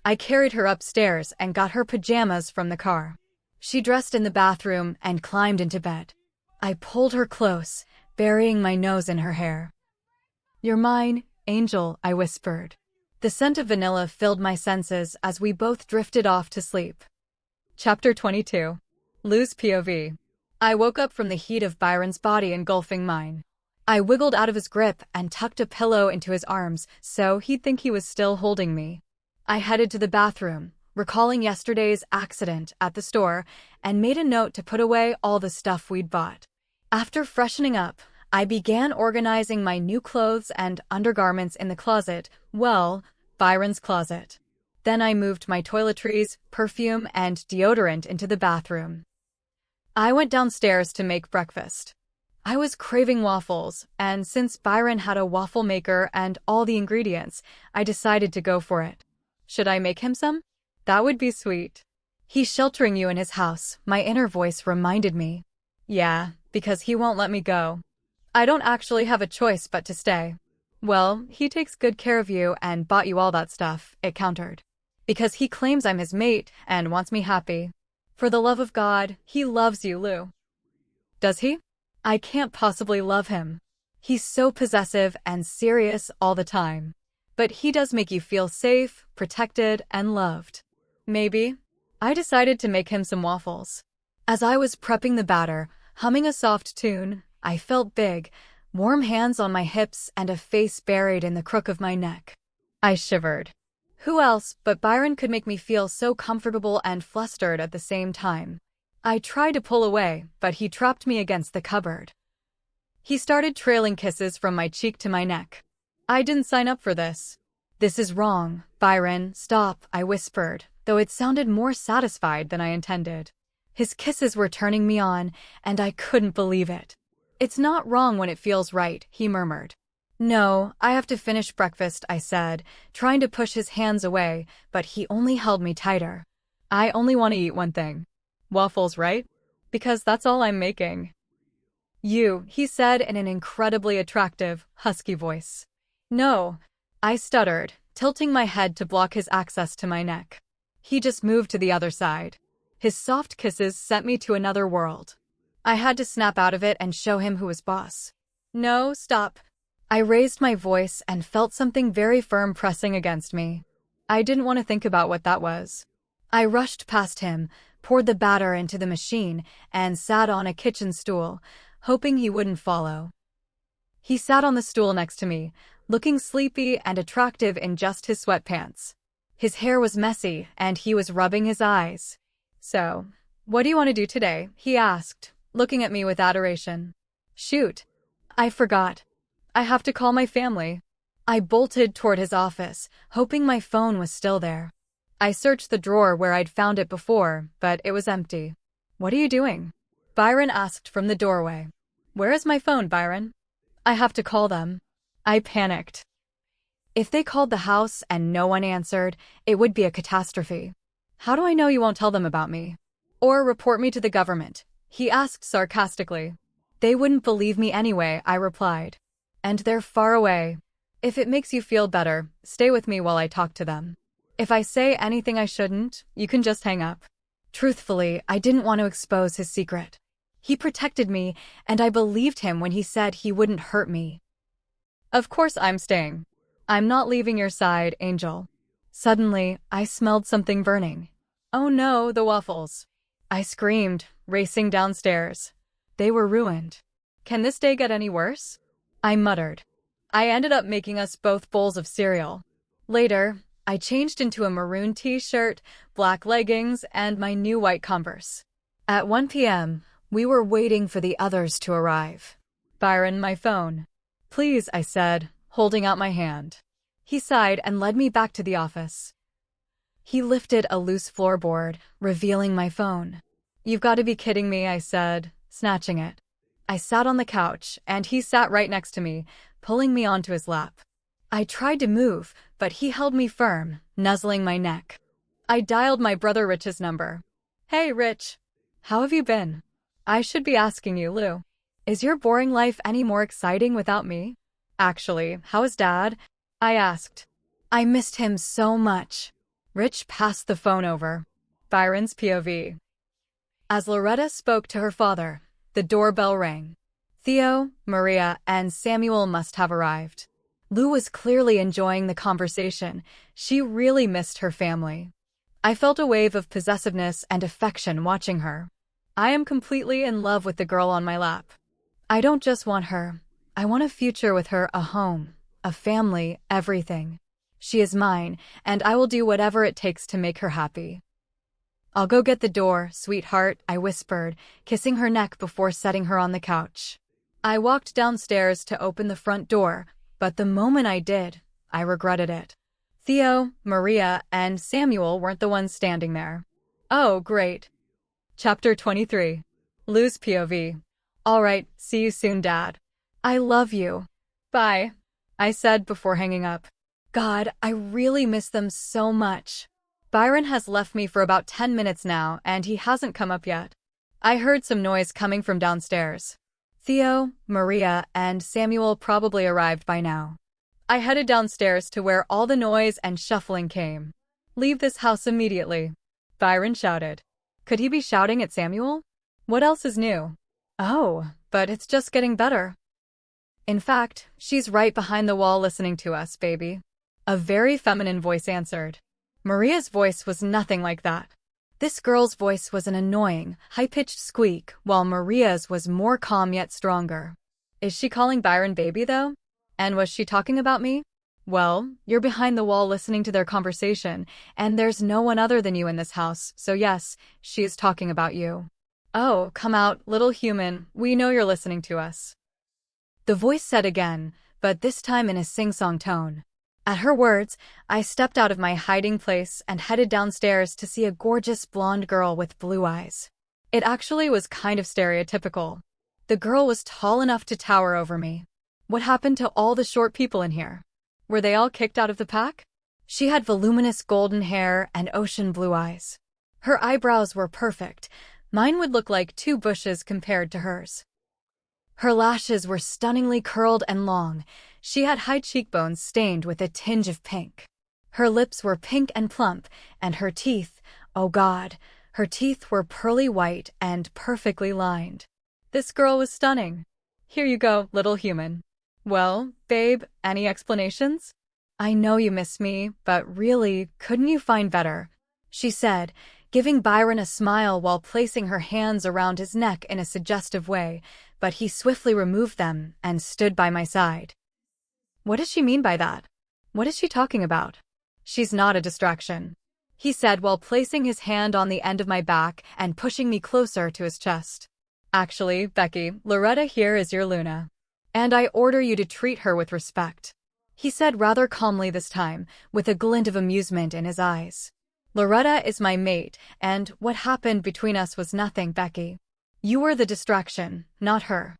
I carried her upstairs and got her pajamas from the car. She dressed in the bathroom and climbed into bed. I pulled her close, burying my nose in her hair. You're mine, angel, I whispered. The scent of vanilla filled my senses as we both drifted off to sleep. Chapter 22. Lou's POV. I woke up from the heat of Byron's body engulfing mine. I wiggled out of his grip and tucked a pillow into his arms so he'd think he was still holding me. I headed to the bathroom, recalling yesterday's accident at the store, and made a note to put away all the stuff we'd bought. After freshening up, I began organizing my new clothes and undergarments in the closet, well, Byron's closet. Then I moved my toiletries, perfume, and deodorant into the bathroom. I went downstairs to make breakfast. I was craving waffles, and since Byron had a waffle maker and all the ingredients, I decided to go for it. Should I make him some? That would be sweet. He's sheltering you in his house, my inner voice reminded me. Yeah, because he won't let me go. I don't actually have a choice but to stay. Well, he takes good care of you and bought you all that stuff, it countered. Because he claims I'm his mate and wants me happy. For the love of God, he loves you, Lou. Does he? I can't possibly love him. He's so possessive and serious all the time. But he does make you feel safe, protected, and loved. Maybe. I decided to make him some waffles. As I was prepping the batter, humming a soft tune, I felt big, warm hands on my hips and a face buried in the crook of my neck. I shivered. Who else but Byron could make me feel so comfortable and flustered at the same time? I tried to pull away, but he trapped me against the cupboard. He started trailing kisses from my cheek to my neck. I didn't sign up for this. This is wrong. Byron, stop, I whispered, though it sounded more satisfied than I intended. His kisses were turning me on, and I couldn't believe it. It's not wrong when it feels right, he murmured. No, I have to finish breakfast, I said, trying to push his hands away, but he only held me tighter. I only want to eat one thing. Waffles, right? Because that's all I'm making. He said in an incredibly attractive, husky voice. No, I stuttered, tilting my head to block his access to my neck. He just moved to the other side. His soft kisses sent me to another world. I had to snap out of it and show him who was boss. No, stop. I raised my voice and felt something very firm pressing against me. I didn't want to think about what that was. I rushed past him, poured the batter into the machine, and sat on a kitchen stool, hoping he wouldn't follow. He sat on the stool next to me, looking sleepy and attractive in just his sweatpants. His hair was messy, and he was rubbing his eyes. So, what do you want to do today? He asked, looking at me with adoration. Shoot. I forgot. I have to call my family. I bolted toward his office, hoping my phone was still there. I searched the drawer where I'd found it before, but it was empty. What are you doing? Byron asked from the doorway. Where is my phone, Byron? I have to call them. I panicked. If they called the house and no one answered, it would be a catastrophe. How do I know you won't tell them about me? Or report me to the government? He asked sarcastically. They wouldn't believe me anyway, I replied. And they're far away. If it makes you feel better, stay with me while I talk to them. If I say anything I shouldn't, you can just hang up. Truthfully, I didn't want to expose his secret. He protected me, and I believed him when he said he wouldn't hurt me. Of course I'm staying. I'm not leaving your side, Angel. Suddenly, I smelled something burning. Oh no, the waffles. I screamed, racing downstairs. They were ruined. Can this day get any worse? I muttered. I ended up making us both bowls of cereal. Later, I changed into a maroon t-shirt, black leggings, and my new white Converse. At 1 p.m., we were waiting for the others to arrive. Byron, my phone. Please, I said, holding out my hand. He sighed and led me back to the office. He lifted a loose floorboard, revealing my phone. You've got to be kidding me, I said, snatching it. I sat on the couch, and he sat right next to me, pulling me onto his lap. I tried to move, but he held me firm, nuzzling my neck. I dialed my brother Rich's number. Hey, Rich. How have you been? I should be asking you, Lou. Is your boring life any more exciting without me? Actually, how is Dad? I asked. I missed him so much. Rich passed the phone over. Byron's POV. As Loretta spoke to her father, the doorbell rang. Theo, Maria, and Samuel must have arrived. Lou was clearly enjoying the conversation. She really missed her family. I felt a wave of possessiveness and affection watching her. I am completely in love with the girl on my lap. I don't just want her. I want a future with her, a home, a family, everything. She is mine, and I will do whatever it takes to make her happy. I'll go get the door, sweetheart, I whispered, kissing her neck before setting her on the couch. I walked downstairs to open the front door, but the moment I did, I regretted it. Theo, Maria, and Samuel weren't the ones standing there. Oh, great. Chapter 23. Lou's POV. All right, see you soon, Dad. I love you. Bye, I said before hanging up. God, I really miss them so much. Byron has left me for about 10 minutes now, and he hasn't come up yet. I heard some noise coming from downstairs. Theo, Maria, and Samuel probably arrived by now. I headed downstairs to where all the noise and shuffling came. Leave this house immediately, Byron shouted. Could he be shouting at Samuel? What else is new? Oh, but it's just getting better. In fact, she's right behind the wall listening to us, baby. A very feminine voice answered. Maria's voice was nothing like that. This girl's voice was an annoying, high-pitched squeak, while Maria's was more calm yet stronger. Is she calling Byron baby, though? And was she talking about me? Well, you're behind the wall listening to their conversation, and there's no one other than you in this house, so yes, she is talking about you. Oh, come out, little human, we know you're listening to us. The voice said again, but this time in a sing-song tone. At her words, I stepped out of my hiding place and headed downstairs to see a gorgeous blonde girl with blue eyes. It actually was kind of stereotypical. The girl was tall enough to tower over me. What happened to all the short people in here? Were they all kicked out of the pack? She had voluminous golden hair and ocean blue eyes. Her eyebrows were perfect. Mine would look like two bushes compared to hers. Her lashes were stunningly curled and long. She had high cheekbones stained with a tinge of pink. Her lips were pink and plump, and her teeth, oh God, her teeth were pearly white and perfectly lined. This girl was stunning. Here you go, little human. Well, babe, any explanations? I know you miss me, but really, couldn't you find better? She said, giving Byron a smile while placing her hands around his neck in a suggestive way, but he swiftly removed them and stood by my side. What does she mean by that? What is she talking about? She's not a distraction, he said while placing his hand on the end of my back and pushing me closer to his chest. Actually, Becky, Loretta here is your Luna. And I order you to treat her with respect, he said rather calmly this time, with a glint of amusement in his eyes. Loretta is my mate, and what happened between us was nothing, Becky. You were the distraction, not her.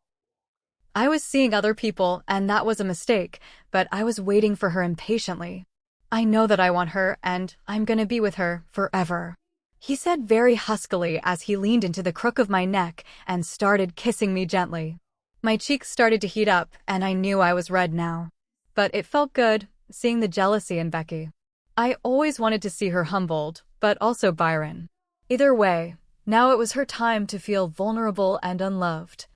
I was seeing other people, and that was a mistake, but I was waiting for her impatiently. I know that I want her, and I'm gonna be with her forever, he said very huskily as he leaned into the crook of my neck and started kissing me gently. My cheeks started to heat up, and I knew I was red now. But it felt good, seeing the jealousy in Becky. I always wanted to see her humbled, but also Byron. Either way, now it was her time to feel vulnerable and unloved.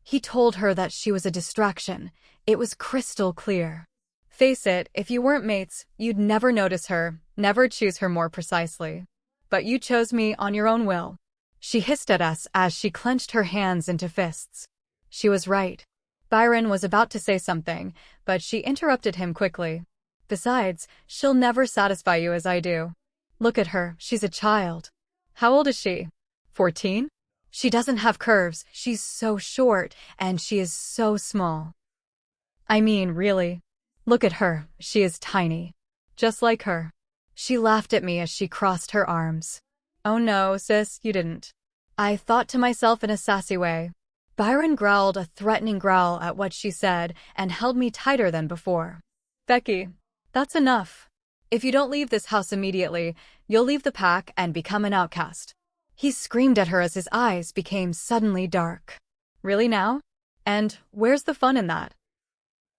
He told her that she was a distraction. It was crystal clear. Face it, if you weren't mates, you'd never notice her, never choose her more precisely. But you chose me on your own will. She hissed at us as she clenched her hands into fists. She was right. Byron was about to say something, but she interrupted him quickly. Besides, she'll never satisfy you as I do. Look at her, she's a child. How old is she? 14? She doesn't have curves, she's so short, and she is so small. I mean, really. Look at her, she is tiny. Just like her. She laughed at me as she crossed her arms. Oh no, sis, you didn't. I thought to myself in a sassy way. Byron growled a threatening growl at what she said and held me tighter than before. Becky, that's enough. If you don't leave this house immediately, you'll leave the pack and become an outcast. He screamed at her as his eyes became suddenly dark. Really now? And where's the fun in that?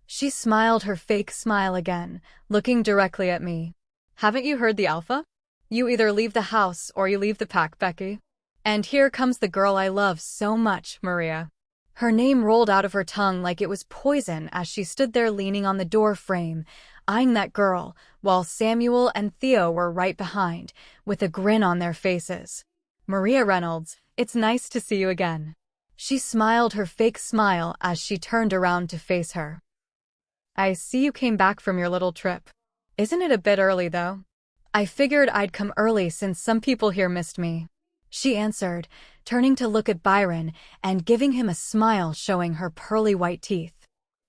She smiled her fake smile again, looking directly at me. Haven't you heard the alpha? You either leave the house or you leave the pack, Becky. And here comes the girl I love so much, Maria. Her name rolled out of her tongue like it was poison as she stood there leaning on the door frame, eyeing that girl, while Samuel and Theo were right behind, with a grin on their faces. Maria Reynolds, it's nice to see you again. She smiled her fake smile as she turned around to face her. I see you came back from your little trip. Isn't it a bit early, though? I figured I'd come early since some people here missed me, she answered, turning to look at Byron and giving him a smile showing her pearly white teeth.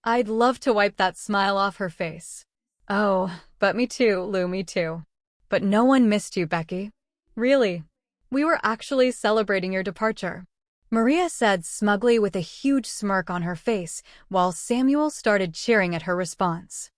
I'd love to wipe that smile off her face. Oh, but me too, Lou, me too. But no one missed you, Becky. Really. We were actually celebrating your departure, Maria said smugly with a huge smirk on her face, while Samuel started cheering at her response.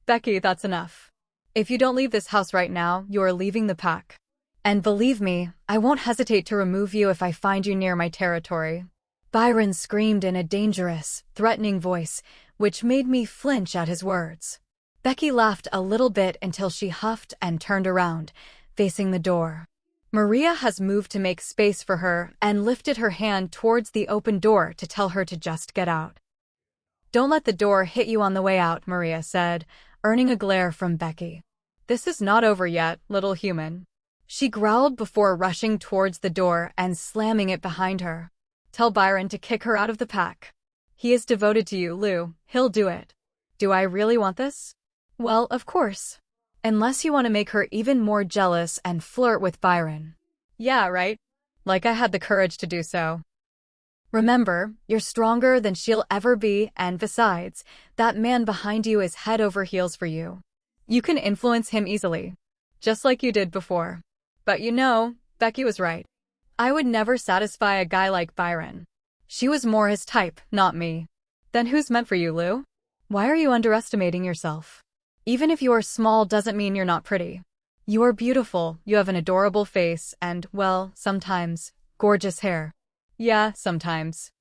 Becky, that's enough. If you don't leave this house right now, you are leaving the pack. And believe me, I won't hesitate to remove you if I find you near my territory. Byron screamed in a dangerous, threatening voice, which made me flinch at his words. Becky laughed a little bit until she huffed and turned around, facing the door. Maria has moved to make space for her and lifted her hand towards the open door to tell her to just get out. Don't let the door hit you on the way out, Maria said, earning a glare from Becky. This is not over yet, little human. She growled before rushing towards the door and slamming it behind her. Tell Byron to kick her out of the pack. He is devoted to you, Lou. He'll do it. Do I really want this? Well, of course. Unless you want to make her even more jealous and flirt with Byron. Yeah, right? Like I had the courage to do so. Remember, you're stronger than she'll ever be, and besides, that man behind you is head over heels for you. You can influence him easily, just like you did before. But you know, Becky was right. I would never satisfy a guy like Byron. She was more his type, not me. Then who's meant for you, Lou? Why are you underestimating yourself? Even if you are small doesn't mean you're not pretty. You are beautiful, you have an adorable face, and, well, sometimes, gorgeous hair. Yeah, sometimes.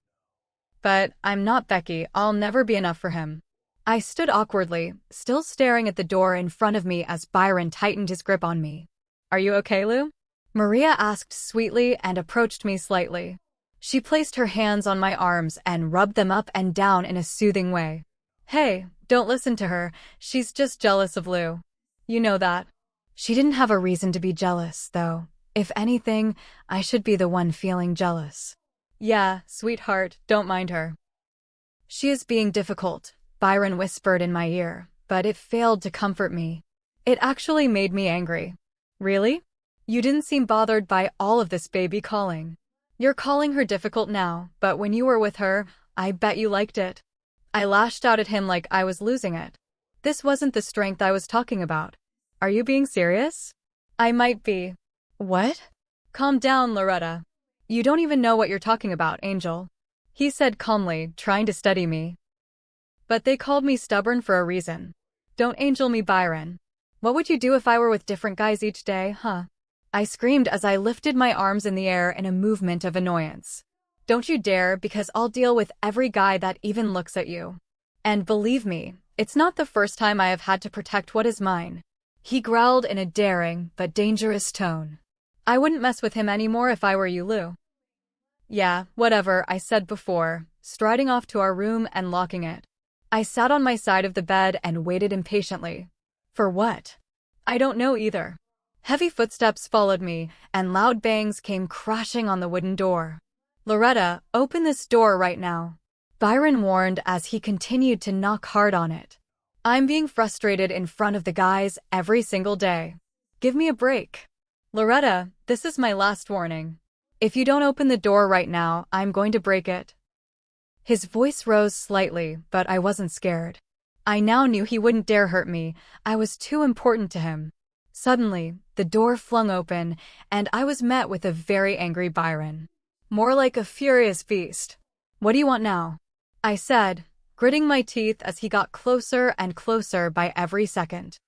But I'm not Becky, I'll never be enough for him. I stood awkwardly, still staring at the door in front of me as Byron tightened his grip on me. Are you okay, Lou? Maria asked sweetly and approached me slightly. She placed her hands on my arms and rubbed them up and down in a soothing way. Hey, don't listen to her, she's just jealous of Lou. You know that. She didn't have a reason to be jealous, though. If anything, I should be the one feeling jealous. Yeah, sweetheart, don't mind her. She is being difficult, Byron whispered in my ear, but it failed to comfort me. It actually made me angry. Really? You didn't seem bothered by all of this baby calling. You're calling her difficult now, but when you were with her, I bet you liked it. I lashed out at him like I was losing it. This wasn't the strength I was talking about. Are you being serious? I might be. What? Calm down, Loretta. You don't even know what you're talking about, Angel. He said calmly, trying to steady me. But they called me stubborn for a reason. Don't angel me, Byron. What would you do if I were with different guys each day, huh? I screamed as I lifted my arms in the air in a movement of annoyance. Don't you dare, because I'll deal with every guy that even looks at you. And believe me, it's not the first time I have had to protect what is mine. He growled in a daring but dangerous tone. I wouldn't mess with him anymore if I were you, Lou. Yeah, whatever, I said before, striding off to our room and locking it. I sat on my side of the bed and waited impatiently. For what? I don't know either. Heavy footsteps followed me, and loud bangs came crashing on the wooden door. Loretta, open this door right now, Byron warned as he continued to knock hard on it. I'm being frustrated in front of the guys every single day. Give me a break. Loretta, this is my last warning. If you don't open the door right now, I'm going to break it. His voice rose slightly, but I wasn't scared. I now knew he wouldn't dare hurt me. I was too important to him. Suddenly, the door flung open, and I was met with a very angry Byron. More like a furious beast. What do you want now? I said, gritting my teeth as he got closer and closer by every second.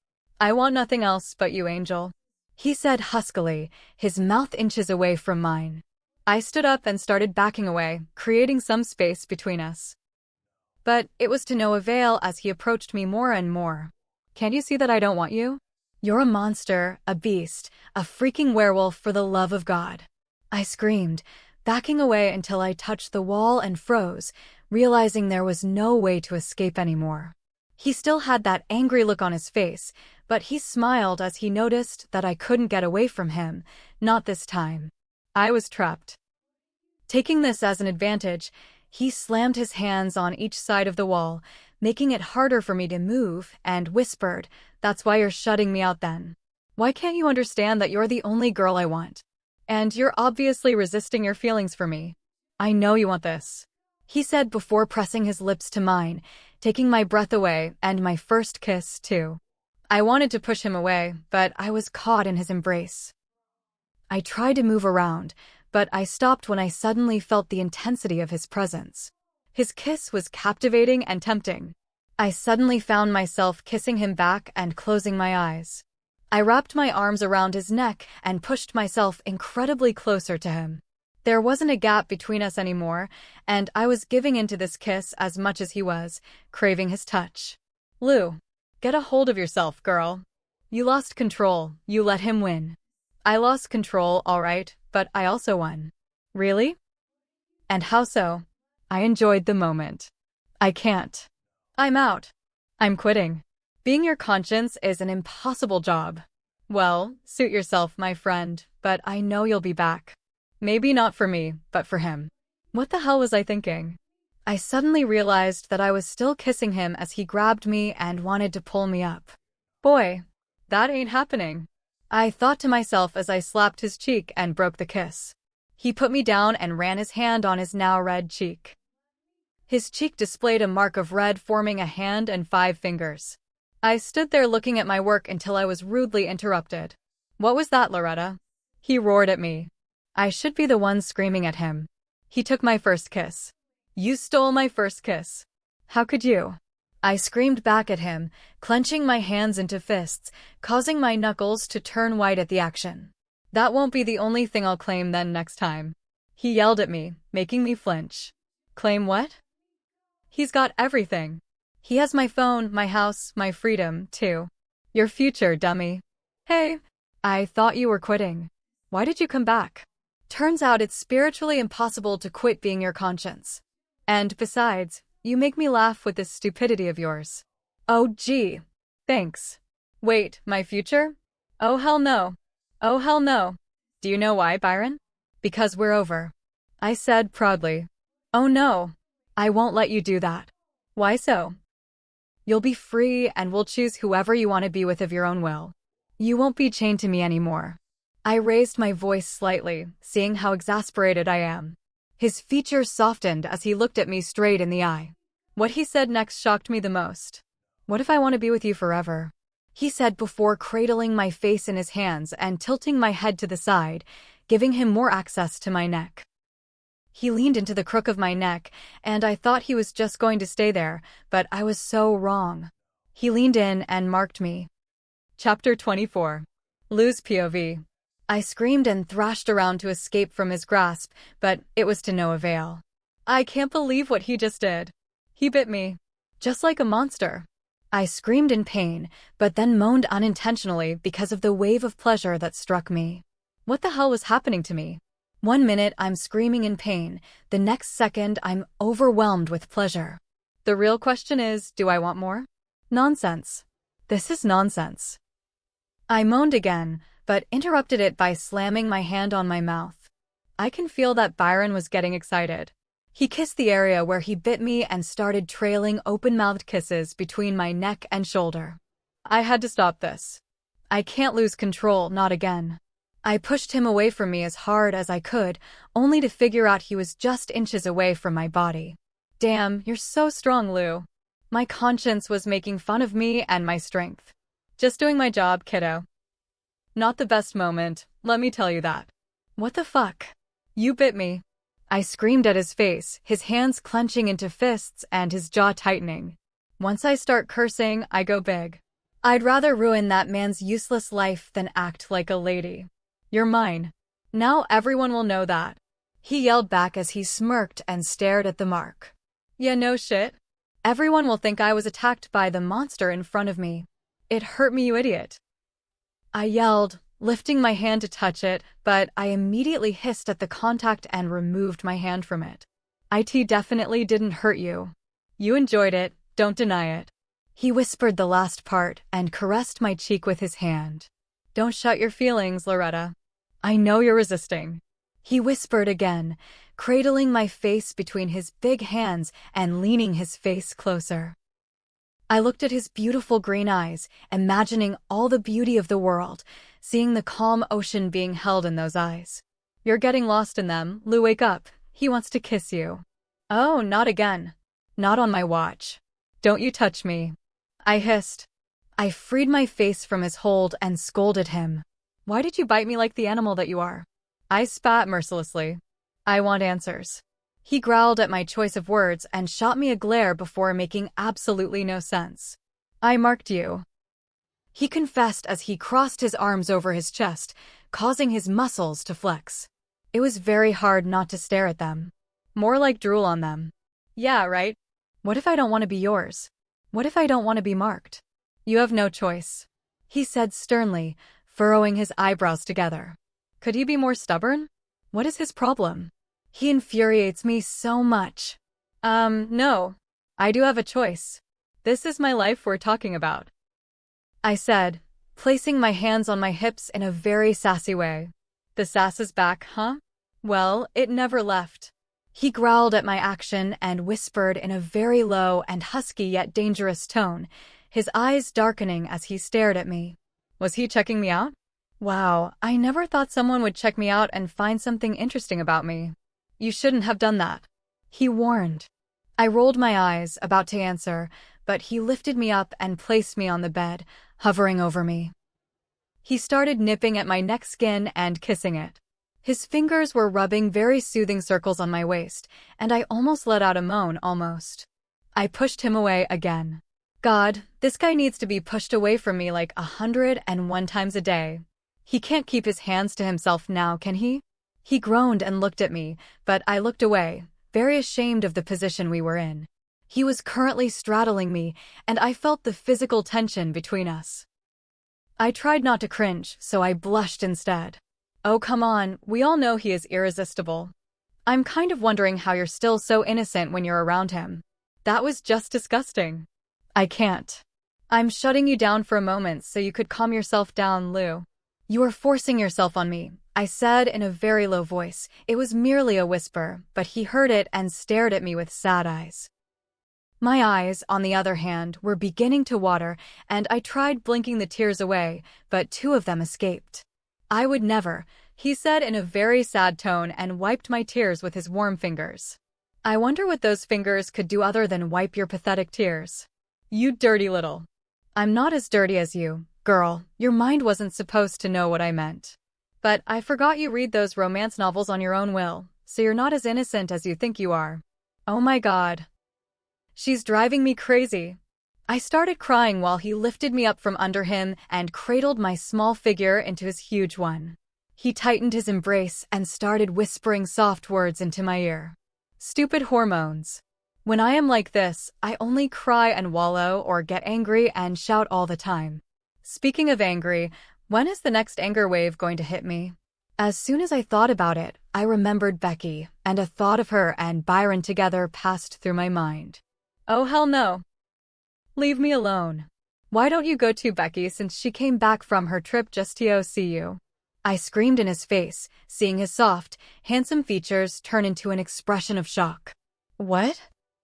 I want nothing else but you, Angel. He said huskily, his mouth inches away from mine. I stood up and started backing away, creating some space between us. But it was to no avail as he approached me more and more. Can't you see that I don't want you? You're a monster, a beast, a freaking werewolf for the love of God. I screamed, backing away until I touched the wall and froze, realizing there was no way to escape anymore. He still had that angry look on his face, but he smiled as he noticed that I couldn't get away from him, not this time. I was trapped. Taking this as an advantage, he slammed his hands on each side of the wall, making it harder for me to move, and whispered, "That's why you're shutting me out then. Why can't you understand that you're the only girl I want? And you're obviously resisting your feelings for me. I know you want this," he said before pressing his lips to mine, taking my breath away and my first kiss, too. I wanted to push him away, but I was caught in his embrace. I tried to move around, but I stopped when I suddenly felt the intensity of his presence. His kiss was captivating and tempting. I suddenly found myself kissing him back and closing my eyes. I wrapped my arms around his neck and pushed myself incredibly closer to him. There wasn't a gap between us anymore, and I was giving into this kiss as much as he was, craving his touch. Lou, get a hold of yourself, girl. You lost control, you let him win. I lost control, all right, but I also won. Really? And how so? I enjoyed the moment. I can't. I'm out. I'm quitting. Being your conscience is an impossible job. Well, suit yourself, my friend, but I know you'll be back. Maybe not for me, but for him. What the hell was I thinking? I suddenly realized that I was still kissing him as he grabbed me and wanted to pull me up. Boy, that ain't happening, I thought to myself as I slapped his cheek and broke the kiss. He put me down and ran his hand on his now red cheek. His cheek displayed a mark of red forming a hand and 5 fingers. I stood there looking at my work until I was rudely interrupted. "What was that, Loretta?" He roared at me. I should be the one screaming at him. He took my first kiss. "You stole my first kiss. How could you?" I screamed back at him, clenching my hands into fists, causing my knuckles to turn white at the action. "That won't be the only thing I'll claim then next time." He yelled at me, making me flinch. "Claim what?" "He's got everything. He has my phone, my house, my freedom, too. Your future, dummy." "Hey, I thought you were quitting. Why did you come back?" "Turns out it's spiritually impossible to quit being your conscience. And besides, you make me laugh with this stupidity of yours." "Oh gee. Thanks. Wait, my future? Oh hell no. Oh hell no. Do you know why, Byron?" "Because we're over," I said proudly. "Oh no. I won't let you do that." "Why so?" "You'll be free and will choose whoever you want to be with of your own will. You won't be chained to me anymore." I raised my voice slightly, seeing how exasperated I am. His features softened as he looked at me straight in the eye. What he said next shocked me the most. "What if I want to be with you forever?" he said before cradling my face in his hands and tilting my head to the side, giving him more access to my neck. He leaned into the crook of my neck, and I thought he was just going to stay there, but I was so wrong. He leaned in and marked me. Chapter 24. Lose POV. I screamed and thrashed around to escape from his grasp, but it was to no avail. "I can't believe what he just did. He bit me. Just like a monster." I screamed in pain, but then moaned unintentionally because of the wave of pleasure that struck me. What the hell was happening to me? 1 minute I'm screaming in pain, the next second I'm overwhelmed with pleasure. The real question is, do I want more? Nonsense. This is nonsense. I moaned again, but interrupted it by slamming my hand on my mouth. I can feel that Byron was getting excited. He kissed the area where he bit me and started trailing open-mouthed kisses between my neck and shoulder. I had to stop this. I can't lose control, not again. I pushed him away from me as hard as I could, only to figure out he was just inches away from my body. "Damn, you're so strong, Lou." My conscience was making fun of me and my strength. "Just doing my job, kiddo." Not the best moment, let me tell you that. "What the fuck? You bit me." I screamed at his face, his hands clenching into fists and his jaw tightening. Once I start cursing, I go big. I'd rather ruin that man's useless life than act like a lady. "You're mine. Now everyone will know that." He yelled back as he smirked and stared at the mark. "Yeah, no shit. Everyone will think I was attacked by the monster in front of me. It hurt me, you idiot." I yelled, lifting my hand to touch it, but I immediately hissed at the contact and removed my hand from it. "It definitely didn't hurt you. You enjoyed it, don't deny it." He whispered the last part and caressed my cheek with his hand. "Don't shut your feelings, Loretta. I know you're resisting." He whispered again, cradling my face between his big hands and leaning his face closer. I looked at his beautiful green eyes, imagining all the beauty of the world, seeing the calm ocean being held in those eyes. "You're getting lost in them, Lou, wake up. He wants to kiss you." "Oh, not again. Not on my watch. Don't you touch me." I hissed. I freed my face from his hold and scolded him. "Why did you bite me like the animal that you are?" I spat mercilessly. "I want answers." He growled at my choice of words and shot me a glare before making absolutely no sense. "I marked you." He confessed as he crossed his arms over his chest, causing his muscles to flex. It was very hard not to stare at them. More like drool on them. "Yeah, right. What if I don't want to be yours? What if I don't want to be marked?" "You have no choice," he said sternly, furrowing his eyebrows together. Could he be more stubborn? What is his problem? He infuriates me so much. No. I do have a choice. This is my life we're talking about," I said, placing my hands on my hips in a very sassy way. "The sass is back, huh? Well, it never left." He growled at my action and whispered in a very low and husky yet dangerous tone, his eyes darkening as he stared at me. Was he checking me out? Wow, I never thought someone would check me out and find something interesting about me. You shouldn't have done that. He warned. I rolled my eyes, about to answer, but he lifted me up and placed me on the bed, hovering over me. He started nipping at my neck skin and kissing it. His fingers were rubbing very soothing circles on my waist, and I almost let out a moan, almost. I pushed him away again. God, this guy needs to be pushed away from me like 101 times a day. He can't keep his hands to himself now, can he? He groaned and looked at me, but I looked away, very ashamed of the position we were in. He was currently straddling me, and I felt the physical tension between us. I tried not to cringe, so I blushed instead. Oh, come on, we all know he is irresistible. I'm kind of wondering how you're still so innocent when you're around him. That was just disgusting. I can't. I'm shutting you down for a moment so you could calm yourself down, Lou. You are forcing yourself on me, I said in a very low voice. It was merely a whisper, but he heard it and stared at me with sad eyes. My eyes, on the other hand, were beginning to water, and I tried blinking the tears away, but 2 of them escaped. I would never, he said in a very sad tone and wiped my tears with his warm fingers. I wonder what those fingers could do other than wipe your pathetic tears. You dirty little. I'm not as dirty as you, girl. Your mind wasn't supposed to know what I meant. But I forgot you read those romance novels on your own will, so you're not as innocent as you think you are. Oh my God. She's driving me crazy. I started crying while he lifted me up from under him and cradled my small figure into his huge one. He tightened his embrace and started whispering soft words into my ear. Stupid hormones. When I am like this, I only cry and wallow or get angry and shout all the time. Speaking of angry, when is the next anger wave going to hit me? As soon as I thought about it, I remembered Becky, and a thought of her and Byron together passed through my mind. Oh hell no. Leave me alone. Why don't you go to Becky since she came back from her trip just to see you? I screamed in his face, seeing his soft, handsome features turn into an expression of shock. What?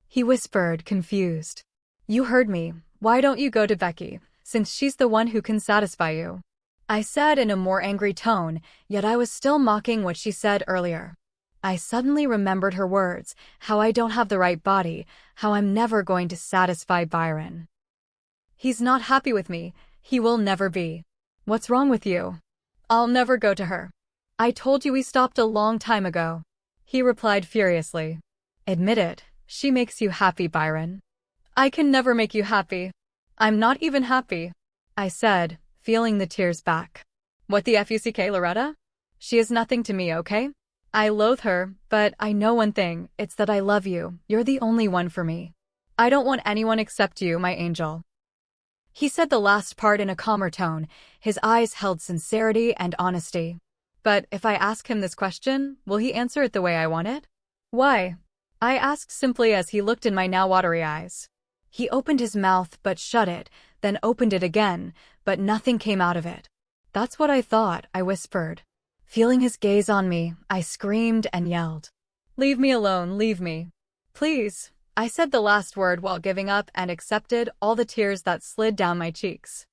He whispered, confused. You heard me. Why don't you go to Becky, since she's the one who can satisfy you? I said in a more angry tone, yet I was still mocking what she said earlier. I suddenly remembered her words, how I don't have the right body, how I'm never going to satisfy Byron. He's not happy with me. He will never be. What's wrong with you? I'll never go to her. I told you we stopped a long time ago. He replied furiously. Admit it, she makes you happy, Byron. I can never make you happy. I'm not even happy, I said, feeling the tears back. What the fuck, Loretta? She is nothing to me, okay? I loathe her, but I know one thing, it's that I love you. You're the only one for me. I don't want anyone except you, my angel. He said the last part in a calmer tone, his eyes held sincerity and honesty. But if I ask him this question, will he answer it the way I want it? Why? I asked simply as he looked in my now watery eyes. He opened his mouth but shut it, then opened it again, but nothing came out of it. That's what I thought, I whispered. Feeling his gaze on me, I screamed and yelled. Leave me alone, leave me. Please. I said the last word while giving up and accepted all the tears that slid down my cheeks.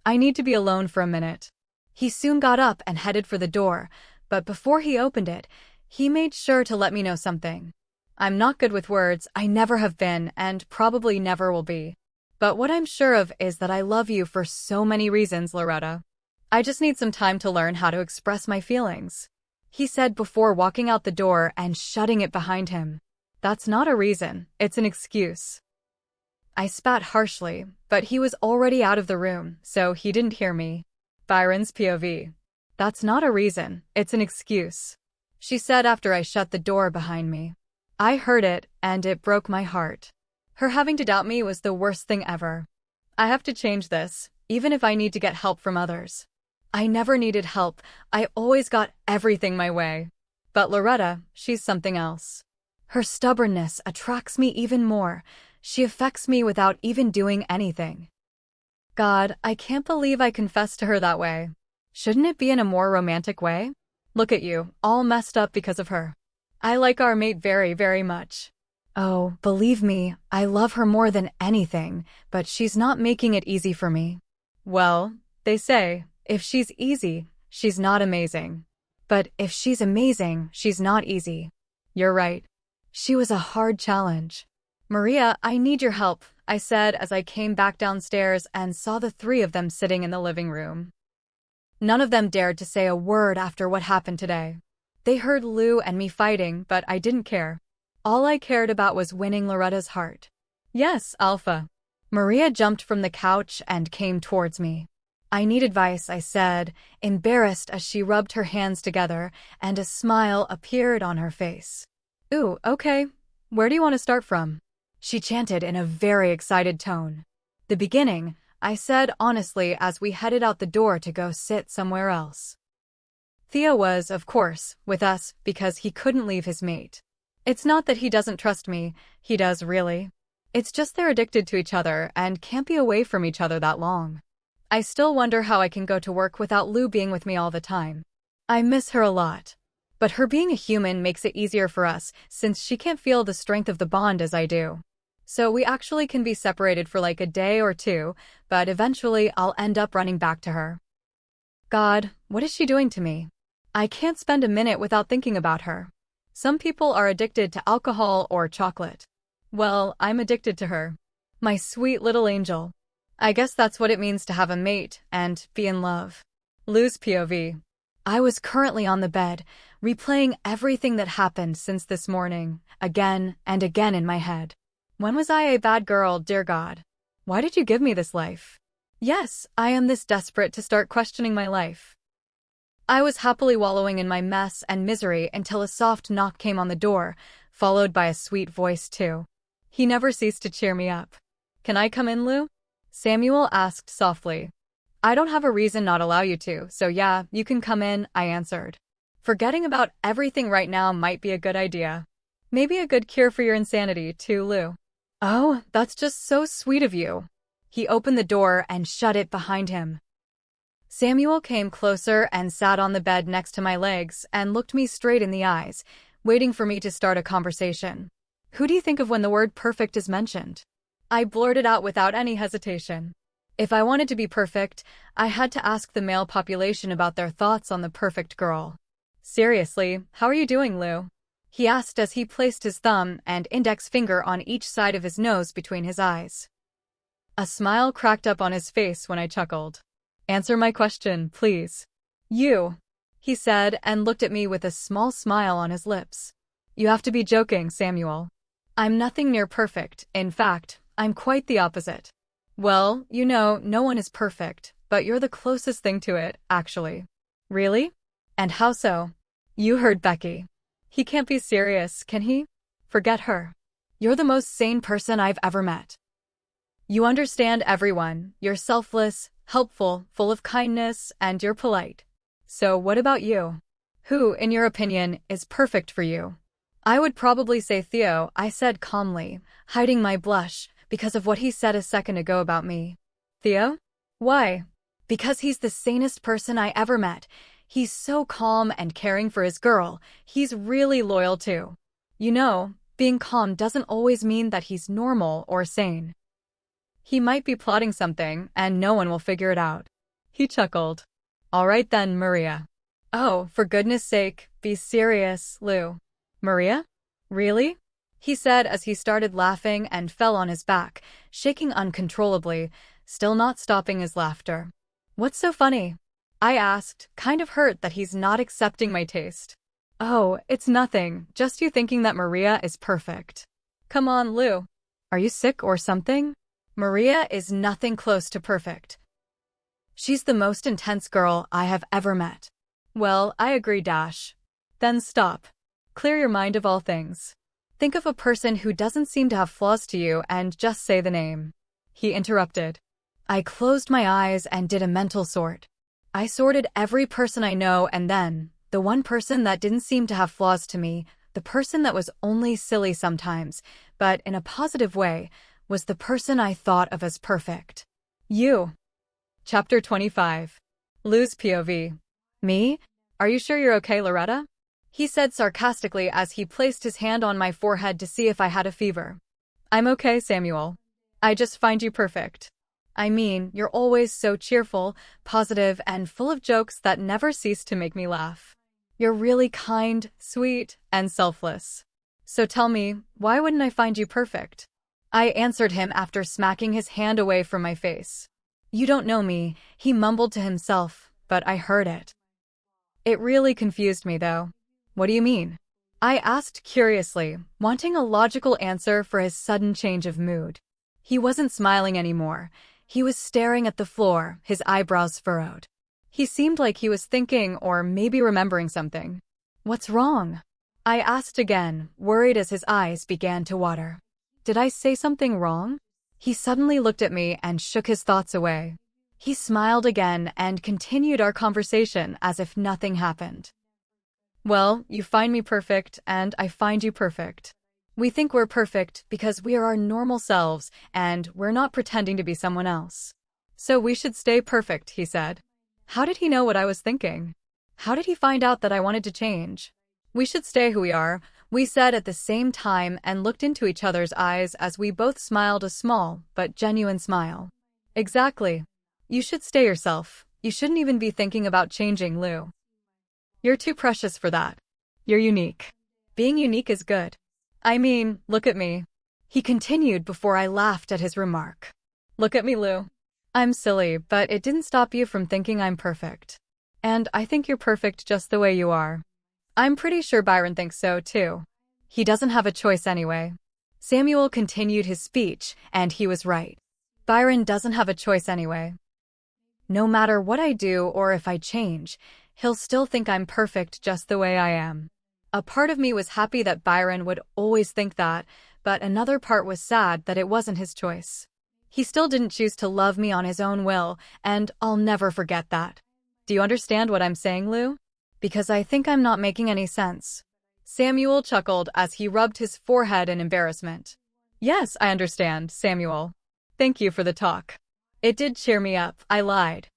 I need to be alone for a minute. He soon got up and headed for the door, but before he opened it, he made sure to let me know something. I'm not good with words, I never have been, and probably never will be. But what I'm sure of is that I love you for so many reasons, Loretta. I just need some time to learn how to express my feelings, he said before walking out the door and shutting it behind him. That's not a reason, it's an excuse. I spat harshly, but he was already out of the room, so he didn't hear me. Byron's POV. That's not a reason, it's an excuse, she said after I shut the door behind me. I heard it, and it broke my heart. Her having to doubt me was the worst thing ever. I have to change this, even if I need to get help from others. I never needed help, I always got everything my way. But Loretta, she's something else. Her stubbornness attracts me even more. She affects me without even doing anything. God, I can't believe I confessed to her that way. Shouldn't it be in a more romantic way? Look at you, all messed up because of her. I like our mate very, very much. Oh, believe me, I love her more than anything, but she's not making it easy for me. Well, they say, If she's easy, she's not amazing. But if she's amazing, she's not easy. You're right. She was a hard challenge. Maria, I need your help, I said as I came back downstairs and saw the three of them sitting in the living room. None of them dared to say a word after what happened today. They heard Lou and me fighting, but I didn't care. All I cared about was winning Loretta's heart. Yes, Alpha. Maria jumped from the couch and came towards me. I need advice, I said, embarrassed as she rubbed her hands together, and a smile appeared on her face. Ooh, okay. Where do you want to start from? She chanted in a very excited tone. The beginning, I said honestly as we headed out the door to go sit somewhere else. Theo was, of course, with us because he couldn't leave his mate. It's not that he doesn't trust me, he does really. It's just they're addicted to each other and can't be away from each other that long. I still wonder how I can go to work without Lou being with me all the time. I miss her a lot. But her being a human makes it easier for us since she can't feel the strength of the bond as I do. So we actually can be separated for like a day or two, but eventually I'll end up running back to her. God, what is she doing to me? I can't spend a minute without thinking about her. Some people are addicted to alcohol or chocolate. Well, I'm addicted to her. My sweet little angel. I guess that's what it means to have a mate and be in love. Lou's POV. I was currently on the bed, replaying everything that happened since this morning, again and again in my head. When was I a bad girl, dear God? Why did you give me this life? Yes, I am this desperate to start questioning my life. I was happily wallowing in my mess and misery until a soft knock came on the door, followed by a sweet voice too. He never ceased to cheer me up. Can I come in, Lou? Samuel asked softly. I don't have a reason not allow you to, so yeah, you can come in, I answered. Forgetting about everything right now might be a good idea. Maybe a good cure for your insanity, too, Lou. Oh, that's just so sweet of you. He opened the door and shut it behind him. Samuel came closer and sat on the bed next to my legs and looked me straight in the eyes, waiting for me to start a conversation. Who do you think of when the word perfect is mentioned? I blurted out without any hesitation. If I wanted to be perfect, I had to ask the male population about their thoughts on the perfect girl. Seriously, how are you doing, Lou? He asked as he placed his thumb and index finger on each side of his nose between his eyes. A smile cracked up on his face when I chuckled. Answer my question, please. You, he said and looked at me with a small smile on his lips. You have to be joking, Samuel. I'm nothing near perfect. In fact, I'm quite the opposite. Well, you know, no one is perfect, but you're the closest thing to it, actually. Really? And how so? You heard Becky. He can't be serious, can he? Forget her. You're the most sane person I've ever met. You understand everyone, you're selfless, helpful, full of kindness, and you're polite. So what about you? Who, in your opinion, is perfect for you? I would probably say Theo, I said calmly, hiding my blush, because of what he said a second ago about me. Theo? Why? Because he's the sanest person I ever met. He's so calm and caring for his girl. He's really loyal too. You know, being calm doesn't always mean that he's normal or sane. He might be plotting something, and no one will figure it out. He chuckled. All right then, Maria. Oh, for goodness sake, be serious, Lou. Maria? Really? He said as he started laughing and fell on his back, shaking uncontrollably, still not stopping his laughter. What's so funny? I asked, kind of hurt that he's not accepting my taste. Oh, it's nothing, just you thinking that Maria is perfect. Come on, Lou. Are you sick or something? Maria is nothing close to perfect. She's the most intense girl I have ever met. Well, I agree, Dash. Then stop. Clear your mind of all things. Think of a person who doesn't seem to have flaws to you and just say the name. He interrupted. I closed my eyes and did a mental sort. I sorted every person I know and then, the one person that didn't seem to have flaws to me, the person that was only silly sometimes, but in a positive way, was the person I thought of as perfect. You. Chapter 25. Lou's POV. Me? Are you sure you're okay, Loretta? He said sarcastically as he placed his hand on my forehead to see if I had a fever. I'm okay, Samuel. I just find you perfect. I mean, you're always so cheerful, positive, and full of jokes that never cease to make me laugh. You're really kind, sweet, and selfless. So tell me, why wouldn't I find you perfect? I answered him after smacking his hand away from my face. You don't know me, he mumbled to himself, but I heard it. It really confused me, though. What do you mean? I asked curiously, wanting a logical answer for his sudden change of mood. He wasn't smiling anymore. He was staring at the floor, his eyebrows furrowed. He seemed like he was thinking or maybe remembering something. What's wrong? I asked again, worried as his eyes began to water. Did I say something wrong? He suddenly looked at me and shook his thoughts away. He smiled again and continued our conversation as if nothing happened. Well, you find me perfect, and I find you perfect. We think we're perfect because we are our normal selves, and we're not pretending to be someone else. So we should stay perfect, he said. How did he know what I was thinking? How did he find out that I wanted to change? We should stay who we are, we said at the same time and looked into each other's eyes as we both smiled a small but genuine smile. Exactly. You should stay yourself. You shouldn't even be thinking about changing, Lou. You're too precious for that. You're unique. Being unique is good. I mean, look at me. He continued before I laughed at his remark. Look at me, Lou. I'm silly, but it didn't stop you from thinking I'm perfect. And I think you're perfect just the way you are. I'm pretty sure Byron thinks so, too. He doesn't have a choice anyway. Samuel continued his speech, and he was right. Byron doesn't have a choice anyway. No matter what I do or if I change, he'll still think I'm perfect just the way I am. A part of me was happy that Byron would always think that, but another part was sad that it wasn't his choice. He still didn't choose to love me on his own will, and I'll never forget that. Do you understand what I'm saying, Lou? Because I think I'm not making any sense. Samuel chuckled as he rubbed his forehead in embarrassment. Yes, I understand, Samuel. Thank you for the talk. It did cheer me up, I lied.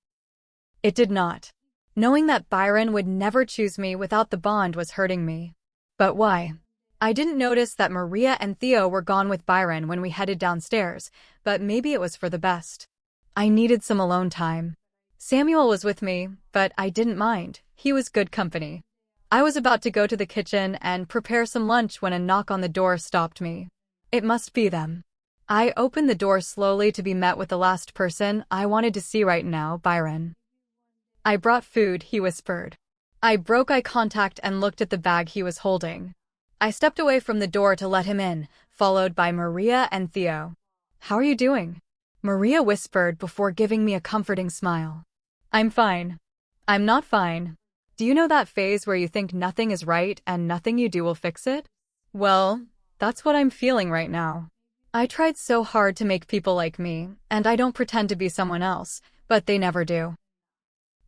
It did not. Knowing that Byron would never choose me without the bond was hurting me. But why? I didn't notice that Maria and Theo were gone with Byron when we headed downstairs, but maybe it was for the best. I needed some alone time. Samuel was with me, but I didn't mind. He was good company. I was about to go to the kitchen and prepare some lunch when a knock on the door stopped me. It must be them. I opened the door slowly to be met with the last person I wanted to see right now, Byron. I brought food, he whispered. I broke eye contact and looked at the bag he was holding. I stepped away from the door to let him in, followed by Maria and Theo. How are you doing? Maria whispered before giving me a comforting smile. I'm fine. I'm not fine. Do you know that phase where you think nothing is right and nothing you do will fix it? Well, that's what I'm feeling right now. I tried so hard to make people like me, and I don't pretend to be someone else, but they never do.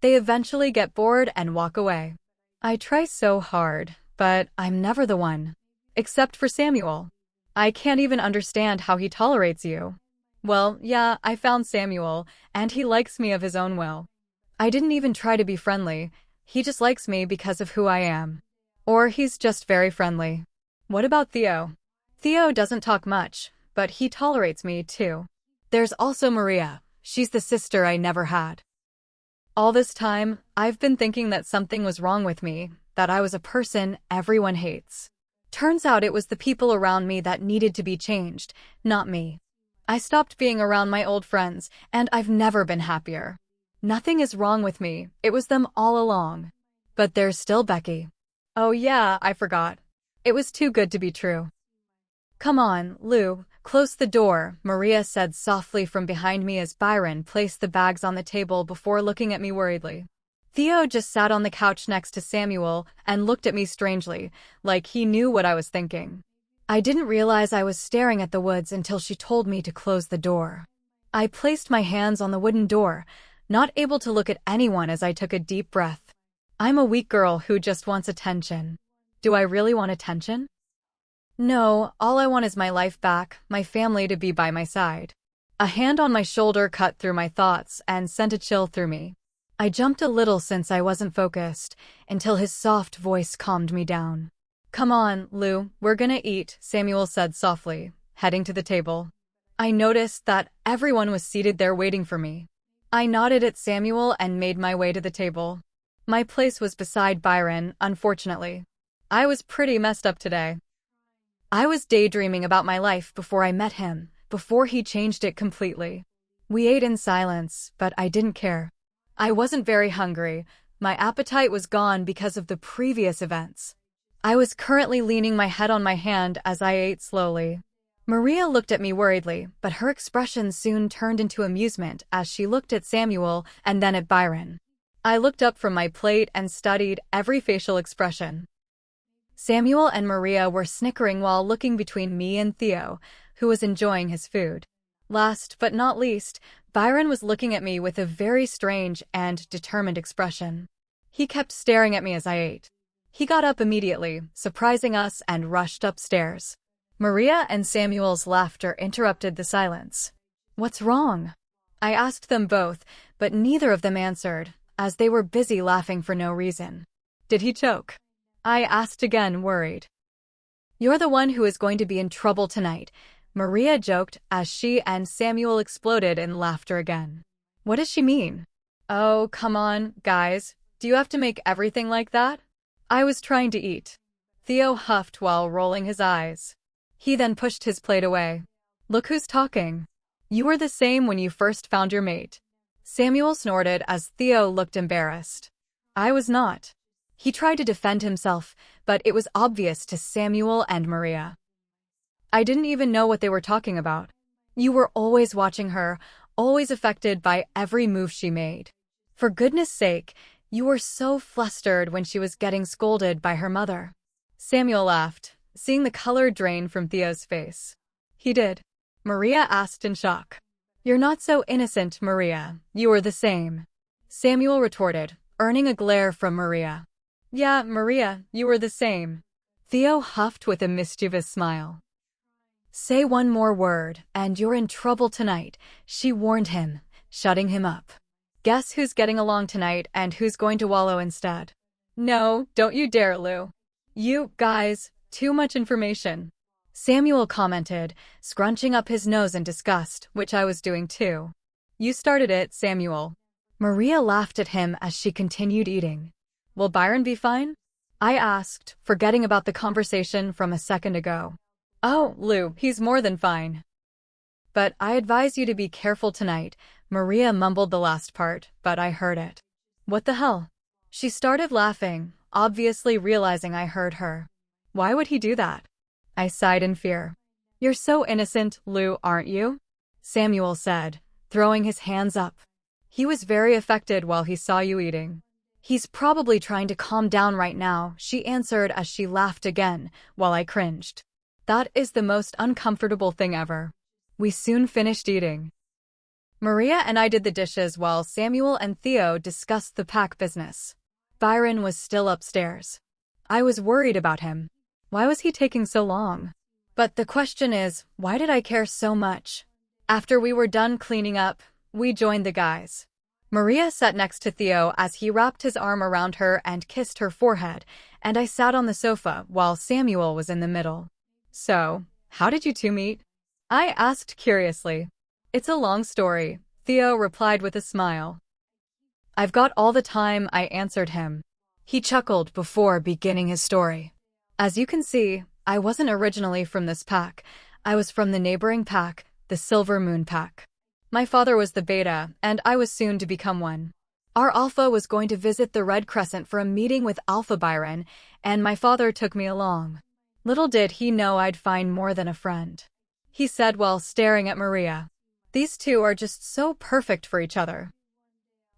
They eventually get bored and walk away. I try so hard, but I'm never the one. Except for Samuel. I can't even understand how he tolerates you. Well, yeah, I found Samuel, and he likes me of his own will. I didn't even try to be friendly. He just likes me because of who I am. Or he's just very friendly. What about Theo? Theo doesn't talk much, but he tolerates me too. There's also Maria. She's the sister I never had. All this time, I've been thinking that something was wrong with me, that I was a person everyone hates. Turns out it was the people around me that needed to be changed, not me. I stopped being around my old friends, and I've never been happier. Nothing is wrong with me, it was them all along. But there's still Becky. Oh yeah, I forgot. It was too good to be true. Come on, Lou, close the door, Maria said softly from behind me as Byron placed the bags on the table before looking at me worriedly. Theo just sat on the couch next to Samuel and looked at me strangely, like he knew what I was thinking. I didn't realize I was staring at the woods until she told me to close the door. I placed my hands on the wooden door, not able to look at anyone as I took a deep breath. I'm a weak girl who just wants attention. Do I really want attention? No, all I want is my life back, my family to be by my side. A hand on my shoulder cut through my thoughts and sent a chill through me. I jumped a little since I wasn't focused, until his soft voice calmed me down. Come on, Lou, we're gonna eat, Samuel said softly, heading to the table. I noticed that everyone was seated there waiting for me. I nodded at Samuel and made my way to the table. My place was beside Byron, unfortunately. I was pretty messed up today. I was daydreaming about my life before I met him, before he changed it completely. We ate in silence, but I didn't care. I wasn't very hungry. My appetite was gone because of the previous events. I was currently leaning my head on my hand as I ate slowly. Maria looked at me worriedly, but her expression soon turned into amusement as she looked at Samuel and then at Byron. I looked up from my plate and studied every facial expression. Samuel and Maria were snickering while looking between me and Theo, who was enjoying his food. Last but not least, Byron was looking at me with a very strange and determined expression. He kept staring at me as I ate. He got up immediately, surprising us, and rushed upstairs. Maria and Samuel's laughter interrupted the silence. "What's wrong?" I asked them both, but neither of them answered, as they were busy laughing for no reason. "Did he choke?" I asked again, worried. "You're the one who is going to be in trouble tonight," Maria joked as she and Samuel exploded in laughter again. "What does she mean?" "Oh, come on, guys. Do you have to make everything like that?" I was trying to eat. Theo huffed while rolling his eyes. He then pushed his plate away. "Look who's talking. You were the same when you first found your mate." Samuel snorted as Theo looked embarrassed. I was not. He tried to defend himself, but it was obvious to Samuel and Maria. I didn't even know what they were talking about. You were always watching her, always affected by every move she made. For goodness sake, you were so flustered when she was getting scolded by her mother. Samuel laughed, seeing the color drain from Theo's face. "He did?" Maria asked in shock. "You're not so innocent, Maria. You were the same." Samuel retorted, earning a glare from Maria. "Yeah, Maria, you were the same." Theo huffed with a mischievous smile. "Say one more word, and you're in trouble tonight," she warned him, shutting him up. "Guess who's getting along tonight and who's going to wallow instead?" "No, don't you dare, Lou. You guys, too much information," Samuel commented, scrunching up his nose in disgust, which I was doing too. "You started it, Samuel." Maria laughed at him as she continued eating. "Will Byron be fine?" I asked, forgetting about the conversation from a second ago. "Oh, Lou, he's more than fine. But I advise you to be careful tonight." Maria mumbled the last part, but I heard it. "What the hell?" She started laughing, obviously realizing I heard her. "Why would he do that?" I sighed in fear. "You're so innocent, Lou, aren't you?" Samuel said, throwing his hands up. "He was very affected while he saw you eating." "He's probably trying to calm down right now," she answered as she laughed again, while I cringed. That is the most uncomfortable thing ever. We soon finished eating. Maria and I did the dishes while Samuel and Theo discussed the pack business. Byron was still upstairs. I was worried about him. Why was he taking so long? But the question is, why did I care so much? After we were done cleaning up, we joined the guys. Maria sat next to Theo as he wrapped his arm around her and kissed her forehead, and I sat on the sofa while Samuel was in the middle. "So, how did you two meet?" I asked curiously. "It's a long story," Theo replied with a smile. "I've got all the time," I answered him. He chuckled before beginning his story. "As you can see, I wasn't originally from this pack. I was from the neighboring pack, the Silver Moon pack. My father was the beta, and I was soon to become one. Our alpha was going to visit the Red Crescent for a meeting with Alpha Byron, and my father took me along. Little did he know I'd find more than a friend," he said while staring at Maria. "These two are just so perfect for each other."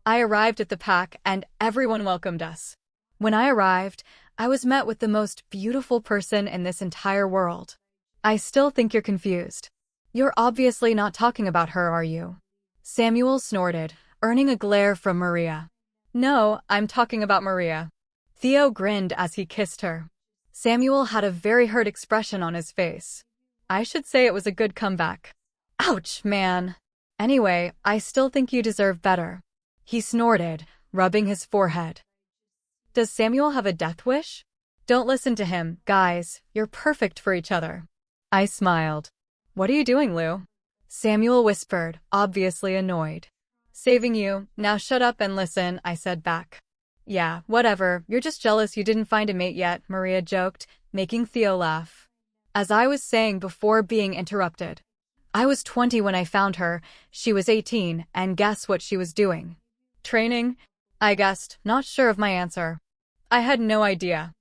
I arrived at the pack and everyone welcomed us. When I arrived, I was met with the most beautiful person in this entire world. "I still think you're confused. You're obviously not talking about her, are you?" Samuel snorted, earning a glare from Maria. "No, I'm talking about Maria." Theo grinned as he kissed her. Samuel had a very hurt expression on his face. I should say it was a good comeback. "Ouch, man. Anyway, I still think you deserve better," he snorted, rubbing his forehead. "Does Samuel have a death wish?" "Don't listen to him, guys. You're perfect for each other." I smiled. "What are you doing, Lou?" Samuel whispered, obviously annoyed. Saving you. Now shut up and listen, I said back. Yeah, whatever, you're just jealous you didn't find a mate yet, Maria joked, making Theo laugh. As I was saying before being interrupted. I was 20 when I found her, she was 18, and guess what she was doing? Training? I guessed, not sure of my answer. I had no idea.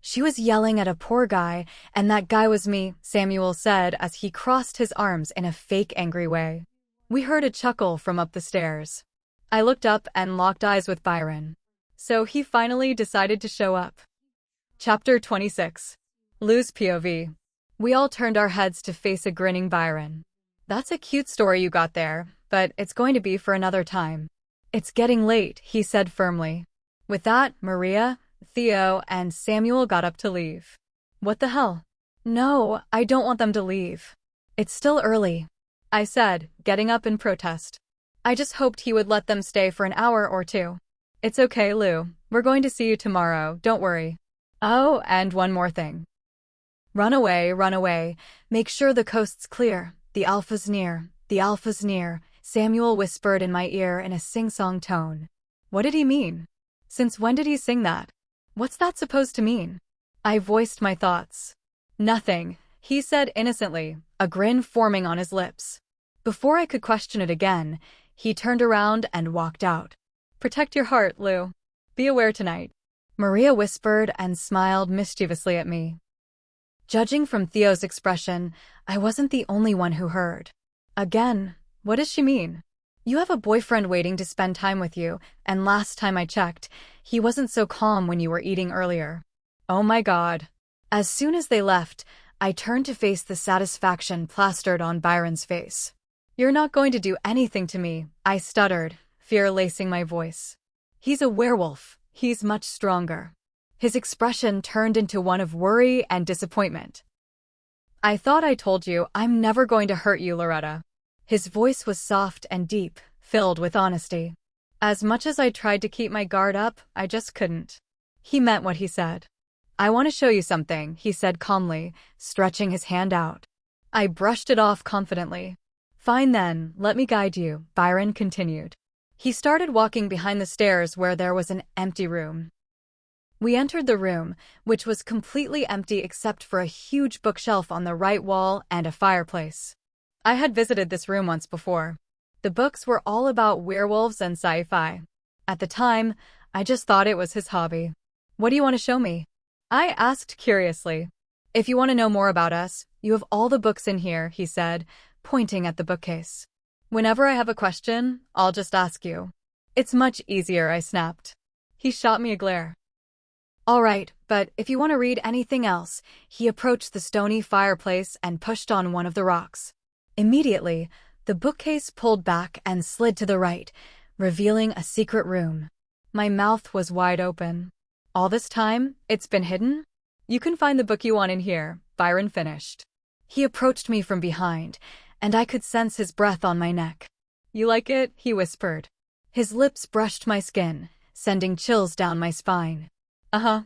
She was yelling at a poor guy, and that guy was me, Samuel said as he crossed his arms in a fake angry way. We heard a chuckle from up the stairs. I looked up and locked eyes with Byron. So he finally decided to show up. Chapter 26. Lou's POV. We all turned our heads to face a grinning Byron. That's a cute story you got there, but it's going to be for another time. It's getting late, he said firmly. With that, Maria, Theo, and Samuel got up to leave. What the hell? No, I don't want them to leave. It's still early, I said, getting up in protest. I just hoped he would let them stay for an hour or two. It's okay, Lou. We're going to see you tomorrow, don't worry. Oh, and one more thing. Run away, make sure the coast's clear, the Alpha's near, Samuel whispered in my ear in a sing-song tone. What did he mean? Since when did he sing that? What's that supposed to mean? I voiced my thoughts. Nothing, he said innocently, a grin forming on his lips. Before I could question it again, he turned around and walked out. Protect your heart, Lou. Be aware tonight. Maria whispered and smiled mischievously at me. Judging from Theo's expression, I wasn't the only one who heard. Again, what does she mean? You have a boyfriend waiting to spend time with you, and last time I checked, he wasn't so calm when you were eating earlier. Oh my God. As soon as they left, I turned to face the satisfaction plastered on Byron's face. You're not going to do anything to me, I stuttered, fear lacing my voice. He's a werewolf. He's much stronger. His expression turned into one of worry and disappointment. I thought I told you I'm never going to hurt you, Loretta. His voice was soft and deep, filled with honesty. As much as I tried to keep my guard up, I just couldn't. He meant what he said. I want to show you something, he said calmly, stretching his hand out. I brushed it off confidently. Fine then, let me guide you, Byron continued. He started walking behind the stairs where there was an empty room. We entered the room, which was completely empty except for a huge bookshelf on the right wall and a fireplace. I had visited this room once before. The books were all about werewolves and sci-fi. At the time, I just thought it was his hobby. What do you want to show me? I asked curiously. If you want to know more about us, you have all the books in here, he said, pointing at the bookcase. Whenever I have a question, I'll just ask you. It's much easier, I snapped. He shot me a glare. All right, but if you want to read anything else, he approached the stony fireplace and pushed on one of the rocks. Immediately, the bookcase pulled back and slid to the right, revealing a secret room. My mouth was wide open. All this time, it's been hidden? You can find the book you want in here, Byron finished. He approached me from behind, and I could sense his breath on my neck. You like it? He whispered. His lips brushed my skin, sending chills down my spine. Uh-huh.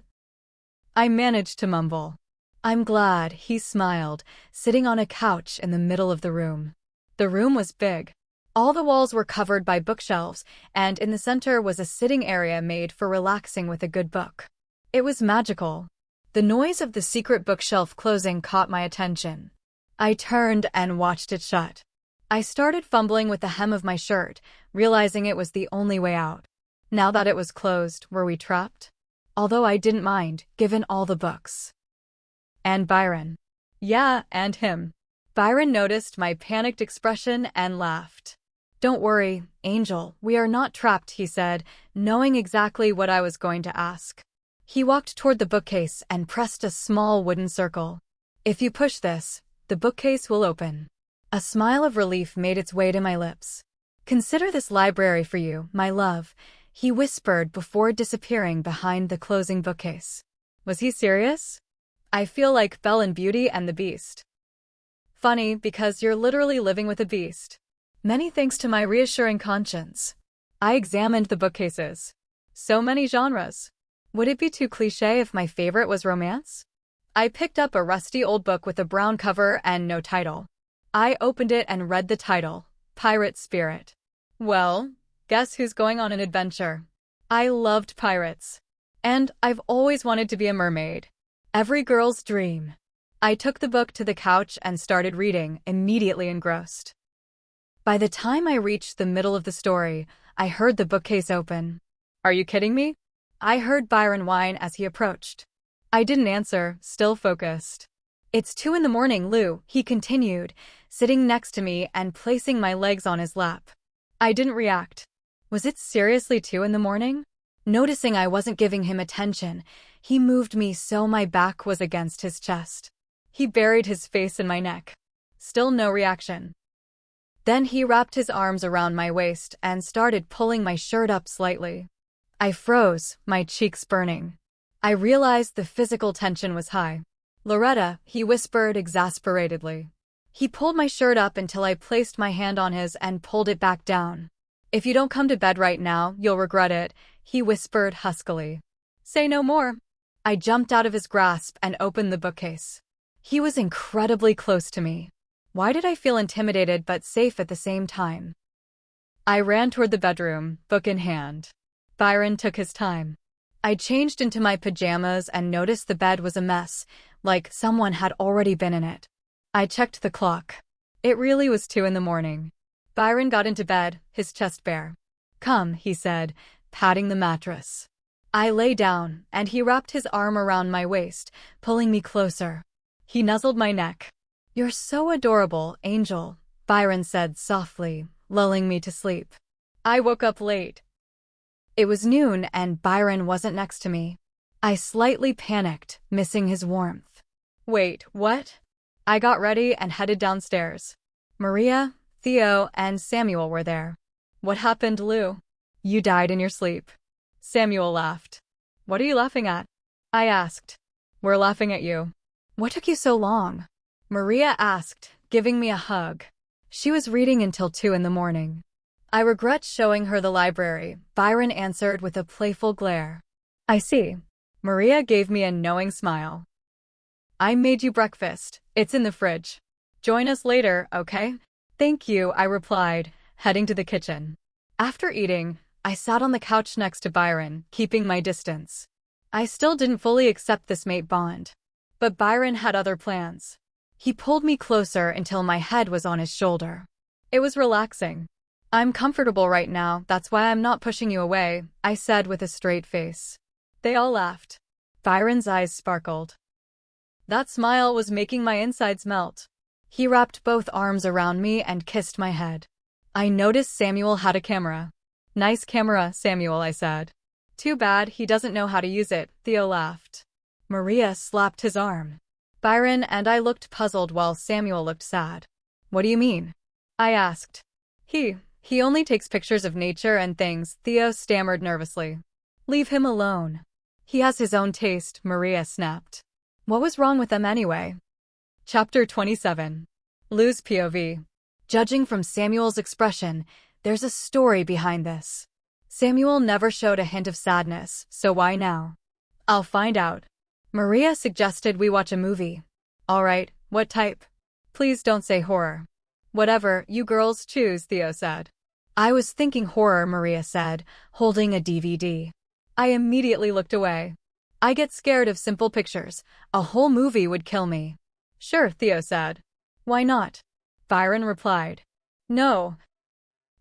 I managed to mumble. I'm glad, he smiled, sitting on a couch in the middle of the room. The room was big. All the walls were covered by bookshelves, and in the center was a sitting area made for relaxing with a good book. It was magical. The noise of the secret bookshelf closing caught my attention. I turned and watched it shut. I started fumbling with the hem of my shirt, realizing it was the only way out. Now that it was closed, were we trapped? Although I didn't mind, given all the books. And Byron. Yeah, and him. Byron noticed my panicked expression and laughed. Don't worry, Angel, we are not trapped, he said, knowing exactly what I was going to ask. He walked toward the bookcase and pressed a small wooden circle. If you push this, the bookcase will open. A smile of relief made its way to my lips. Consider this library for you, my love, he whispered before disappearing behind the closing bookcase. Was he serious? I feel like Belle in Beauty and the Beast. Funny, because you're literally living with a beast. Many thanks to my reassuring conscience. I examined the bookcases. So many genres. Would it be too cliché if my favorite was romance? I picked up a rusty old book with a brown cover and no title. I opened it and read the title, Pirate Spirit. Well, guess who's going on an adventure? I loved pirates. And I've always wanted to be a mermaid. Every girl's dream. I took the book to the couch and started reading, immediately engrossed. By the time I reached the middle of the story, I heard the bookcase open. Are you kidding me? I heard Byron whine as he approached. I didn't answer, still focused. It's 2 in the morning, Lou, he continued, sitting next to me and placing my legs on his lap. I didn't react. Was it seriously 2 in the morning? Noticing I wasn't giving him attention, he moved me so my back was against his chest. He buried his face in my neck. Still no reaction. Then he wrapped his arms around my waist and started pulling my shirt up slightly. I froze, my cheeks burning. I realized the physical tension was high. Loretta, he whispered exasperatedly. He pulled my shirt up until I placed my hand on his and pulled it back down. If you don't come to bed right now, you'll regret it, he whispered huskily. Say no more. I jumped out of his grasp and opened the bookcase. He was incredibly close to me. Why did I feel intimidated but safe at the same time? I ran toward the bedroom, book in hand. Byron took his time. I changed into my pajamas and noticed the bed was a mess, like someone had already been in it. I checked the clock. It really was 2 in the morning. Byron got into bed, his chest bare. Come, he said, patting the mattress. I lay down, and he wrapped his arm around my waist, pulling me closer. He nuzzled my neck. You're so adorable, Angel, Byron said softly, lulling me to sleep. I woke up late. It was noon and Byron wasn't next to me. I slightly panicked, missing his warmth. Wait, what? I got ready and headed downstairs. Maria, Theo, and Samuel were there. What happened, Lou? You died in your sleep. Samuel laughed. What are you laughing at? I asked. We're laughing at you. What took you so long? Maria asked, giving me a hug. She was reading until 2 in the morning. I regret showing her the library, Byron answered with a playful glare. I see. Maria gave me a knowing smile. I made you breakfast. It's in the fridge. Join us later, okay? Thank you, I replied, heading to the kitchen. After eating, I sat on the couch next to Byron, keeping my distance. I still didn't fully accept this mate bond. But Byron had other plans. He pulled me closer until my head was on his shoulder. It was relaxing. I'm comfortable right now, that's why I'm not pushing you away, I said with a straight face. They all laughed. Byron's eyes sparkled. That smile was making my insides melt. He wrapped both arms around me and kissed my head. I noticed Samuel had a camera. Nice camera, Samuel, I said. Too bad he doesn't know how to use it, Theo laughed. Maria slapped his arm. Byron and I looked puzzled while Samuel looked sad. What do you mean? I asked. He only takes pictures of nature and things, Theo stammered nervously. Leave him alone. He has his own taste, Maria snapped. What was wrong with them anyway? Chapter 27. Lou's POV. Judging from Samuel's expression, there's a story behind this. Samuel never showed a hint of sadness, so why now? I'll find out. Maria suggested we watch a movie. All right, what type? Please don't say horror. Whatever you girls choose, Theo said. I was thinking horror, Maria said, holding a DVD. I immediately looked away. I get scared of simple pictures. A whole movie would kill me. Sure, Theo said. Why not? Byron replied. No.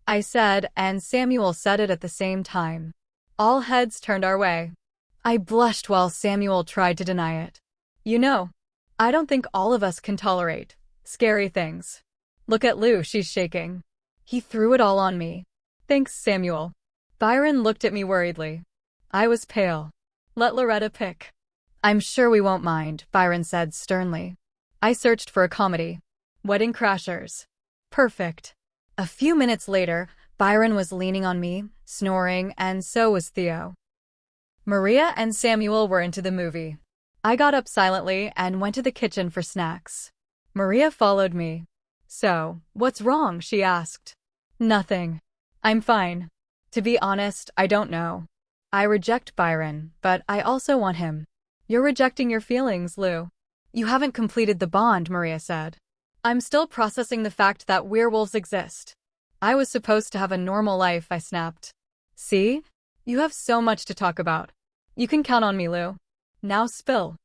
I said, and Samuel said it at the same time. All heads turned our way. I blushed while Samuel tried to deny it. You know, I don't think all of us can tolerate scary things. Look at Lou, she's shaking. He threw it all on me. Thanks, Samuel. Byron looked at me worriedly. I was pale. Let Loretta pick. I'm sure we won't mind, Byron said sternly. I searched for a comedy. Wedding Crashers. Perfect. A few minutes later, Byron was leaning on me, snoring, and so was Theo. Maria and Samuel were into the movie. I got up silently and went to the kitchen for snacks. Maria followed me. So, what's wrong? She asked. Nothing. I'm fine. To be honest, I don't know. I reject Byron, but I also want him. You're rejecting your feelings, Lou. You haven't completed the bond, Maria said. I'm still processing the fact that werewolves exist. I was supposed to have a normal life, I snapped. See? You have so much to talk about. You can count on me, Lou. Now spill.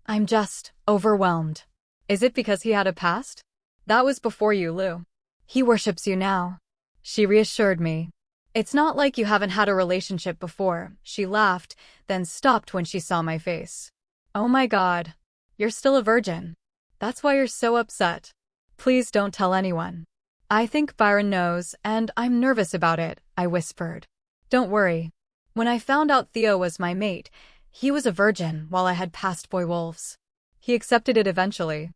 I'm just overwhelmed. Is it because he had a past? That was before you, Lou. He worships you now. She reassured me. It's not like you haven't had a relationship before. She laughed, then stopped when she saw my face. Oh my God. You're still a virgin. That's why you're so upset. Please don't tell anyone. I think Byron knows, and I'm nervous about it, I whispered. Don't worry. When I found out Theo was my mate, he was a virgin while I had passed boy wolves. He accepted it eventually.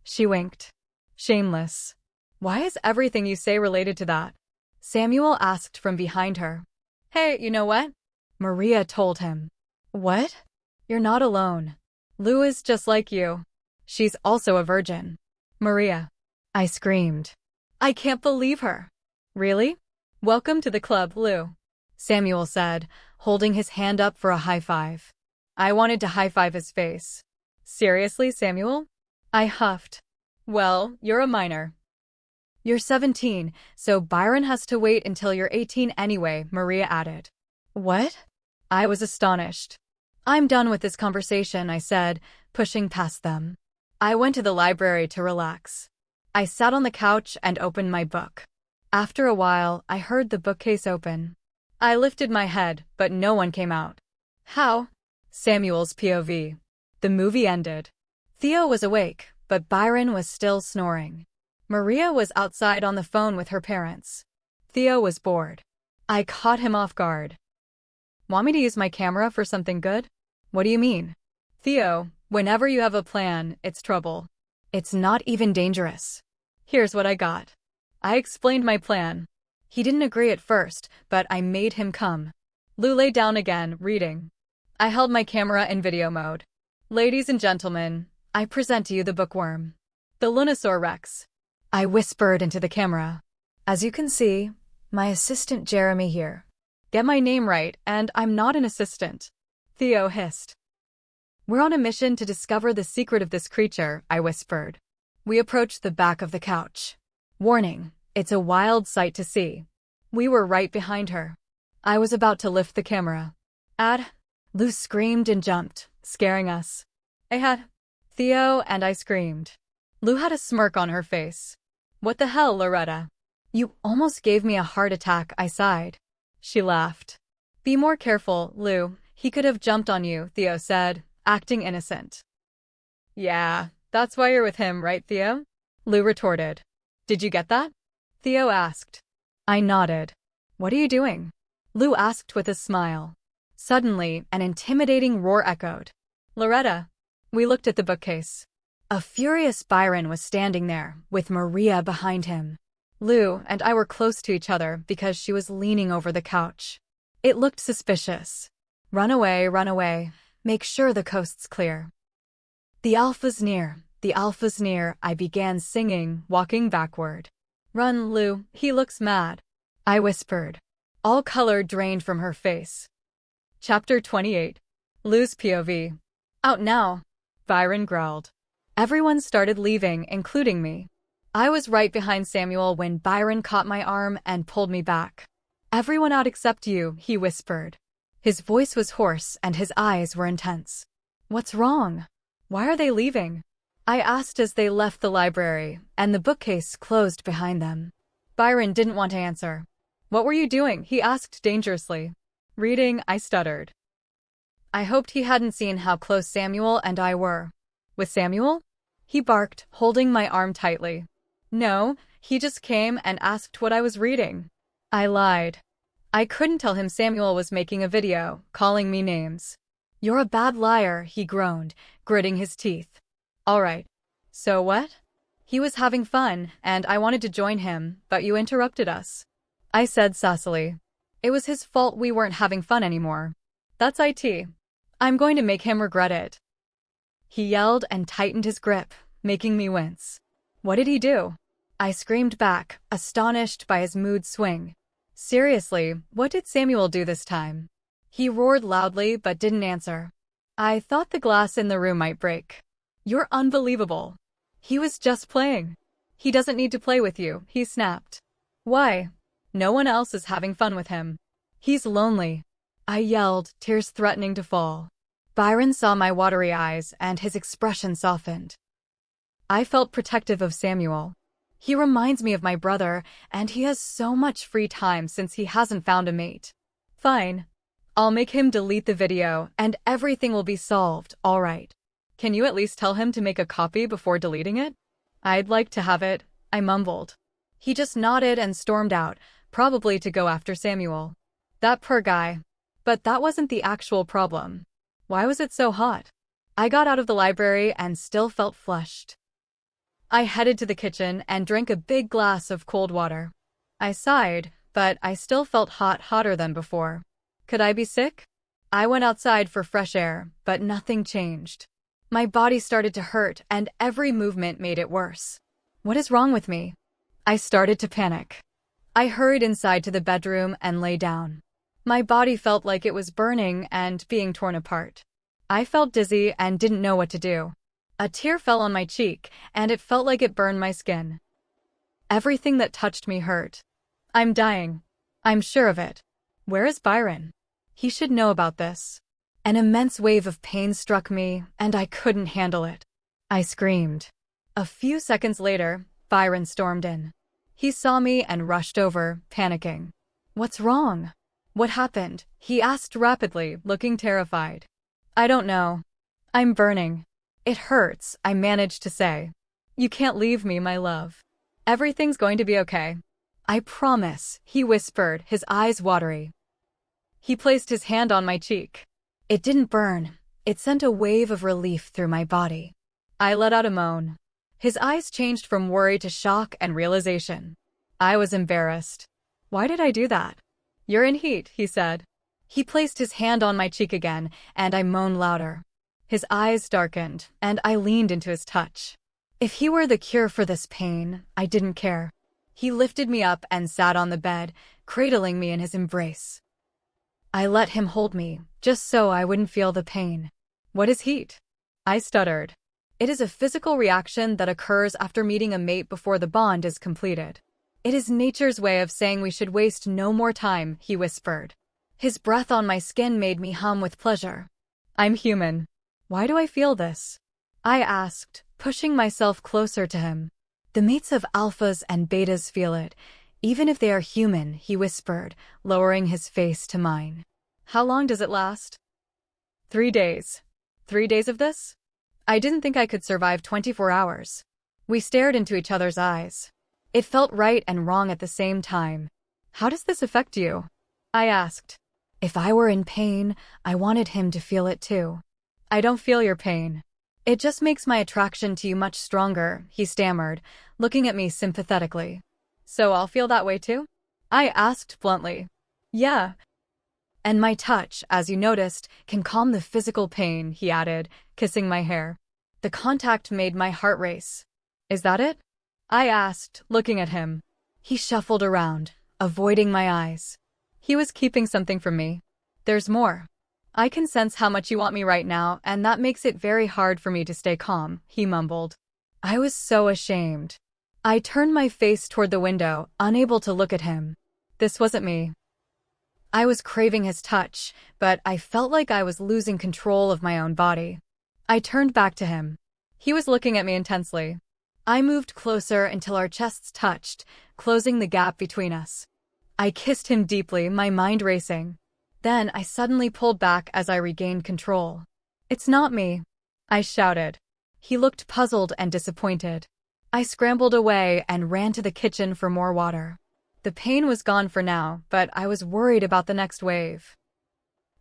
She winked. Shameless. Why is everything you say related to that? Samuel asked from behind her. Hey, you know what? Maria told him. What? You're not alone. Lou is just like you. She's also a virgin. Maria. I screamed. I can't believe her. Really? Welcome to the club, Lou. Samuel said, holding his hand up for a high five. I wanted to high five his face. Seriously, Samuel? I huffed. Well, you're a minor. You're 17, so Byron has to wait until you're 18 anyway, Maria added. What? I was astonished. I'm done with this conversation, I said, pushing past them. I went to the library to relax. I sat on the couch and opened my book. After a while, I heard the bookcase open. I lifted my head, but no one came out. How? Samuel's POV. The movie ended. Theo was awake, but Byron was still snoring. Maria was outside on the phone with her parents. Theo was bored. I caught him off guard. Want me to use my camera for something good? What do you mean? Theo, whenever you have a plan, it's trouble. It's not even dangerous. Here's what I got. I explained my plan. He didn't agree at first, but I made him come. Lou lay down again, reading. I held my camera in video mode. Ladies and gentlemen, I present to you the bookworm. The Lunosaur Rex. I whispered into the camera. As you can see, my assistant Jeremy here. Get my name right, and I'm not an assistant. Theo hissed. We're on a mission to discover the secret of this creature, I whispered. We approached the back of the couch. Warning, it's a wild sight to see. We were right behind her. I was about to lift the camera. Lou screamed and jumped, scaring us. Theo and I screamed. Lou had a smirk on her face. What the hell, Loretta? You almost gave me a heart attack, I sighed. She laughed. Be more careful, Lou. He could have jumped on you, Theo said, acting innocent. Yeah, that's why you're with him, right, Theo? Lou retorted. Did you get that? Theo asked. I nodded. What are you doing? Lou asked with a smile. Suddenly, an intimidating roar echoed. Loretta. We looked at the bookcase. A furious Byron was standing there, with Maria behind him. Lou and I were close to each other because she was leaning over the couch. It looked suspicious. Run away, make sure the coast's clear. The Alpha's near, I began singing, walking backward. Run, Lou, he looks mad, I whispered. All color drained from her face. Chapter 28. Lou's POV. Out now, Byron growled. Everyone started leaving, including me. I was right behind Samuel when Byron caught my arm and pulled me back. Everyone out except you, he whispered. His voice was hoarse and his eyes were intense. What's wrong? Why are they leaving? I asked as they left the library, and the bookcase closed behind them. Byron didn't want to answer. What were you doing? He asked dangerously. Reading, I stuttered. I hoped he hadn't seen how close Samuel and I were. With Samuel? He barked, holding my arm tightly. No, he just came and asked what I was reading. I lied. I couldn't tell him Samuel was making a video, calling me names. You're a bad liar, he groaned, gritting his teeth. All right. So what? He was having fun, and I wanted to join him, but you interrupted us. I said sassily. It was his fault we weren't having fun anymore. That's IT. I'm going to make him regret it. He yelled and tightened his grip, making me wince. What did he do? I screamed back, astonished by his mood swing. Seriously, what did Samuel do this time? He roared loudly but didn't answer. I thought the glass in the room might break. You're unbelievable. He was just playing. He doesn't need to play with you, he snapped. Why? No one else is having fun with him. He's lonely. I yelled, tears threatening to fall. Byron saw my watery eyes, and his expression softened. I felt protective of Samuel. He reminds me of my brother, and he has so much free time since he hasn't found a mate. Fine. I'll make him delete the video, and everything will be solved, all right. Can you at least tell him to make a copy before deleting it? I'd like to have it, I mumbled. He just nodded and stormed out, probably to go after Samuel. That poor guy. But that wasn't the actual problem. Why was it so hot? I got out of the library and still felt flushed. I headed to the kitchen and drank a big glass of cold water. I sighed, but I still felt hotter than before. Could I be sick? I went outside for fresh air, but nothing changed. My body started to hurt, and every movement made it worse. What is wrong with me? I started to panic. I hurried inside to the bedroom and lay down. My body felt like it was burning and being torn apart. I felt dizzy and didn't know what to do. A tear fell on my cheek, and it felt like it burned my skin. Everything that touched me hurt. I'm dying. I'm sure of it. Where is Byron? He should know about this. An immense wave of pain struck me, and I couldn't handle it. I screamed. A few seconds later, Byron stormed in. He saw me and rushed over, panicking. What's wrong? What happened? He asked rapidly, looking terrified. I don't know. I'm burning. It hurts, I managed to say. You can't leave me, my love. Everything's going to be okay. I promise, he whispered, his eyes watery. He placed his hand on my cheek. It didn't burn. It sent a wave of relief through my body. I let out a moan. His eyes changed from worry to shock and realization. I was embarrassed. Why did I do that? You're in heat, he said. He placed his hand on my cheek again, and I moaned louder. His eyes darkened, and I leaned into his touch. If he were the cure for this pain, I didn't care. He lifted me up and sat on the bed, cradling me in his embrace. I let him hold me, just so I wouldn't feel the pain. What is heat? I stuttered. It is a physical reaction that occurs after meeting a mate before the bond is completed. It is nature's way of saying we should waste no more time, he whispered. His breath on my skin made me hum with pleasure. I'm human. Why do I feel this? I asked, pushing myself closer to him. The mates of alphas and betas feel it, even if they are human, he whispered, lowering his face to mine. How long does it last? 3 days. 3 days of this? I didn't think I could survive 24 hours. We stared into each other's eyes. It felt right and wrong at the same time. How does this affect you? I asked. If I were in pain, I wanted him to feel it too. I don't feel your pain. It just makes my attraction to you much stronger, he stammered, looking at me sympathetically. So I'll feel that way too? I asked bluntly. Yeah. And my touch, as you noticed, can calm the physical pain, he added, kissing my hair. The contact made my heart race. Is that it? I asked, looking at him. He shuffled around, avoiding my eyes. He was keeping something from me. There's more. I can sense how much you want me right now, and that makes it very hard for me to stay calm, he mumbled. I was so ashamed. I turned my face toward the window, unable to look at him. This wasn't me. I was craving his touch, but I felt like I was losing control of my own body. I turned back to him. He was looking at me intensely. I moved closer until our chests touched, closing the gap between us. I kissed him deeply, my mind racing. Then I suddenly pulled back as I regained control. It's not me, I shouted. He looked puzzled and disappointed. I scrambled away and ran to the kitchen for more water. The pain was gone for now, but I was worried about the next wave.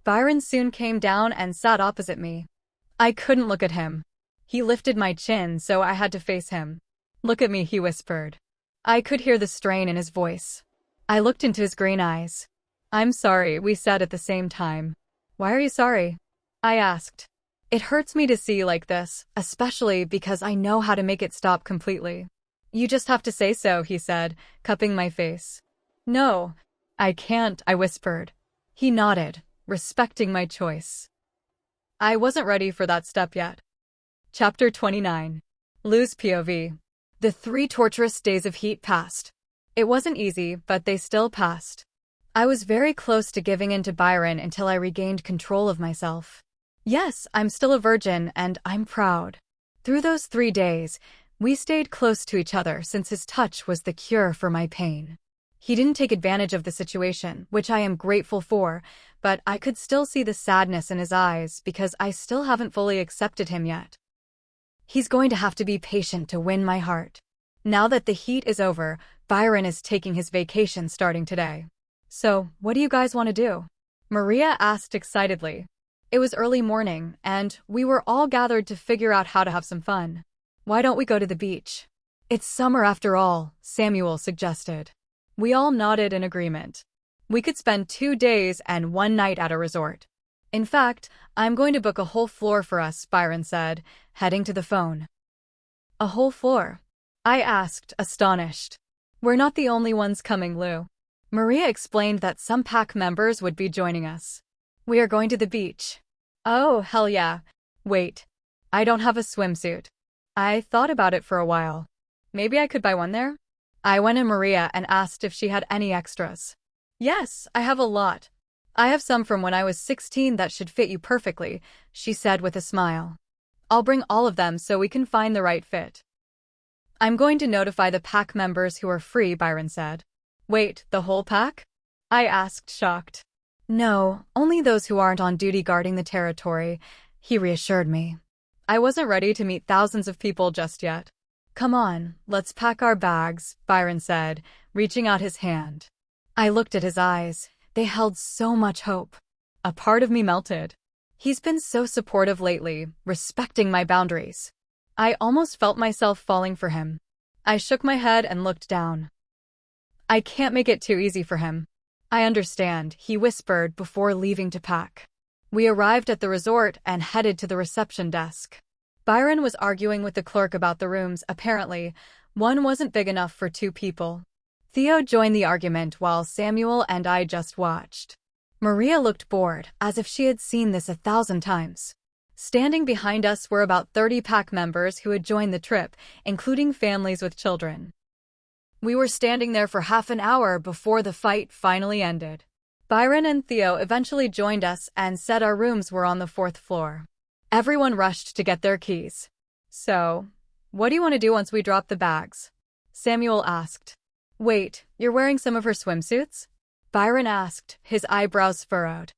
Byron soon came down and sat opposite me. I couldn't look at him. He lifted my chin, so I had to face him. Look at me, he whispered. I could hear the strain in his voice. I looked into his green eyes. I'm sorry, we said at the same time. Why are you sorry? I asked. It hurts me to see you like this, especially because I know how to make it stop completely. You just have to say so, he said, cupping my face. No, I can't, I whispered. He nodded, respecting my choice. I wasn't ready for that step yet. Chapter 29. Lou's POV. The 3 torturous days of heat passed. It wasn't easy, but they still passed. I was very close to giving in to Byron until I regained control of myself. Yes, I'm still a virgin, and I'm proud. Through those 3 days, we stayed close to each other since his touch was the cure for my pain. He didn't take advantage of the situation, which I am grateful for, but I could still see the sadness in his eyes because I still haven't fully accepted him yet. He's going to have to be patient to win my heart. Now that the heat is over, Byron is taking his vacation starting today. So, what do you guys want to do? Maria asked excitedly. It was early morning, and we were all gathered to figure out how to have some fun. Why don't we go to the beach? It's summer after all, Samuel suggested. We all nodded in agreement. We could spend 2 days and 1 night at a resort. In fact, I'm going to book a whole floor for us, Byron said, heading to the phone. A whole floor? I asked, astonished. We're not the only ones coming, Lou. Maria explained that some pack members would be joining us. We are going to the beach. Oh, hell yeah. Wait, I don't have a swimsuit. I thought about it for a while. Maybe I could buy one there? I went to Maria and asked if she had any extras. Yes, I have a lot. I have some from when I was 16 that should fit you perfectly, she said with a smile. I'll bring all of them so we can find the right fit. I'm going to notify the pack members who are free, Byron said. Wait, the whole pack? I asked, shocked. No, only those who aren't on duty guarding the territory, he reassured me. I wasn't ready to meet thousands of people just yet. Come on, let's pack our bags, Byron said, reaching out his hand. I looked at his eyes. They held so much hope. A part of me melted. He's been so supportive lately, respecting my boundaries. I almost felt myself falling for him. I shook my head and looked down. I can't make it too easy for him. I understand, he whispered before leaving to pack. We arrived at the resort and headed to the reception desk. Byron was arguing with the clerk about the rooms. Apparently, one wasn't big enough for 2 people. Theo joined the argument while Samuel and I just watched. Maria looked bored, as if she had seen this 1,000 times. Standing behind us were about 30 pack members who had joined the trip, including families with children. We were standing there for half an hour before the fight finally ended. Byron and Theo eventually joined us and said our rooms were on the 4th floor. Everyone rushed to get their keys. So, what do you want to do once we drop the bags? Samuel asked. Wait, you're wearing some of her swimsuits? Byron asked, his eyebrows furrowed.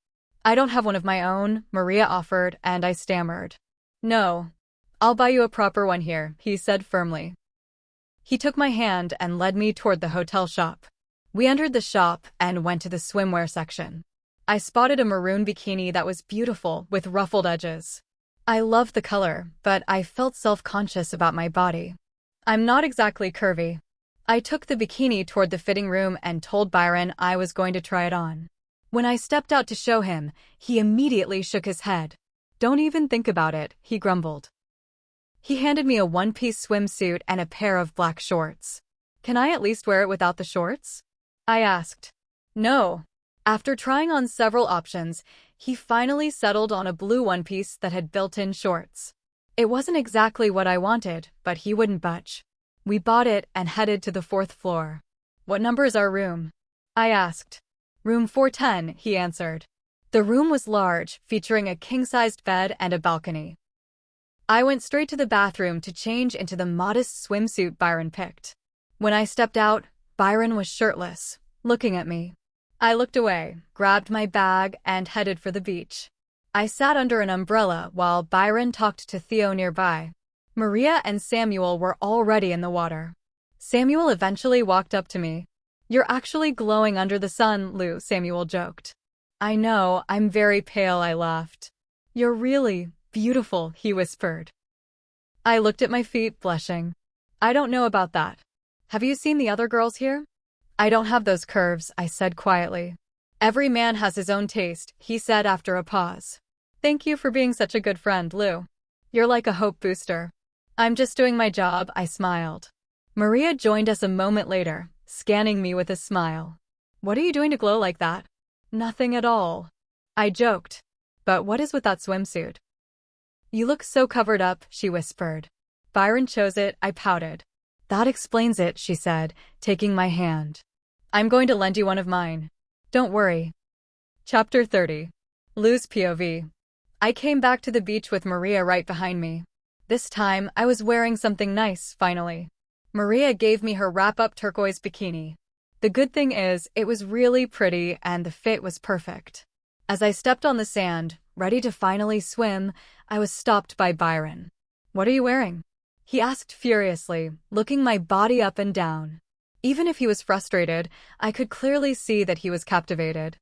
I don't have one of my own, Maria offered, and I stammered. No. I'll buy you a proper one here, he said firmly. He took my hand and led me toward the hotel shop. We entered the shop and went to the swimwear section. I spotted a maroon bikini that was beautiful with ruffled edges. I loved the color, but I felt self-conscious about my body. I'm not exactly curvy. I took the bikini toward the fitting room and told Byron I was going to try it on. When I stepped out to show him, he immediately shook his head. Don't even think about it, he grumbled. He handed me a one-piece swimsuit and a pair of black shorts. Can I at least wear it without the shorts? I asked. No. After trying on several options, he finally settled on a blue one-piece that had built-in shorts. It wasn't exactly what I wanted, but he wouldn't budge. We bought it and headed to the 4th floor. What number is our room? I asked. Room 410, he answered. The room was large, featuring a king-sized bed and a balcony. I went straight to the bathroom to change into the modest swimsuit Byron picked. When I stepped out, Byron was shirtless, looking at me. I looked away, grabbed my bag, and headed for the beach. I sat under an umbrella while Byron talked to Theo nearby. Maria and Samuel were already in the water. Samuel eventually walked up to me. You're actually glowing under the sun, Lou, Samuel joked. I know, I'm very pale, I laughed. You're really beautiful, he whispered. I looked at my feet, blushing. I don't know about that. Have you seen the other girls here? I don't have those curves, I said quietly. Every man has his own taste, he said after a pause. Thank you for being such a good friend, Lou. You're like a hope booster. I'm just doing my job, I smiled. Maria joined us a moment later, scanning me with a smile. What are you doing to glow like that? Nothing at all. I joked. But what is with that swimsuit? You look so covered up, she whispered. Byron chose it, I pouted. That explains it, she said, taking my hand. I'm going to lend you one of mine. Don't worry. Chapter 30. Lou's POV. I came back to the beach with Maria right behind me. This time, I was wearing something nice, finally. Maria gave me her wrap-up turquoise bikini. The good thing is, it was really pretty and the fit was perfect. As I stepped on the sand, ready to finally swim, I was stopped by Byron. What are you wearing? He asked furiously, looking my body up and down. Even if he was frustrated, I could clearly see that he was captivated.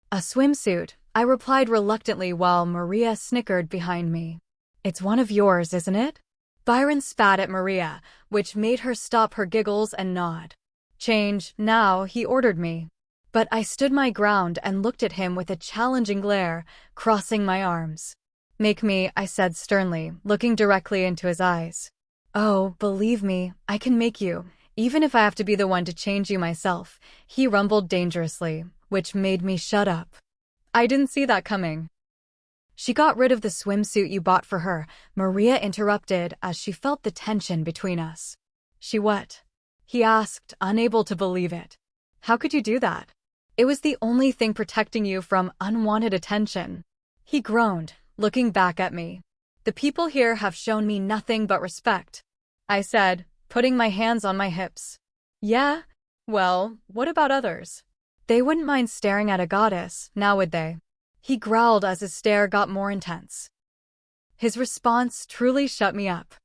A swimsuit, I replied reluctantly while Maria snickered behind me. It's one of yours, isn't it? Byron spat at Maria, which made her stop her giggles and nod. Change, now, he ordered me. But I stood my ground and looked at him with a challenging glare, crossing my arms. Make me, I said sternly, looking directly into his eyes. Oh, believe me, I can make you, even if I have to be the one to change you myself, he rumbled dangerously, which made me shut up. I didn't see that coming. She got rid of the swimsuit you bought for her, Maria interrupted as she felt the tension between us. She what? He asked, unable to believe it. How could you do that? It was the only thing protecting you from unwanted attention. He groaned, looking back at me. The people here have shown me nothing but respect, I said, putting my hands on my hips. Yeah? Well, what about others? They wouldn't mind staring at a goddess, now would they? He growled as his stare got more intense. His response truly shut me up.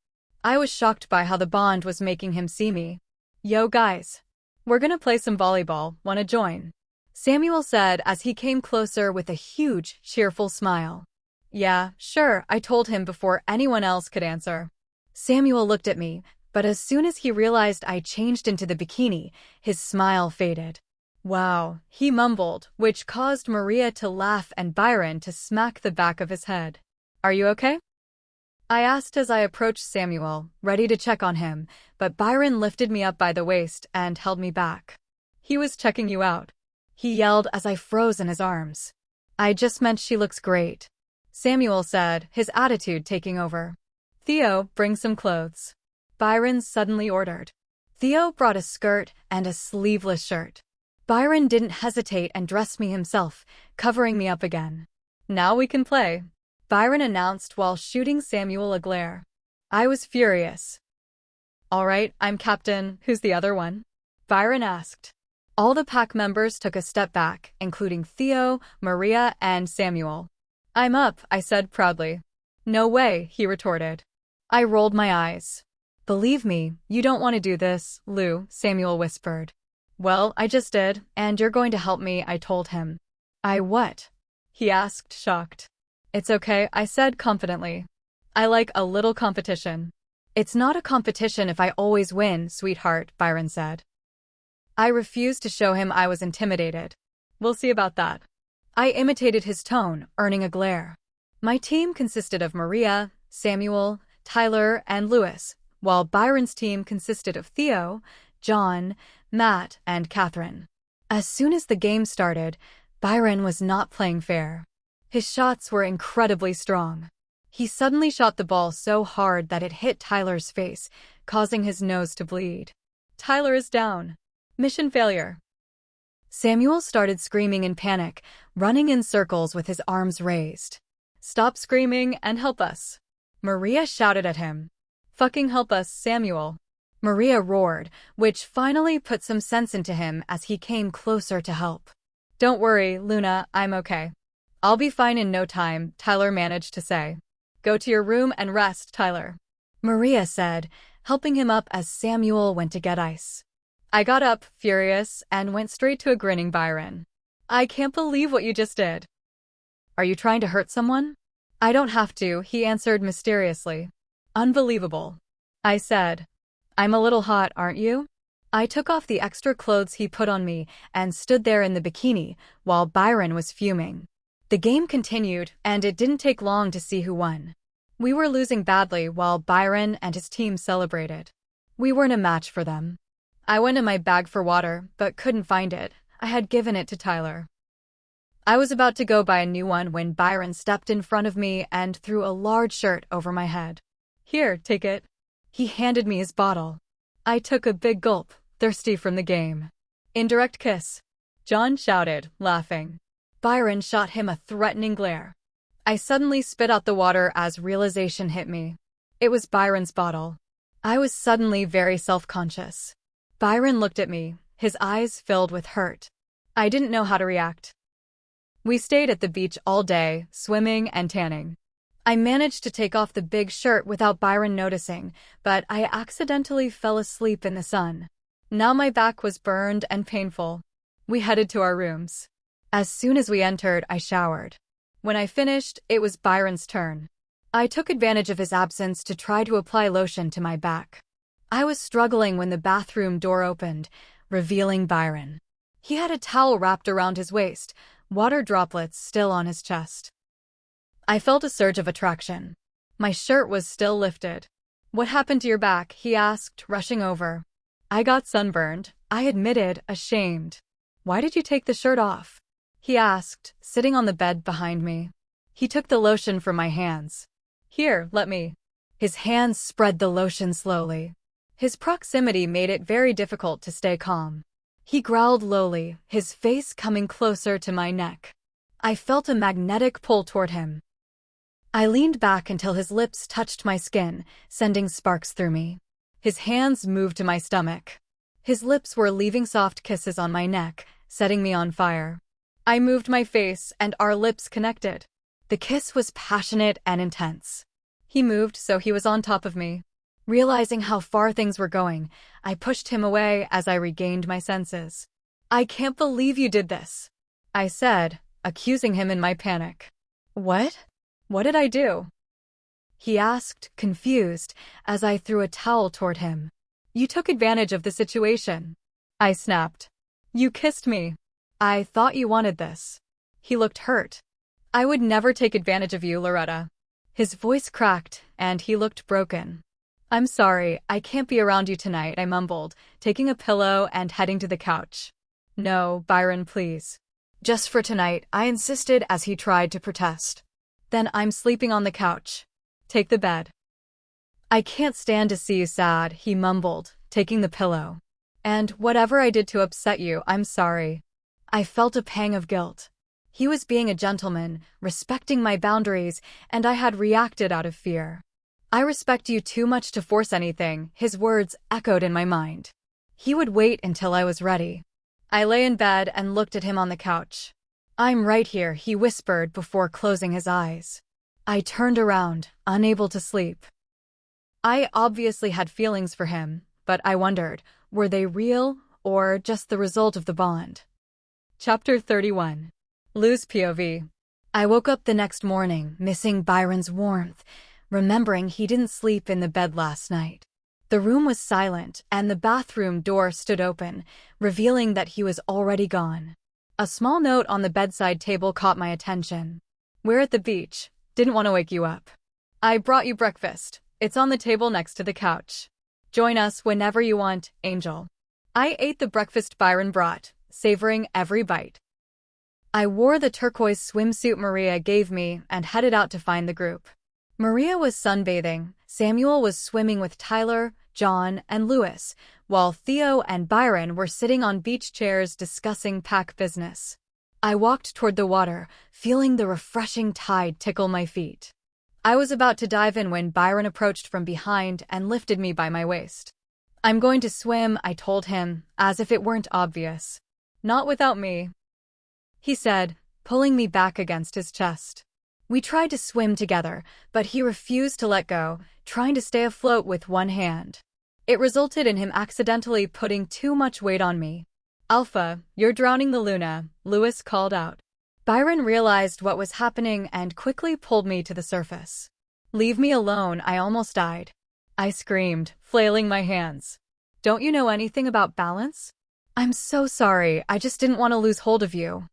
I was shocked by how the bond was making him see me. Yo guys, we're gonna play some volleyball, wanna join? Samuel said as he came closer with a huge, cheerful smile. Yeah, sure, I told him before anyone else could answer. Samuel looked at me, but as soon as he realized I changed into the bikini, his smile faded. Wow, he mumbled, which caused Maria to laugh and Byron to smack the back of his head. Are you okay? I asked as I approached Samuel, ready to check on him, but Byron lifted me up by the waist and held me back. He was checking you out, he yelled as I froze in his arms. I just meant she looks great, Samuel said, his attitude taking over. Theo, bring some clothes, Byron suddenly ordered. Theo brought a skirt and a sleeveless shirt. Byron didn't hesitate and dressed me himself, covering me up again. Now we can play, Byron announced while shooting Samuel a glare. I was furious. All right, I'm captain, who's the other one? Byron asked. All the pack members took a step back, including Theo, Maria, and Samuel. I'm up, I said proudly. No way, he retorted. I rolled my eyes. Believe me, you don't want to do this, Lou, Samuel whispered. Well, I just did, and you're going to help me, I told him. I what? He asked, shocked. It's okay, I said confidently. I like a little competition. It's not a competition if I always win, sweetheart, Byron said. I refused to show him I was intimidated. We'll see about that. I imitated his tone, earning a glare. My team consisted of Maria, Samuel, Tyler, and Lewis, while Byron's team consisted of Theo, John, Matt, and Catherine. As soon as the game started, Byron was not playing fair. His shots were incredibly strong. He suddenly shot the ball so hard that it hit Tyler's face, causing his nose to bleed. Tyler is down. Mission failure. Samuel started screaming in panic, running in circles with his arms raised. Stop screaming and help us, Maria shouted at him. Fucking help us, Samuel, Maria roared, which finally put some sense into him as he came closer to help. Don't worry, Luna, I'm okay. I'll be fine in no time, Tyler managed to say. Go to your room and rest, Tyler, Maria said, helping him up as Samuel went to get ice. I got up, furious, and went straight to a grinning Byron. I can't believe what you just did. Are you trying to hurt someone? I don't have to, he answered mysteriously. Unbelievable, I said. I'm a little hot, aren't you? I took off the extra clothes he put on me and stood there in the bikini while Byron was fuming. The game continued, and it didn't take long to see who won. We were losing badly while Byron and his team celebrated. We weren't a match for them. I went in my bag for water, but couldn't find it. I had given it to Tyler. I was about to go buy a new one when Byron stepped in front of me and threw a large shirt over my head. Here, take it. He handed me his bottle. I took a big gulp, thirsty from the game. Indirect kiss, John shouted, laughing. Byron shot him a threatening glare. I suddenly spit out the water as realization hit me. It was Byron's bottle. I was suddenly very self-conscious. Byron looked at me, his eyes filled with hurt. I didn't know how to react. We stayed at the beach all day, swimming and tanning. I managed to take off the big shirt without Byron noticing, but I accidentally fell asleep in the sun. Now my back was burned and painful. We headed to our rooms. As soon as we entered, I showered. When I finished, it was Byron's turn. I took advantage of his absence to try to apply lotion to my back. I was struggling when the bathroom door opened, revealing Byron. He had a towel wrapped around his waist, water droplets still on his chest. I felt a surge of attraction. My shirt was still lifted. "What happened to your back?" he asked, rushing over. "I got sunburned," I admitted, ashamed. "Why did you take the shirt off?" he asked, sitting on the bed behind me. He took the lotion from my hands. "Here, let me." His hands spread the lotion slowly. His proximity made it very difficult to stay calm. He growled lowly, his face coming closer to my neck. I felt a magnetic pull toward him. I leaned back until his lips touched my skin, sending sparks through me. His hands moved to my stomach. His lips were leaving soft kisses on my neck, setting me on fire. I moved my face, and our lips connected. The kiss was passionate and intense. He moved so he was on top of me. Realizing how far things were going, I pushed him away as I regained my senses. "I can't believe you did this," I said, accusing him in my panic. "What? What did I do?" he asked, confused, as I threw a towel toward him. "You took advantage of the situation," I snapped. "You kissed me. I thought you wanted this." He looked hurt. "I would never take advantage of you, Loretta." His voice cracked, and he looked broken. "I'm sorry, I can't be around you tonight," I mumbled, taking a pillow and heading to the couch. "No, Byron, please. Just for tonight," I insisted as he tried to protest. "Then I'm sleeping on the couch. Take the bed." "I can't stand to see you sad," he mumbled, taking the pillow. "And whatever I did to upset you, I'm sorry." I felt a pang of guilt. He was being a gentleman, respecting my boundaries, and I had reacted out of fear. "I respect you too much to force anything," his words echoed in my mind. He would wait until I was ready. I lay in bed and looked at him on the couch. "I'm right here," he whispered before closing his eyes. I turned around, unable to sleep. I obviously had feelings for him, but I wondered, were they real or just the result of the bond? Chapter 31. Lou's POV. I woke up the next morning, missing Byron's warmth, remembering he didn't sleep in the bed last night. The room was silent, and the bathroom door stood open, revealing that he was already gone. A small note on the bedside table caught my attention. "We're at the beach. Didn't want to wake you up. I brought you breakfast. It's on the table next to the couch. Join us whenever you want, Angel." I ate the breakfast Byron brought, savoring every bite. I wore the turquoise swimsuit Maria gave me and headed out to find the group. Maria was sunbathing, Samuel was swimming with Tyler, John, and Lewis, while Theo and Byron were sitting on beach chairs discussing pack business. I walked toward the water, feeling the refreshing tide tickle my feet. I was about to dive in when Byron approached from behind and lifted me by my waist. "I'm going to swim," I told him, as if it weren't obvious. "Not without me," he said, pulling me back against his chest. We tried to swim together, but he refused to let go, trying to stay afloat with one hand. It resulted in him accidentally putting too much weight on me. "Alpha, you're drowning the Luna," Lewis called out. Byron realized what was happening and quickly pulled me to the surface. "Leave me alone, I almost died," I screamed, flailing my hands. "Don't you know anything about balance?" "I'm so sorry, I just didn't want to lose hold of you,"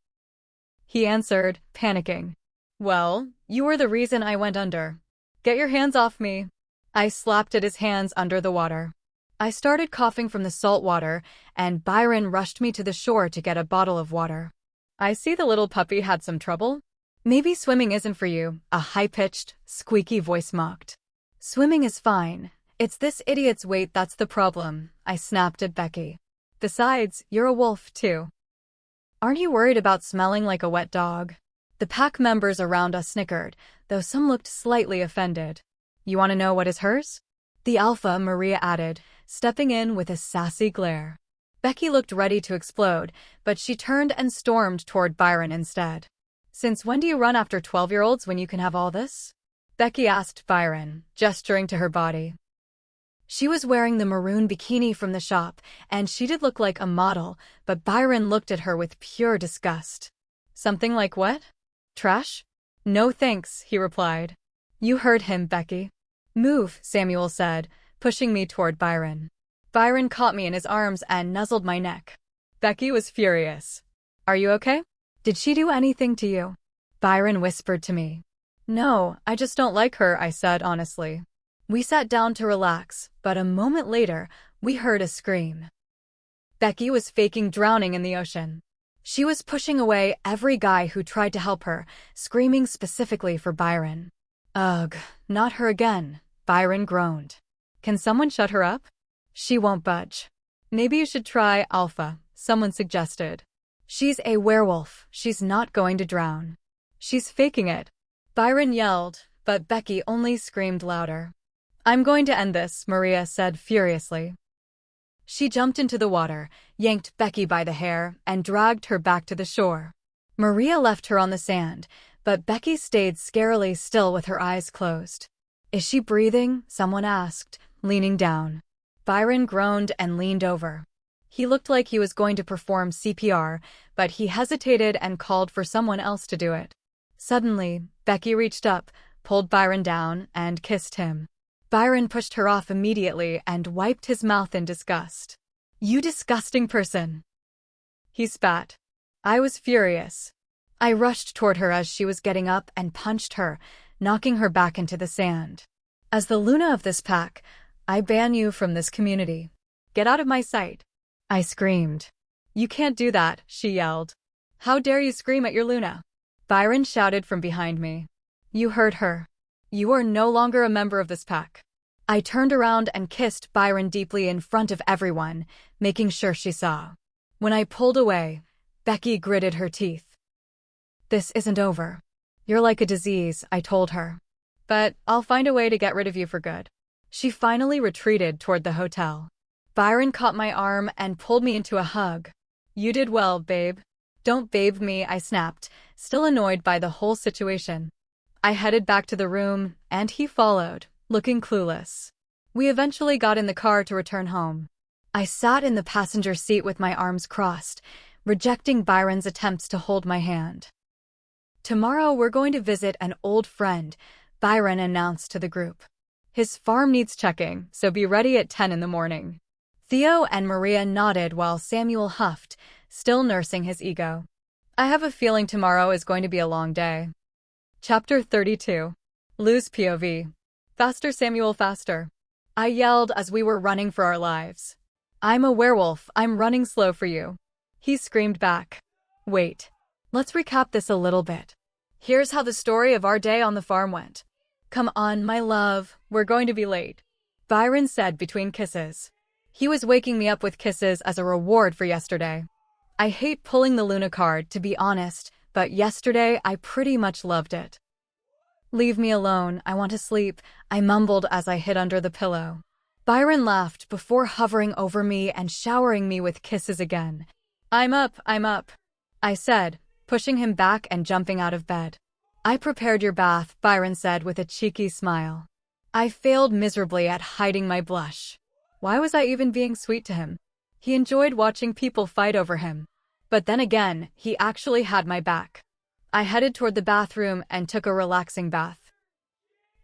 he answered, panicking. "Well, you were the reason I went under. Get your hands off me." I slapped at his hands under the water. I started coughing from the salt water, and Byron rushed me to the shore to get a bottle of water. "I see the little puppy had some trouble. Maybe swimming isn't for you," a high-pitched, squeaky voice mocked. "Swimming is fine. It's this idiot's weight that's the problem, I snapped at Becky. Besides, you're a wolf, too. Aren't you worried about smelling like a wet dog? The pack members around us snickered, though some looked slightly offended. You want to know what is hers? The alpha, Maria added, stepping in with a sassy glare. Becky looked ready to explode, but she turned and stormed toward Byron instead. Since when do you run after 12-year-olds when you can have all this? Becky asked Byron, gesturing to her body. She was wearing the maroon bikini from the shop, and she did look like a model, but Byron looked at her with pure disgust. Something like what? Trash? No thanks, he replied. You heard him, Becky. Move, Samuel said, pushing me toward Byron. Byron caught me in his arms and nuzzled my neck. Becky was furious. Are you okay? Did she do anything to you? Byron whispered to me. No, I just don't like her, I said honestly. We sat down to relax, but a moment later, we heard a scream. Becky was faking drowning in the ocean. She was pushing away every guy who tried to help her, screaming specifically for Byron. Ugh, not her again, Byron groaned. Can someone shut her up? She won't budge. Maybe you should try Alpha, someone suggested. She's a werewolf, she's not going to drown. She's faking it. Byron yelled, but Becky only screamed louder. I'm going to end this, Maria said furiously. She jumped into the water, yanked Becky by the hair, and dragged her back to the shore. Maria left her on the sand, but Becky stayed scarily still with her eyes closed. Is she breathing? Someone asked, leaning down. Byron groaned and leaned over. He looked like he was going to perform CPR, but he hesitated and called for someone else to do it. Suddenly, Becky reached up, pulled Byron down, and kissed him. Byron pushed her off immediately and wiped his mouth in disgust. You disgusting person! He spat. I was furious. I rushed toward her as she was getting up and punched her, knocking her back into the sand. As the Luna of this pack, I ban you from this community. Get out of my sight. I screamed. You can't do that, she yelled. How dare you scream at your Luna? Byron shouted from behind me. You heard her. You are no longer a member of this pack. I turned around and kissed Byron deeply in front of everyone, making sure she saw. When I pulled away, Becky gritted her teeth. This isn't over. You're like a disease, I told her. But I'll find a way to get rid of you for good. She finally retreated toward the hotel. Byron caught my arm and pulled me into a hug. You did well, babe. Don't babe me, I snapped, still annoyed by the whole situation. I headed back to the room, and he followed, looking clueless. We eventually got in the car to return home. I sat in the passenger seat with my arms crossed, rejecting Byron's attempts to hold my hand. Tomorrow we're going to visit an old friend, Byron announced to the group. His farm needs checking, so be ready at 10 in the morning. Theo and Maria nodded while Samuel huffed, still nursing his ego. I have a feeling tomorrow is going to be a long day. Chapter 32. Lou's POV. Faster, Samuel, faster. I yelled as we were running for our lives. I'm a werewolf, I'm running slow for you. He screamed back. Wait. Let's recap this a little bit. Here's how the story of our day on the farm went. Come on, my love, we're going to be late, Byron said between kisses. He was waking me up with kisses as a reward for yesterday. I hate pulling the Luna card, to be honest, but yesterday I pretty much loved it. Leave me alone, I want to sleep, I mumbled as I hid under the pillow. Byron laughed before hovering over me and showering me with kisses again. I'm up, I said, pushing him back and jumping out of bed. I prepared your bath, Byron said with a cheeky smile. I failed miserably at hiding my blush. Why was I even being sweet to him? He enjoyed watching people fight over him. But then again, he actually had my back. I headed toward the bathroom and took a relaxing bath.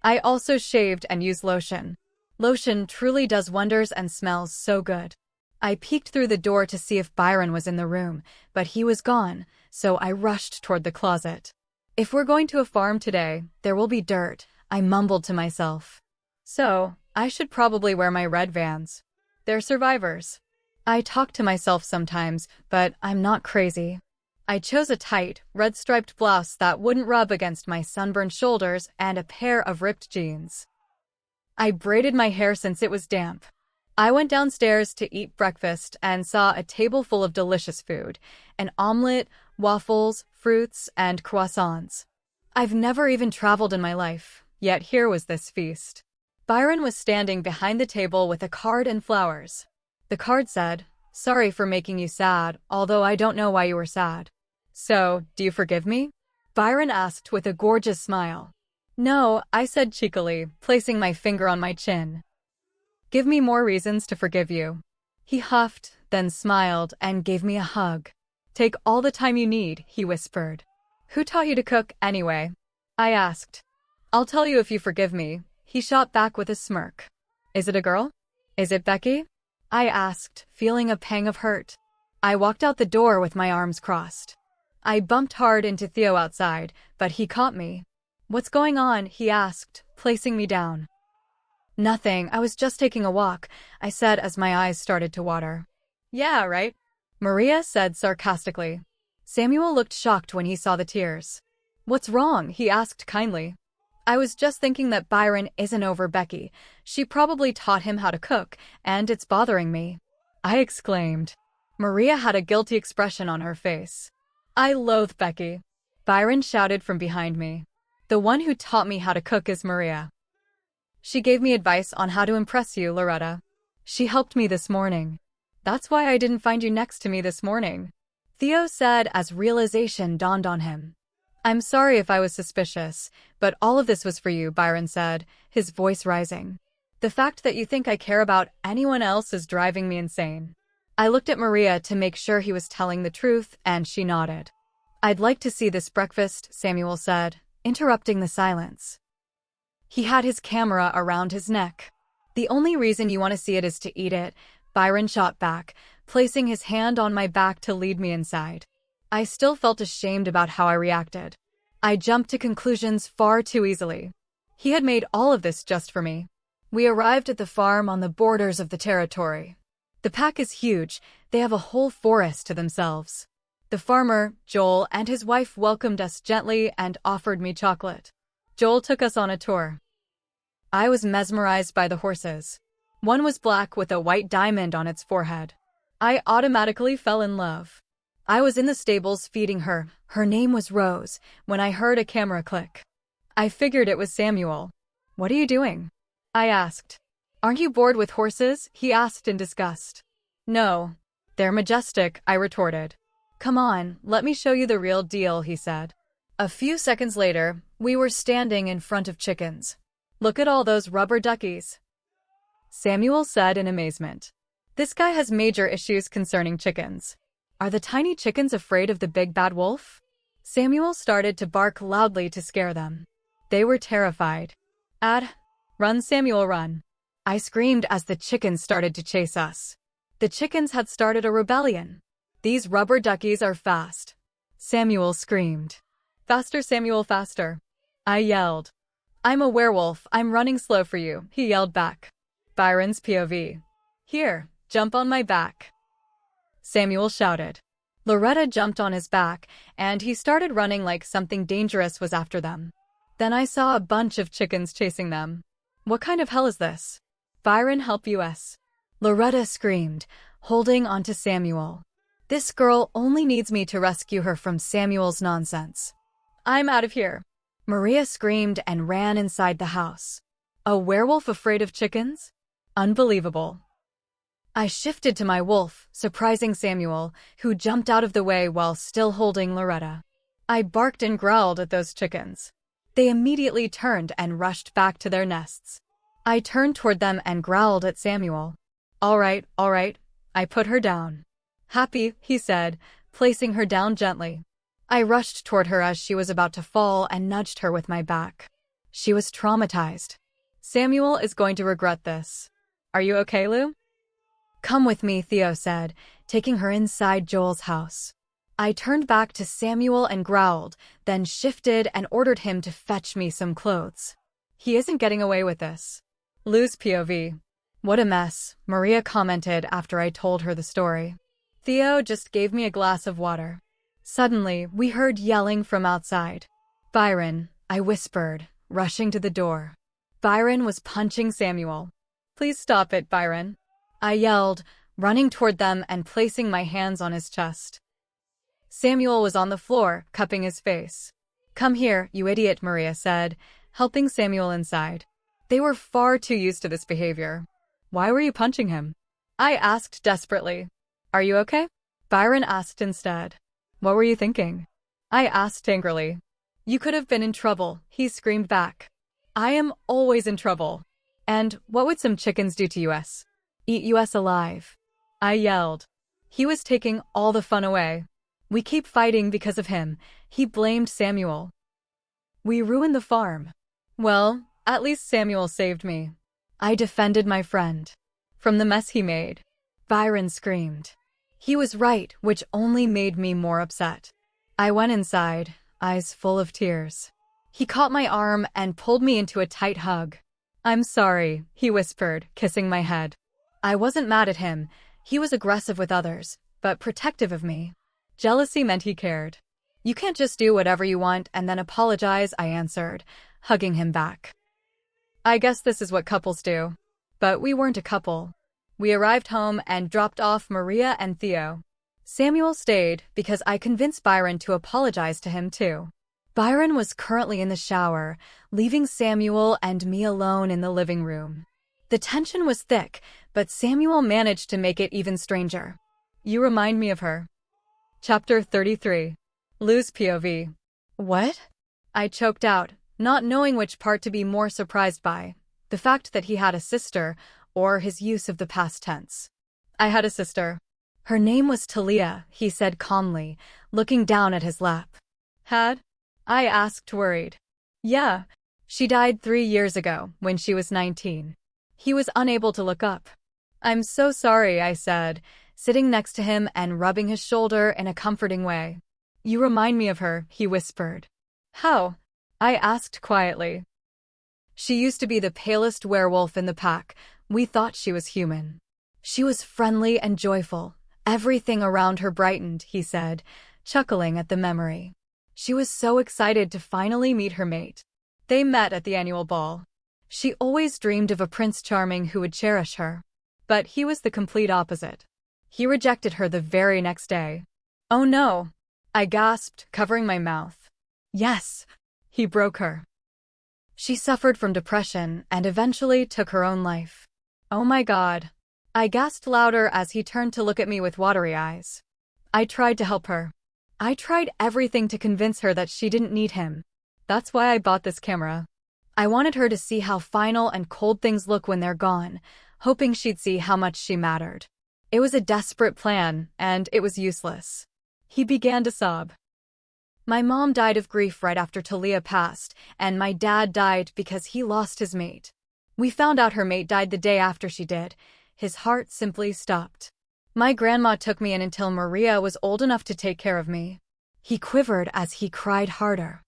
I also shaved and used lotion. Lotion truly does wonders and smells so good. I peeked through the door to see if Byron was in the room, but he was gone, so I rushed toward the closet. If we're going to a farm today, there will be dirt, I mumbled to myself. So, I should probably wear my red Vans. They're survivors. I talk to myself sometimes, but I'm not crazy. I chose a tight, red-striped blouse that wouldn't rub against my sunburned shoulders and a pair of ripped jeans. I braided my hair since it was damp. I went downstairs to eat breakfast and saw a table full of delicious food, an omelet, waffles, fruits, and croissants. I've never even traveled in my life, yet here was this feast. Byron was standing behind the table with a card and flowers. The card said, "Sorry for making you sad, although I don't know why you were sad." "So, do you forgive me?" Byron asked with a gorgeous smile. "No," I said cheekily, placing my finger on my chin. "Give me more reasons to forgive you." He huffed, then smiled and gave me a hug. "Take all the time you need," he whispered. "Who taught you to cook, anyway?" I asked. "I'll tell you if you forgive me," he shot back with a smirk. "Is it a girl? Is it Becky?" I asked, feeling a pang of hurt. I walked out the door with my arms crossed. I bumped hard into Theo outside, but he caught me. "What's going on?" he asked, placing me down. "Nothing, I was just taking a walk," I said as my eyes started to water. "Yeah, right," Maria said sarcastically. Samuel looked shocked when he saw the tears. "What's wrong?" he asked kindly. "I was just thinking that Byron isn't over Becky. She probably taught him how to cook, and it's bothering me," I exclaimed. Maria had a guilty expression on her face. "I loathe Becky," Byron shouted from behind me. "The one who taught me how to cook is Maria. She gave me advice on how to impress you, Loretta. She helped me this morning. That's why I didn't find you next to me this morning," Theo said as realization dawned on him. "I'm sorry if I was suspicious, but all of this was for you," Byron said, his voice rising. "The fact that you think I care about anyone else is driving me insane." I looked at Maria to make sure he was telling the truth, and she nodded. "I'd like to see this breakfast," Samuel said, interrupting the silence. He had his camera around his neck. "The only reason you want to see it is to eat it," Byron shot back, placing his hand on my back to lead me inside. I still felt ashamed about how I reacted. I jumped to conclusions far too easily. He had made all of this just for me. We arrived at the farm on the borders of the territory. The pack is huge, they have a whole forest to themselves. The farmer, Joel, and his wife welcomed us gently and offered me chocolate. Joel took us on a tour. I was mesmerized by the horses. One was black with a white diamond on its forehead. I automatically fell in love. I was in the stables feeding her, her name was Rose, when I heard a camera click. I figured it was Samuel. "What are you doing?" I asked. "Aren't you bored with horses?" he asked in disgust. "No. They're majestic," I retorted. "Come on, let me show you the real deal," he said. A few seconds later, we were standing in front of chickens. "Look at all those rubber duckies," Samuel said in amazement. "This guy has major issues concerning chickens. Are the tiny chickens afraid of the big bad wolf?" Samuel started to bark loudly to scare them. They were terrified. Run, Samuel, run," I screamed as the chickens started to chase us. The chickens had started a rebellion. "These rubber duckies are fast," Samuel screamed. "Faster, Samuel, faster," I yelled. "I'm a werewolf, I'm running slow for you," he yelled back. Byron's POV. "Here, jump on my back," Samuel shouted. Loretta jumped on his back, and he started running like something dangerous was after them. Then I saw a bunch of chickens chasing them. "What kind of hell is this?" "Byron, help us," Loretta screamed, holding onto Samuel. "This girl only needs me to rescue her from Samuel's nonsense." "I'm out of here," Maria screamed and ran inside the house. A werewolf afraid of chickens? Unbelievable. I shifted to my wolf, surprising Samuel, who jumped out of the way while still holding Loretta. I barked and growled at those chickens. They immediately turned and rushed back to their nests. I turned toward them and growled at Samuel. All right, I put her down." "Happy," he said, placing her down gently. I rushed toward her as she was about to fall and nudged her with my back. She was traumatized. "Samuel is going to regret this. Are you okay, Lou?" "Come with me," Theo said, taking her inside Joel's house. I turned back to Samuel and growled, then shifted and ordered him to fetch me some clothes. He isn't getting away with this. Lou's POV. "What a mess," Maria commented after I told her the story. Theo just gave me a glass of water. Suddenly, we heard yelling from outside. "Byron," I whispered, rushing to the door. Byron was punching Samuel. "Please stop it, Byron," I yelled, running toward them and placing my hands on his chest. Samuel was on the floor, cupping his face. "Come here, you idiot," Maria said, helping Samuel inside. They were far too used to this behavior. "Why were you punching him?" I asked desperately. "Are you okay?" Byron asked instead. "What were you thinking?" I asked angrily. "You could have been in trouble," he screamed back. "I am always in trouble. And what would some chickens do to us? Eat us alive," I yelled. He was taking all the fun away. "We keep fighting because of him," he blamed Samuel. "We ruined the farm." Well, at least Samuel saved me. I defended my friend from the mess he made. Byron screamed. He was right, which only made me more upset. I went inside, eyes full of tears. He caught my arm and pulled me into a tight hug. "I'm sorry," he whispered, kissing my head. I wasn't mad at him. He was aggressive with others, but protective of me. Jealousy meant he cared. "You can't just do whatever you want and then apologize," I answered, hugging him back. I guess this is what couples do. But we weren't a couple. We arrived home and dropped off Maria and Theo. Samuel stayed because I convinced Byron to apologize to him too. Byron was currently in the shower, leaving Samuel and me alone in the living room. The tension was thick, but Samuel managed to make it even stranger. "You remind me of her." Chapter 33. Lou's POV. "What?" I choked out, not knowing which part to be more surprised by, the fact that he had a sister or his use of the past tense. "I had a sister. Her name was Talia," he said calmly, looking down at his lap. "Had?" I asked, worried. "Yeah. She died 3 years ago, when she was 19. He was unable to look up. "I'm so sorry," I said, sitting next to him and rubbing his shoulder in a comforting way. "You remind me of her," he whispered. "How?" I asked quietly. "She used to be the palest werewolf in the pack. We thought she was human. She was friendly and joyful. Everything around her brightened," he said, chuckling at the memory. "She was so excited to finally meet her mate. They met at the annual ball. She always dreamed of a Prince Charming who would cherish her. But he was the complete opposite. He rejected her the very next day." "Oh no," I gasped, covering my mouth. "Yes, he broke her. She suffered from depression and eventually took her own life." "Oh my God." I gasped louder as he turned to look at me with watery eyes. "I tried to help her. I tried everything to convince her that she didn't need him. That's why I bought this camera. I wanted her to see how final and cold things look when they're gone, hoping she'd see how much she mattered. It was a desperate plan, and it was useless." He began to sob. "My mom died of grief right after Talia passed, and my dad died because he lost his mate. We found out her mate died the day after she did. His heart simply stopped. My grandma took me in until Maria was old enough to take care of me." He quivered as he cried harder.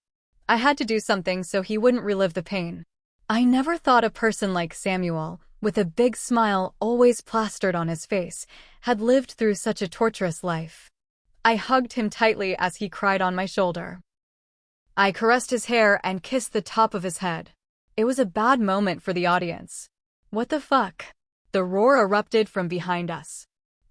"I had to do something so he wouldn't relive the pain. I never thought a person like Samuel, with a big smile always plastered on his face, had lived through such a torturous life." I hugged him tightly as he cried on my shoulder. I caressed his hair and kissed the top of his head. It was a bad moment for the audience. "What the fuck?" The roar erupted from behind us.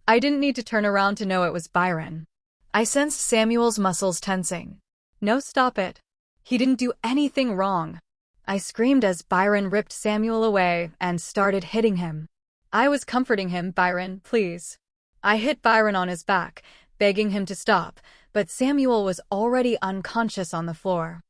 I didn't need to turn around to know it was Byron. I sensed Samuel's muscles tensing. "No, stop it. He didn't do anything wrong." I screamed as Byron ripped Samuel away and started hitting him. I was comforting him. "Byron, please." I hit Byron on his back, begging him to stop, but Samuel was already unconscious on the floor.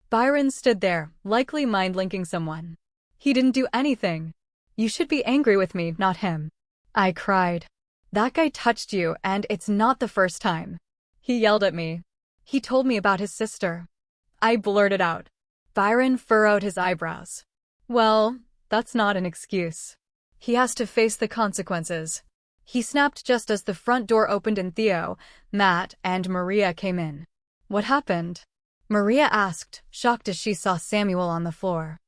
Byron stood there, likely mind-linking someone. "He didn't do anything. You should be angry with me, not him." I cried. "That guy touched you, and it's not the first time." He yelled at me. "He told me about his sister." I blurted out. Byron furrowed his eyebrows. "Well, that's not an excuse. He has to face the consequences." He snapped just as the front door opened and Theo, Matt, and Maria came in. "What happened?" Maria asked, shocked as she saw Samuel on the floor.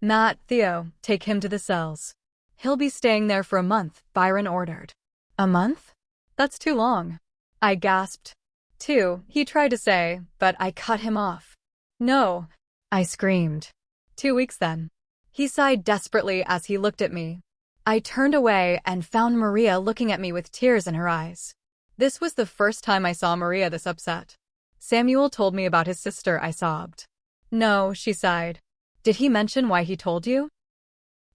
"Matt, Theo, take him to the cells. He'll be staying there for a month," Byron ordered. "A month? That's too long." I gasped. "2," he tried to say, but I cut him off. "No," I screamed. 2 weeks then." He sighed desperately as he looked at me. I turned away and found Maria looking at me with tears in her eyes. This was the first time I saw Maria this upset. Samuel told me about his sister, I sobbed. No, she sighed. Did he mention why he told you?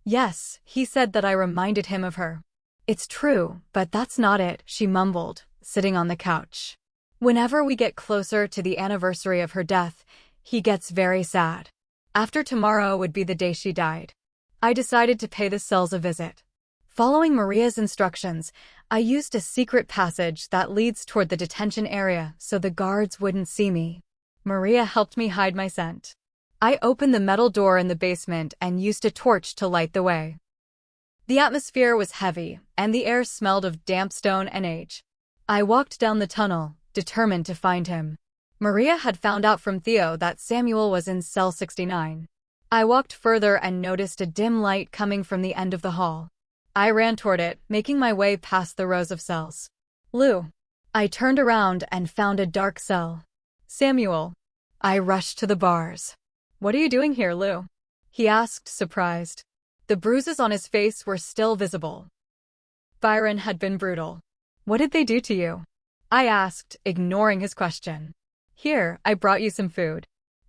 Yes, he said that I reminded him of her. It's true, but that's not it, she mumbled, sitting on the couch. Whenever we get closer to the anniversary of her death, he gets very sad. After tomorrow would be the day she died. I decided to pay the cells a visit. Following Maria's instructions, I used a secret passage that leads toward the detention area so the guards wouldn't see me. Maria helped me hide my scent. I opened the metal door in the basement and used a torch to light the way. The atmosphere was heavy, and the air smelled of damp stone and age. I walked down the tunnel, determined to find him. Maria had found out from Theo that Samuel was in cell 69. I walked further and noticed a dim light coming from the end of the hall. I ran toward it, making my way past the rows of cells. Lou. I turned around and found a dark cell. Samuel. I rushed to the bars. What are you doing here, Lou? He asked, surprised. The bruises on his face were still visible. Byron had been brutal. What did they do to you? I asked, ignoring his question. Here, I brought you some food.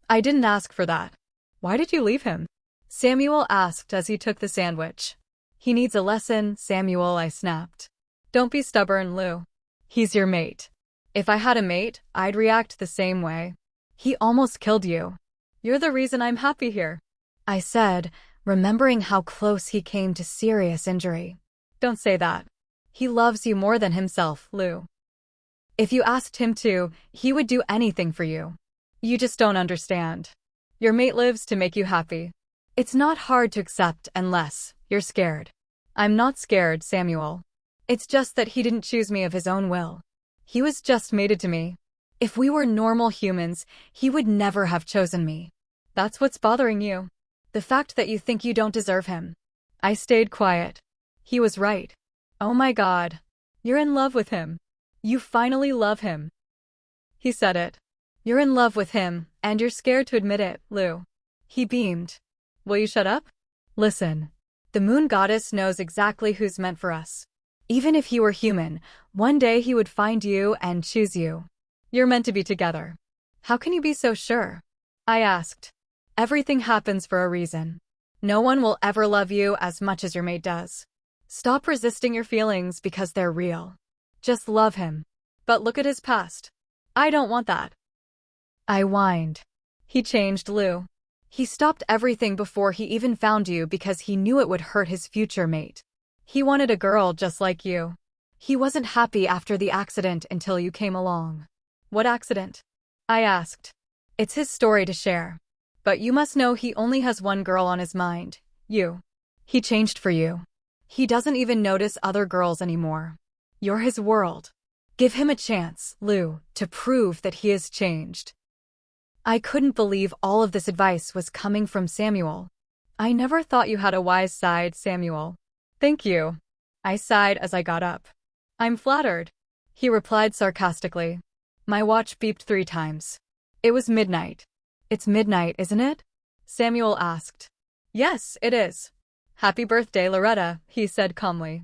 I didn't ask for that. Why did you leave him? Samuel asked as he took the sandwich. He needs a lesson, Samuel, I snapped. Don't be stubborn, Lou. He's your mate. If I had a mate, I'd react the same way. He almost killed you. You're the reason I'm happy here, I said, remembering how close he came to serious injury. Don't say that. He loves you more than himself, Lou. If you asked him to, he would do anything for you. You just don't understand. Your mate lives to make you happy. It's not hard to accept unless you're scared. I'm not scared, Samuel. It's just that he didn't choose me of his own will. He was just mated to me. If we were normal humans, he would never have chosen me. That's what's bothering you. The fact that you think you don't deserve him. I stayed quiet. He was right. Oh my God. You're in love with him. You finally love him. He said it. You're in love with him, and you're scared to admit it, Lou. He beamed. Will you shut up? Listen. The moon goddess knows exactly who's meant for us. Even if he were human, one day he would find you and choose you. You're meant to be together. How can you be so sure? I asked. Everything happens for a reason. No one will ever love you as much as your mate does. Stop resisting your feelings because they're real. Just love him. But look at his past. I don't want that. I whined. He changed, Lou. He stopped everything before he even found you because he knew it would hurt his future mate. He wanted a girl just like you. He wasn't happy after the accident until you came along. What accident? I asked. It's his story to share. But you must know he only has one girl on his mind, you. He changed for you. He doesn't even notice other girls anymore. You're his world. Give him a chance, Lou, to prove that he has changed. I couldn't believe all of this advice was coming from Samuel. I never thought you had a wise side, Samuel. Thank you. I sighed as I got up. I'm flattered. He replied sarcastically. My watch beeped 3 times. It was midnight. It's midnight, isn't it? Samuel asked. Yes, it is. Happy birthday, Loretta, he said calmly.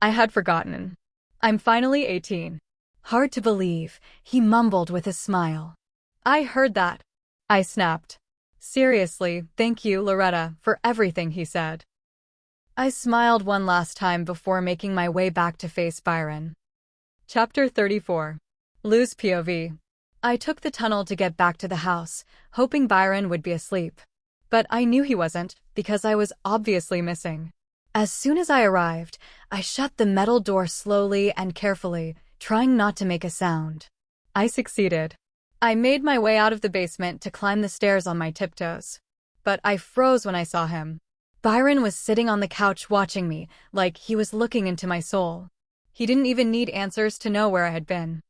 I had forgotten. I'm finally 18. Hard to believe, he mumbled with a smile. I heard that. I snapped. Seriously, thank you, Loretta, for everything, he said. I smiled one last time before making my way back to face Byron. Chapter 34. Lou's POV. I took the tunnel to get back to the house, hoping Byron would be asleep. But I knew he wasn't, because I was obviously missing. As soon as I arrived, I shut the metal door slowly and carefully, trying not to make a sound. I succeeded. I made my way out of the basement to climb the stairs on my tiptoes. But I froze when I saw him. Byron was sitting on the couch watching me, like he was looking into my soul. He didn't even need answers to know where I had been.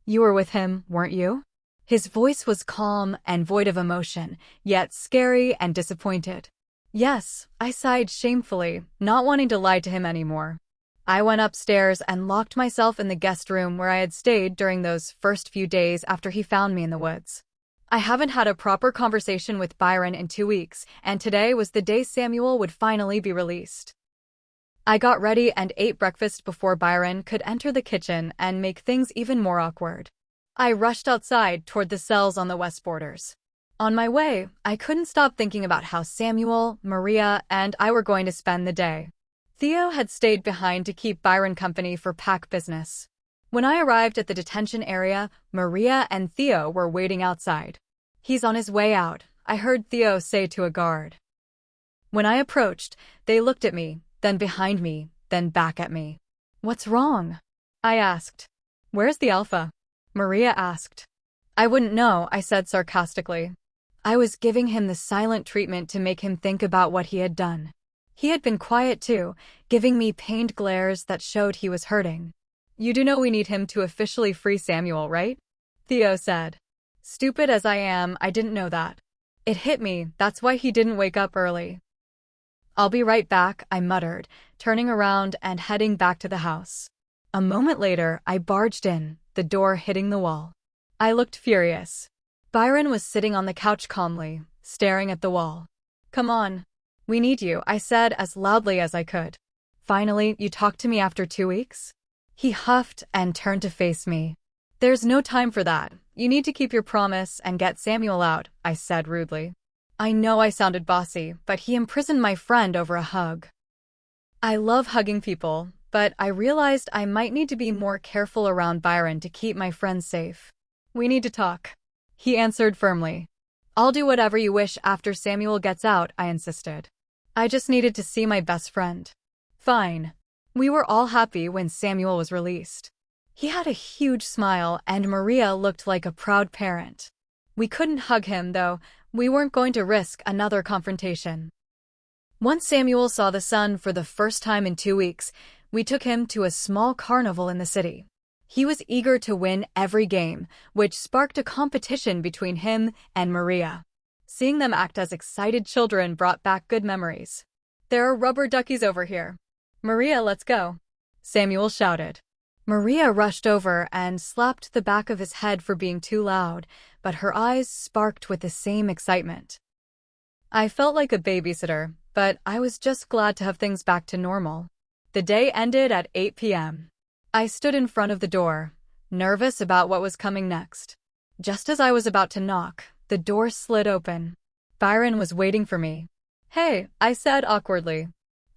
You were with him, weren't you? His voice was calm and void of emotion, yet scary and disappointed. Yes, I sighed shamefully, not wanting to lie to him anymore. I went upstairs and locked myself in the guest room where I had stayed during those first few days after he found me in the woods. I haven't had a proper conversation with Byron in 2 weeks, and today was the day Samuel would finally be released. I got ready and ate breakfast before Byron could enter the kitchen and make things even more awkward. I rushed outside toward the cells on the west borders. On my way, I couldn't stop thinking about how Samuel, Maria, and I were going to spend the day. Theo had stayed behind to keep Byron company for pack business. When I arrived at the detention area, Maria and Theo were waiting outside. "He's on his way out," I heard Theo say to a guard. When I approached, they looked at me, then behind me, then back at me. "What's wrong?" I asked. "Where's the alpha?" Maria asked. "I wouldn't know," I said sarcastically. I was giving him the silent treatment to make him think about what he had done. He had been quiet too, giving me pained glares that showed he was hurting. "You do know we need him to officially free Samuel, right?" Theo said. Stupid as I am, I didn't know that. It hit me, that's why he didn't wake up early. "I'll be right back," I muttered, turning around and heading back to the house. A moment later, I barged in, the door hitting the wall. I looked furious. Byron was sitting on the couch calmly, staring at the wall. "Come on. We need you," I said as loudly as I could. "Finally, you talked to me after 2 weeks?" He huffed and turned to face me. "There's no time for that. You need to keep your promise and get Samuel out," I said rudely. I know I sounded bossy, but he imprisoned my friend over a hug. I love hugging people, but I realized I might need to be more careful around Byron to keep my friends safe. "We need to talk," he answered firmly. "I'll do whatever you wish after Samuel gets out," I insisted. I just needed to see my best friend. Fine. We were all happy when Samuel was released. He had a huge smile, and Maria looked like a proud parent. We couldn't hug him, though. We weren't going to risk another confrontation. Once Samuel saw the sun for the first time in 2 weeks, we took him to a small carnival in the city. He was eager to win every game, which sparked a competition between him and Maria. Seeing them act as excited children brought back good memories. "There are rubber duckies over here. Maria, let's go," Samuel shouted. Maria rushed over and slapped the back of his head for being too loud, but her eyes sparked with the same excitement. I felt like a babysitter, but I was just glad to have things back to normal. The day ended at 8 p.m. I stood in front of the door, nervous about what was coming next. Just as I was about to knock, the door slid open. Byron was waiting for me. "Hey," I said awkwardly.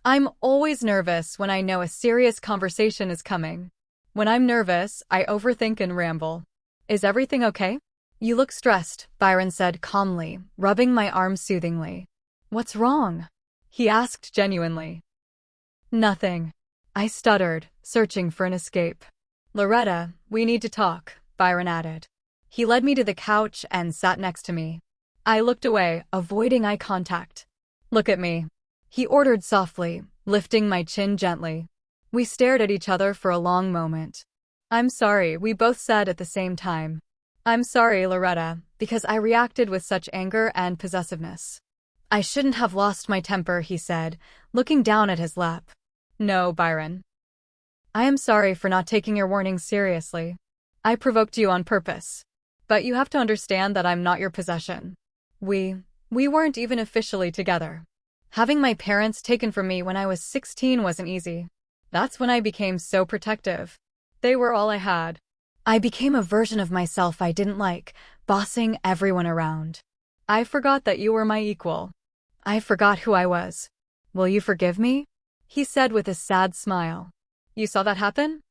I'm always nervous when I know a serious conversation is coming. When I'm nervous, I overthink and ramble. "Is everything okay?" "You look stressed," Byron said calmly, rubbing my arm soothingly. "What's wrong?" he asked genuinely. "Nothing," I stuttered, searching for an escape. "Loretta, we need to talk," Byron added. He led me to the couch and sat next to me. I looked away, avoiding eye contact. "Look at me," he ordered softly, lifting my chin gently. We stared at each other for a long moment. "I'm sorry," we both said at the same time. "I'm sorry, Loretta, because I reacted with such anger and possessiveness." "I shouldn't have lost my temper," he said, looking down at his lap. "No, Byron. I am sorry for not taking your warnings seriously. I provoked you on purpose. But you have to understand that I'm not your possession. We weren't even officially together. Having my parents taken from me when I was 16 wasn't easy. That's when I became so protective. They were all I had. I became a version of myself I didn't like, bossing everyone around. I forgot that you were my equal. I forgot who I was. Will you forgive me?" he said with a sad smile. "You saw that happen?"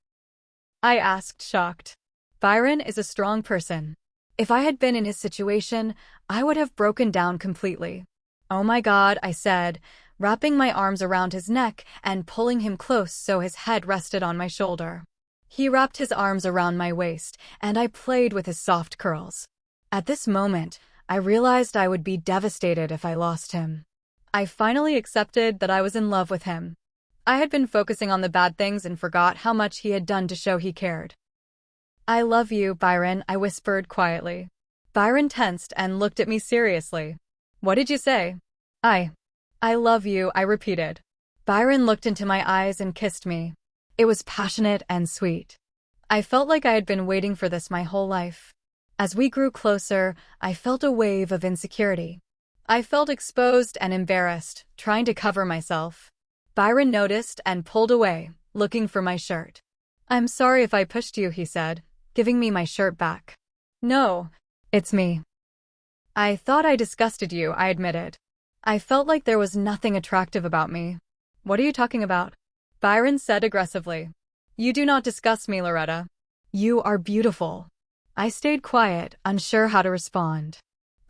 I asked, shocked. Byron is a strong person. If I had been in his situation, I would have broken down completely. "Oh my God," I said, wrapping my arms around his neck and pulling him close so his head rested on my shoulder. He wrapped his arms around my waist, and I played with his soft curls. At this moment, I realized I would be devastated if I lost him. I finally accepted that I was in love with him. I had been focusing on the bad things and forgot how much he had done to show he cared. "I love you, Byron," I whispered quietly. Byron tensed and looked at me seriously. "What did you say?" I love you," I repeated. Byron looked into my eyes and kissed me. It was passionate and sweet. I felt like I had been waiting for this my whole life. As we grew closer, I felt a wave of insecurity. I felt exposed and embarrassed, trying to cover myself. Byron noticed and pulled away, looking for my shirt. "I'm sorry if I pushed you," he said, giving me my shirt back. "No, it's me." "I thought I disgusted you," I admitted. I felt like there was nothing attractive about me. "What are you talking about?" Byron said aggressively. "You do not disgust me, Loretta. You are beautiful." I stayed quiet, unsure how to respond.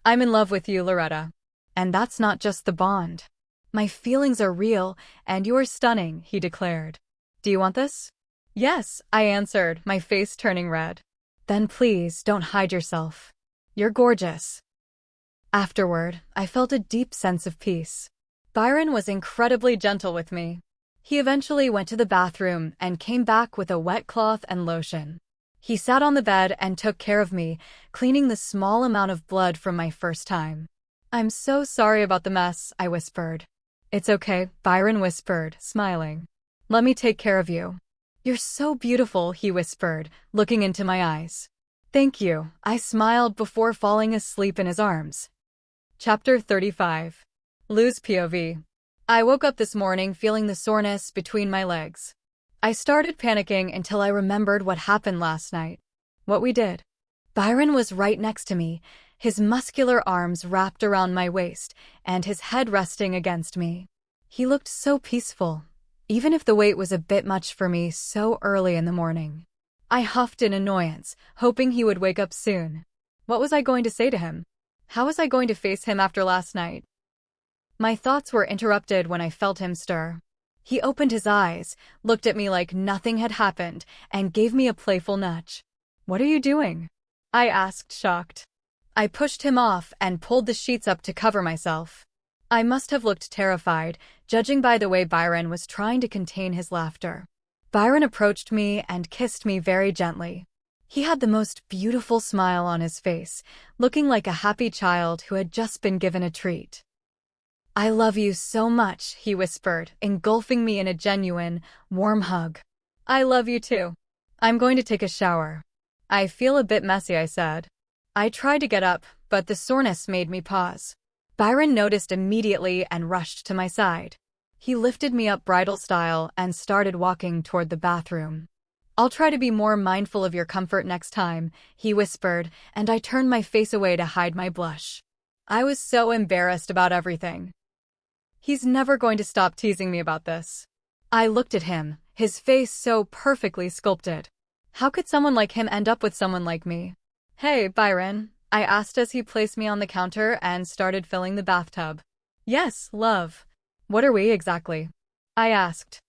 "I'm in love with you, Loretta. And that's not just the bond. My feelings are real, and you are stunning," he declared. "Do you want this?" "Yes," I answered, my face turning red. "Then please don't hide yourself. You're gorgeous." Afterward, I felt a deep sense of peace. Byron was incredibly gentle with me. He eventually went to the bathroom and came back with a wet cloth and lotion. He sat on the bed and took care of me, cleaning the small amount of blood from my first time. "I'm so sorry about the mess," I whispered. "It's okay," Byron whispered, smiling. "Let me take care of you." "You're so beautiful," he whispered, looking into my eyes. "Thank you," I smiled before falling asleep in his arms. Chapter 35. Lose POV. I woke up this morning feeling the soreness between my legs. I started panicking until I remembered what happened last night. What we did. Byron was right next to me, his muscular arms wrapped around my waist, and his head resting against me. He looked so peaceful, even if the weight was a bit much for me so early in the morning. I huffed in annoyance, hoping he would wake up soon. What was I going to say to him? How was I going to face him after last night? My thoughts were interrupted when I felt him stir. He opened his eyes, looked at me like nothing had happened, and gave me a playful nudge. "What are you doing?" I asked, shocked. I pushed him off and pulled the sheets up to cover myself. I must have looked terrified, judging by the way Byron was trying to contain his laughter. Byron approached me and kissed me very gently. He had the most beautiful smile on his face, looking like a happy child who had just been given a treat. "I love you so much," he whispered, engulfing me in a genuine, warm hug. "I love you too. I'm going to take a shower." "I feel a bit messy," I said. I tried to get up, but the soreness made me pause. Byron noticed immediately and rushed to my side. He lifted me up bridal style and started walking toward the bathroom. "I'll try to be more mindful of your comfort next time," he whispered, and I turned my face away to hide my blush. I was so embarrassed about everything. He's never going to stop teasing me about this. I looked at him, his face so perfectly sculpted. How could someone like him end up with someone like me? "Hey, Byron," I asked as he placed me on the counter and started filling the bathtub. "Yes, love. What are we exactly?" I asked.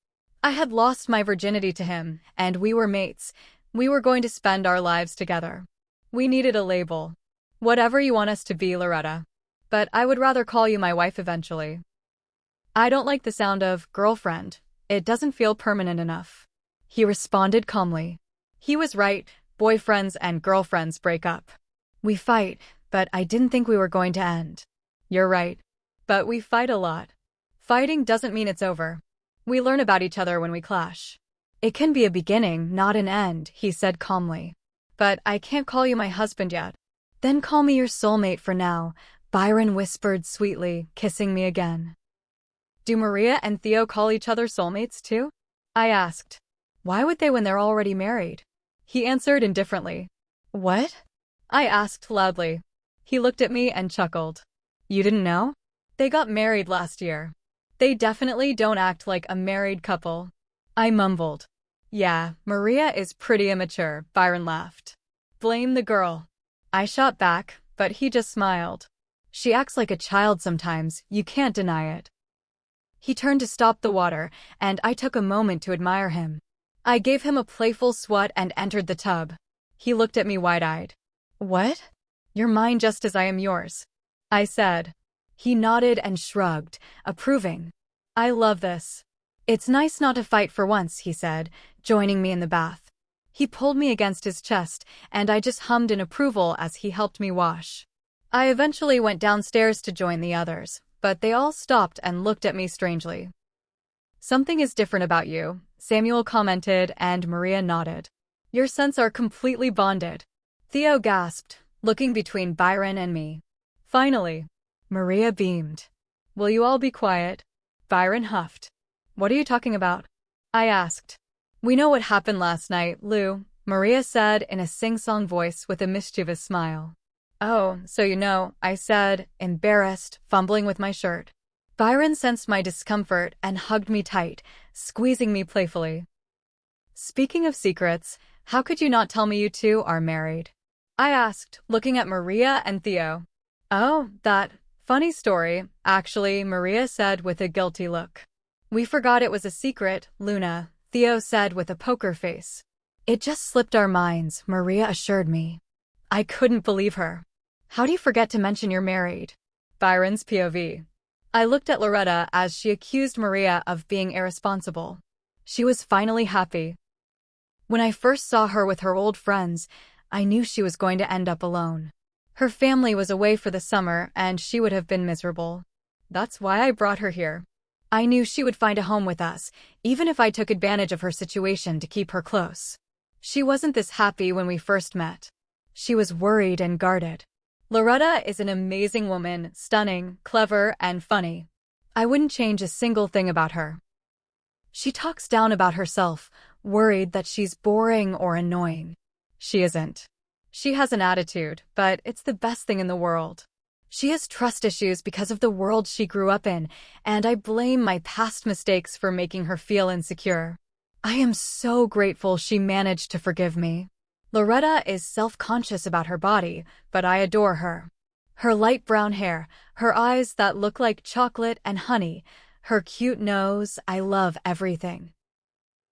I had lost my virginity to him, and we were mates. We were going to spend our lives together. We needed a label. "Whatever you want us to be, Loretta. But I would rather call you my wife eventually." "I don't like the sound of girlfriend. It doesn't feel permanent enough," he responded calmly. He was right. Boyfriends and girlfriends break up. We fight, but I didn't think we were going to end. "You're right. But we fight a lot. Fighting doesn't mean it's over. We learn about each other when we clash. It can be a beginning, not an end," he said calmly. "But I can't call you my husband yet." "Then call me your soulmate for now," Byron whispered sweetly, kissing me again. "Do Maria and Theo call each other soulmates too?" I asked. "Why would they when they're already married?" He answered indifferently. "What?" I asked loudly. He looked at me and chuckled. "You didn't know? They got married last year. They definitely don't act like a married couple." I mumbled. "Yeah, Maria is pretty immature," Byron laughed. "Blame the girl." I shot back, but he just smiled. "She acts like a child sometimes, you can't deny it." He turned to stop the water, and I took a moment to admire him. I gave him a playful swat and entered the tub. He looked at me wide-eyed. "What?" "You're mine just as I am yours," I said. He nodded and shrugged, approving. "I love this. It's nice not to fight for once," he said, joining me in the bath. He pulled me against his chest, and I just hummed in approval as he helped me wash. I eventually went downstairs to join the others, but they all stopped and looked at me strangely. "Something is different about you," Samuel commented, and Maria nodded. "Your scents are completely bonded." Theo gasped, looking between Byron and me. Finally, Maria beamed. Will you all be quiet? Byron huffed. What are you talking about? I asked. We know what happened last night, Lou, Maria said in a sing-song voice with a mischievous smile. Oh, so you know, I said, embarrassed, fumbling with my shirt. Byron sensed my discomfort and hugged me tight, squeezing me playfully. Speaking of secrets, how could you not tell me you two are married? I asked, looking at Maria and Theo. Oh, that funny story, actually, Maria said with a guilty look. We forgot it was a secret, Luna, Theo said with a poker face. It just slipped our minds, Maria assured me. I couldn't believe her. How do you forget to mention you're married? Byron's POV. I looked at Loretta as she accused Maria of being irresponsible. She was finally happy. When I first saw her with her old friends, I knew she was going to end up alone. Her family was away for the summer and she would have been miserable. That's why I brought her here. I knew she would find a home with us, even if I took advantage of her situation to keep her close. She wasn't this happy when we first met. She was worried and guarded. Loretta is an amazing woman, stunning, clever, and funny. I wouldn't change a single thing about her. She talks down about herself, worried that she's boring or annoying. She isn't. She has an attitude, but it's the best thing in the world. She has trust issues because of the world she grew up in, and I blame my past mistakes for making her feel insecure. I am so grateful she managed to forgive me. Loretta is self-conscious about her body, but I adore her. Her light brown hair, her eyes that look like chocolate and honey, her cute nose, I love everything.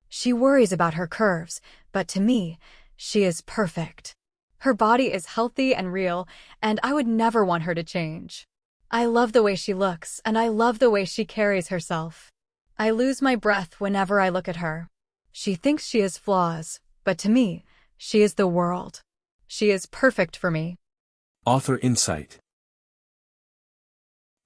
She worries about her curves, but to me, she is perfect. Her body is healthy and real, and I would never want her to change. I love the way she looks, and I love the way she carries herself. I lose my breath whenever I look at her. She thinks she has flaws, but to me, she is the world. She is perfect for me. Author insight.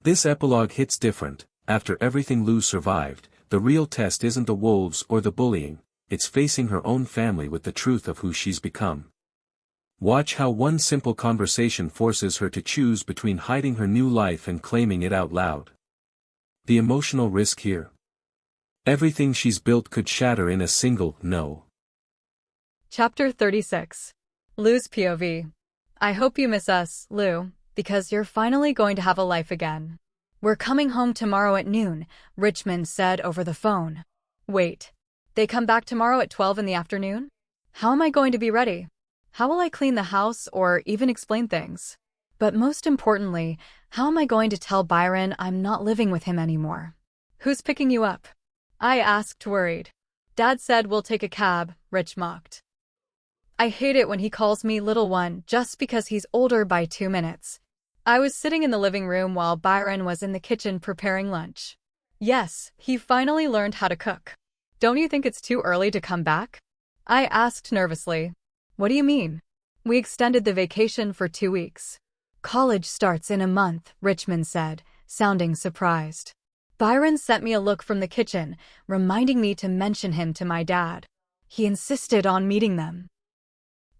This epilogue hits different. After everything Lou survived, the real test isn't the wolves or the bullying, it's facing her own family with the truth of who she's become. Watch how one simple conversation forces her to choose between hiding her new life and claiming it out loud. The emotional risk here. Everything she's built could shatter in a single no. Chapter 36. Lou's POV. I hope you miss us, Lou, because you're finally going to have a life again. We're coming home tomorrow at noon, Richmond said over the phone. Wait, they come back tomorrow at 12 in the afternoon? How am I going to be ready? How will I clean the house or even explain things? But most importantly, how am I going to tell Byron I'm not living with him anymore? Who's picking you up? I asked, worried. Dad said we'll take a cab, Rich mocked. I hate it when he calls me little one just because he's older by 2 minutes. I was sitting in the living room while Byron was in the kitchen preparing lunch. Yes, he finally learned how to cook. Don't you think it's too early to come back? I asked nervously. What do you mean? We extended the vacation for 2 weeks. College starts in a month, Richmond said, sounding surprised. Byron sent me a look from the kitchen, reminding me to mention him to my dad. He insisted on meeting them.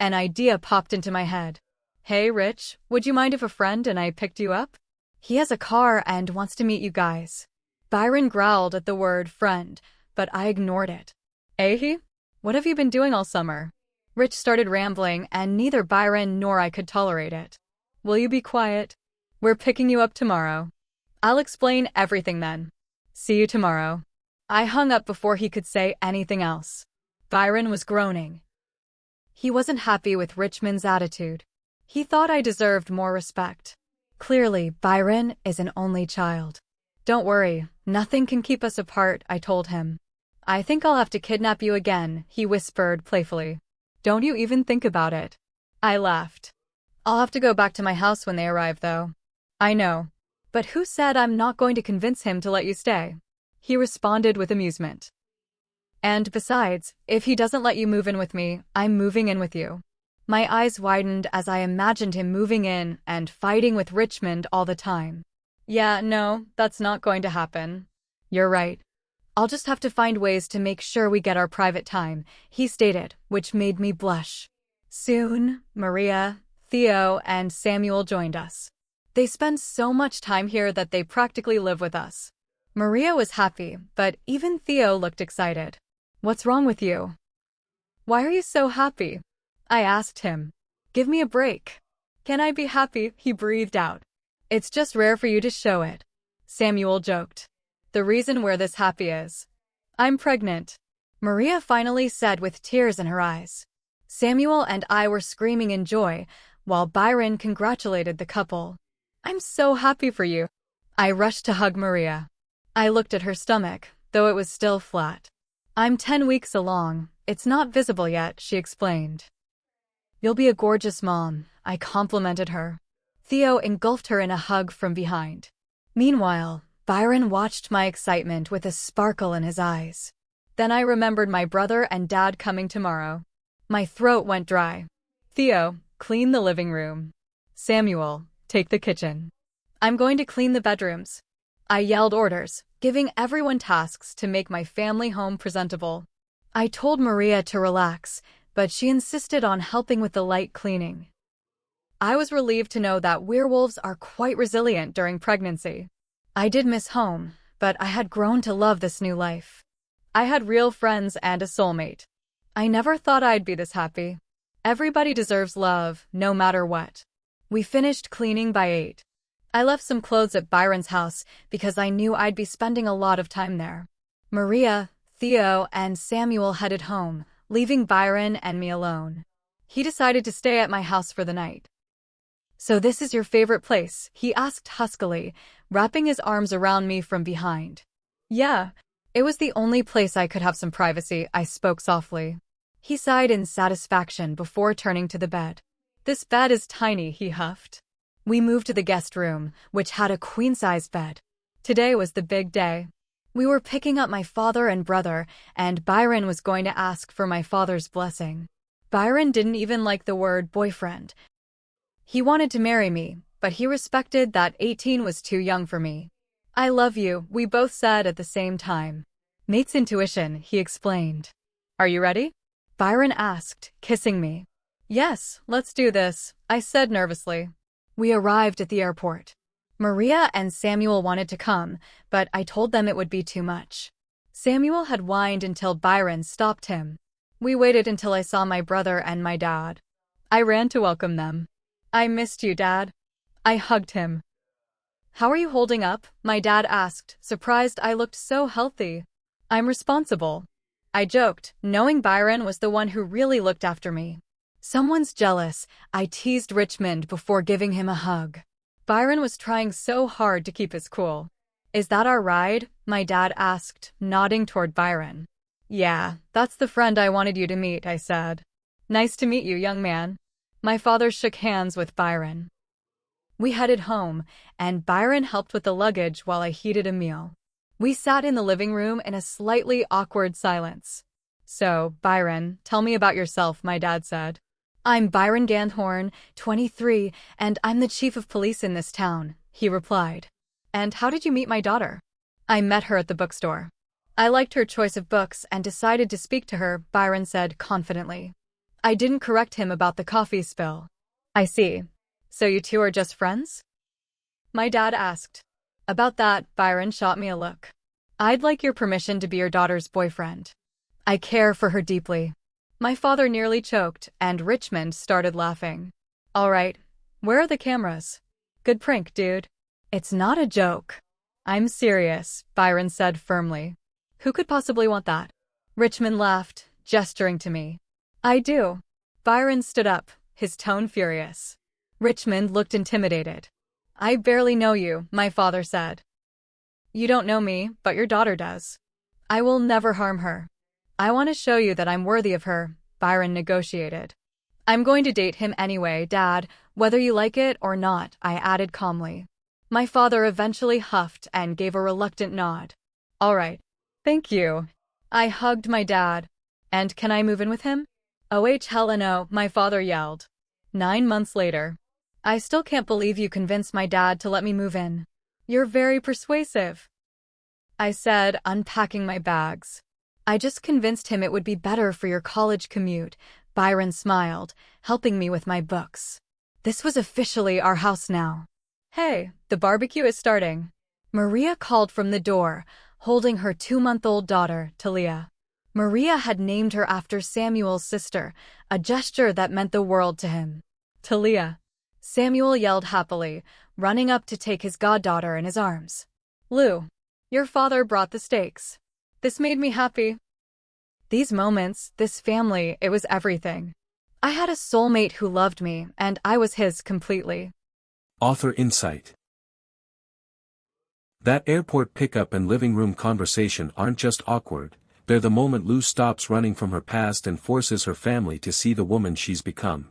An idea popped into my head. Hey, Rich, would you mind if a friend and I picked you up? He has a car and wants to meet you guys. Byron growled at the word friend, but I ignored it. Eh? What have you been doing all summer? Rich started rambling, and neither Byron nor I could tolerate it. Will you be quiet? We're picking you up tomorrow. I'll explain everything then. See you tomorrow. I hung up before he could say anything else. Byron was groaning. He wasn't happy with Richmond's attitude. He thought I deserved more respect. Clearly, Byron is an only child. Don't worry, nothing can keep us apart, I told him. I think I'll have to kidnap you again, he whispered playfully. Don't you even think about it. I laughed. I'll have to go back to my house when they arrive, though. I know. But who said I'm not going to convince him to let you stay? He responded with amusement. And besides, if he doesn't let you move in with me, I'm moving in with you. My eyes widened as I imagined him moving in and fighting with Richmond all the time. Yeah, no, that's not going to happen. You're right. I'll just have to find ways to make sure we get our private time, he stated, which made me blush. Soon, Maria, Theo, and Samuel joined us. They spend so much time here that they practically live with us. Maria was happy, but even Theo looked excited. "What's wrong with you? Why are you so happy?" I asked him. "Give me a break." "Can I be happy?" he breathed out. "It's just rare for you to show it," Samuel joked. "The reason we're this happy is I'm pregnant," Maria finally said with tears in her eyes. Samuel and I were screaming in joy, while Byron congratulated the couple. "I'm so happy for you." I rushed to hug Maria. I looked at her stomach, though it was still flat. "I'm 10 weeks along. It's not visible yet," she explained. "You'll be a gorgeous mom," I complimented her. Theo engulfed her in a hug from behind. Meanwhile, Byron watched my excitement with a sparkle in his eyes. Then I remembered my brother and dad coming tomorrow. My throat went dry. "Theo, clean the living room. Samuel, take the kitchen. I'm going to clean the bedrooms." I yelled orders, giving everyone tasks to make my family home presentable. I told Maria to relax, but she insisted on helping with the light cleaning. I was relieved to know that werewolves are quite resilient during pregnancy. I did miss home, but I had grown to love this new life. I had real friends and a soulmate. I never thought I'd be this happy. Everybody deserves love, no matter what. We finished cleaning by 8. I left some clothes at Byron's house because I knew I'd be spending a lot of time there. Maria, Theo, and Samuel headed home, leaving Byron and me alone. He decided to stay at my house for the night. "So this is your favorite place?" he asked huskily, wrapping his arms around me from behind. "Yeah, it was the only place I could have some privacy," I spoke softly. He sighed in satisfaction before turning to the bed. "This bed is tiny," he huffed. We moved to the guest room, which had a queen-size bed. Today was the big day. We were picking up my father and brother, and Byron was going to ask for my father's blessing. Byron didn't even like the word boyfriend. He wanted to marry me, but he respected that 18 was too young for me. "I love you," we both said at the same time. "Nate's intuition," he explained. "Are you ready?" Byron asked, kissing me. "Yes, let's do this," I said nervously. We arrived at the airport. Maria and Samuel wanted to come, but I told them it would be too much. Samuel had whined until Byron stopped him. We waited until I saw my brother and my dad. I ran to welcome them. "I missed you, Dad." I hugged him. "How are you holding up?" my dad asked, surprised I looked so healthy. "I'm responsible," I joked, knowing Byron was the one who really looked after me. "Someone's jealous," I teased Richmond before giving him a hug. Byron was trying so hard to keep his cool. "Is that our ride?" my dad asked, nodding toward Byron. "Yeah, that's the friend I wanted you to meet," I said. "Nice to meet you, young man." My father shook hands with Byron. We headed home, and Byron helped with the luggage while I heated a meal. We sat in the living room in a slightly awkward silence. "So, Byron, tell me about yourself," my dad said. "I'm Byron Gandhorn, 23, and I'm the chief of police in this town," he replied. "And how did you meet my daughter?" "I met her at the bookstore. I liked her choice of books and decided to speak to her," Byron said confidently. I didn't correct him about the coffee spill. "I see. So you two are just friends?" my dad asked. About that, Byron shot me a look. "I'd like your permission to be your daughter's boyfriend. I care for her deeply." My father nearly choked, and Richmond started laughing. "All right, where are the cameras?" "Good prank, dude." "It's not a joke." "I'm serious," Byron said firmly. "Who could possibly want that?" Richmond laughed, gesturing to me. "I do." Byron stood up, his tone furious. Richmond looked intimidated. "I barely know you," my father said. "You don't know me, but your daughter does. I will never harm her. I want to show you that I'm worthy of her," Byron negotiated. "I'm going to date him anyway, Dad, whether you like it or not," I added calmly. My father eventually huffed and gave a reluctant nod. "All right. Thank you." I hugged my dad. "And can I move in with him?" "Oh hell no," my father yelled. 9 months later. "I still can't believe you convinced my dad to let me move in." "You're very persuasive," I said, unpacking my bags. "I just convinced him it would be better for your college commute," Byron smiled, helping me with my books. This was officially our house now. Hey, the barbecue is starting. Maria called from the door, holding her 2-month-old daughter, Talia. Maria had named her after Samuel's sister, a gesture that meant the world to him. Talia. Samuel yelled happily, running up to take his goddaughter in his arms. Lou, your father brought the steaks. This made me happy. These moments, this family, it was everything. I had a soulmate who loved me, and I was his completely. Author insight. That airport pickup and living room conversation aren't just awkward, they're the moment Lou stops running from her past and forces her family to see the woman she's become.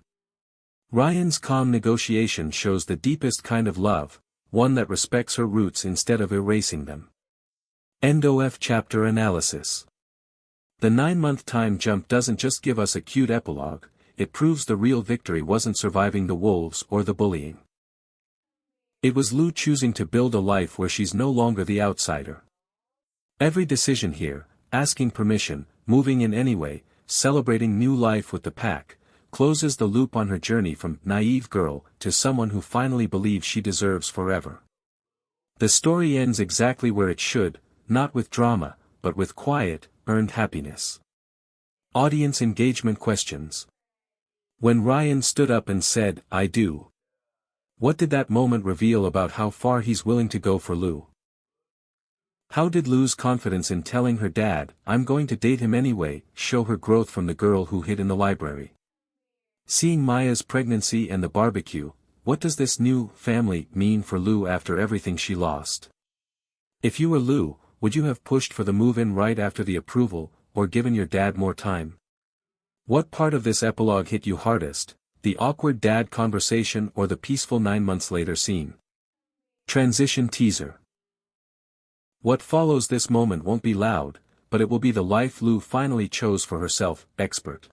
Ryan's calm negotiation shows the deepest kind of love, one that respects her roots instead of erasing them. End of chapter analysis. The 9-month time jump doesn't just give us a cute epilogue, it proves the real victory wasn't surviving the wolves or the bullying. It was Lou choosing to build a life where she's no longer the outsider. Every decision here, asking permission, moving in anyway, celebrating new life with the pack, closes the loop on her journey from naive girl to someone who finally believes she deserves forever. The story ends exactly where it should, not with drama, but with quiet, earned happiness. Audience engagement questions. When Ryan stood up and said, "I do," what did that moment reveal about how far he's willing to go for Lou? How did Lou's confidence in telling her dad, "I'm going to date him anyway," show her growth from the girl who hid in the library? Seeing Maya's pregnancy and the barbecue, what does this new family mean for Lou after everything she lost? If you were Lou, would you have pushed for the move-in right after the approval, or given your dad more time? What part of this epilogue hit you hardest, the awkward dad conversation or the peaceful 9 months later scene? Transition teaser. What follows this moment won't be loud, but it will be the life Lou finally chose for herself. Expert.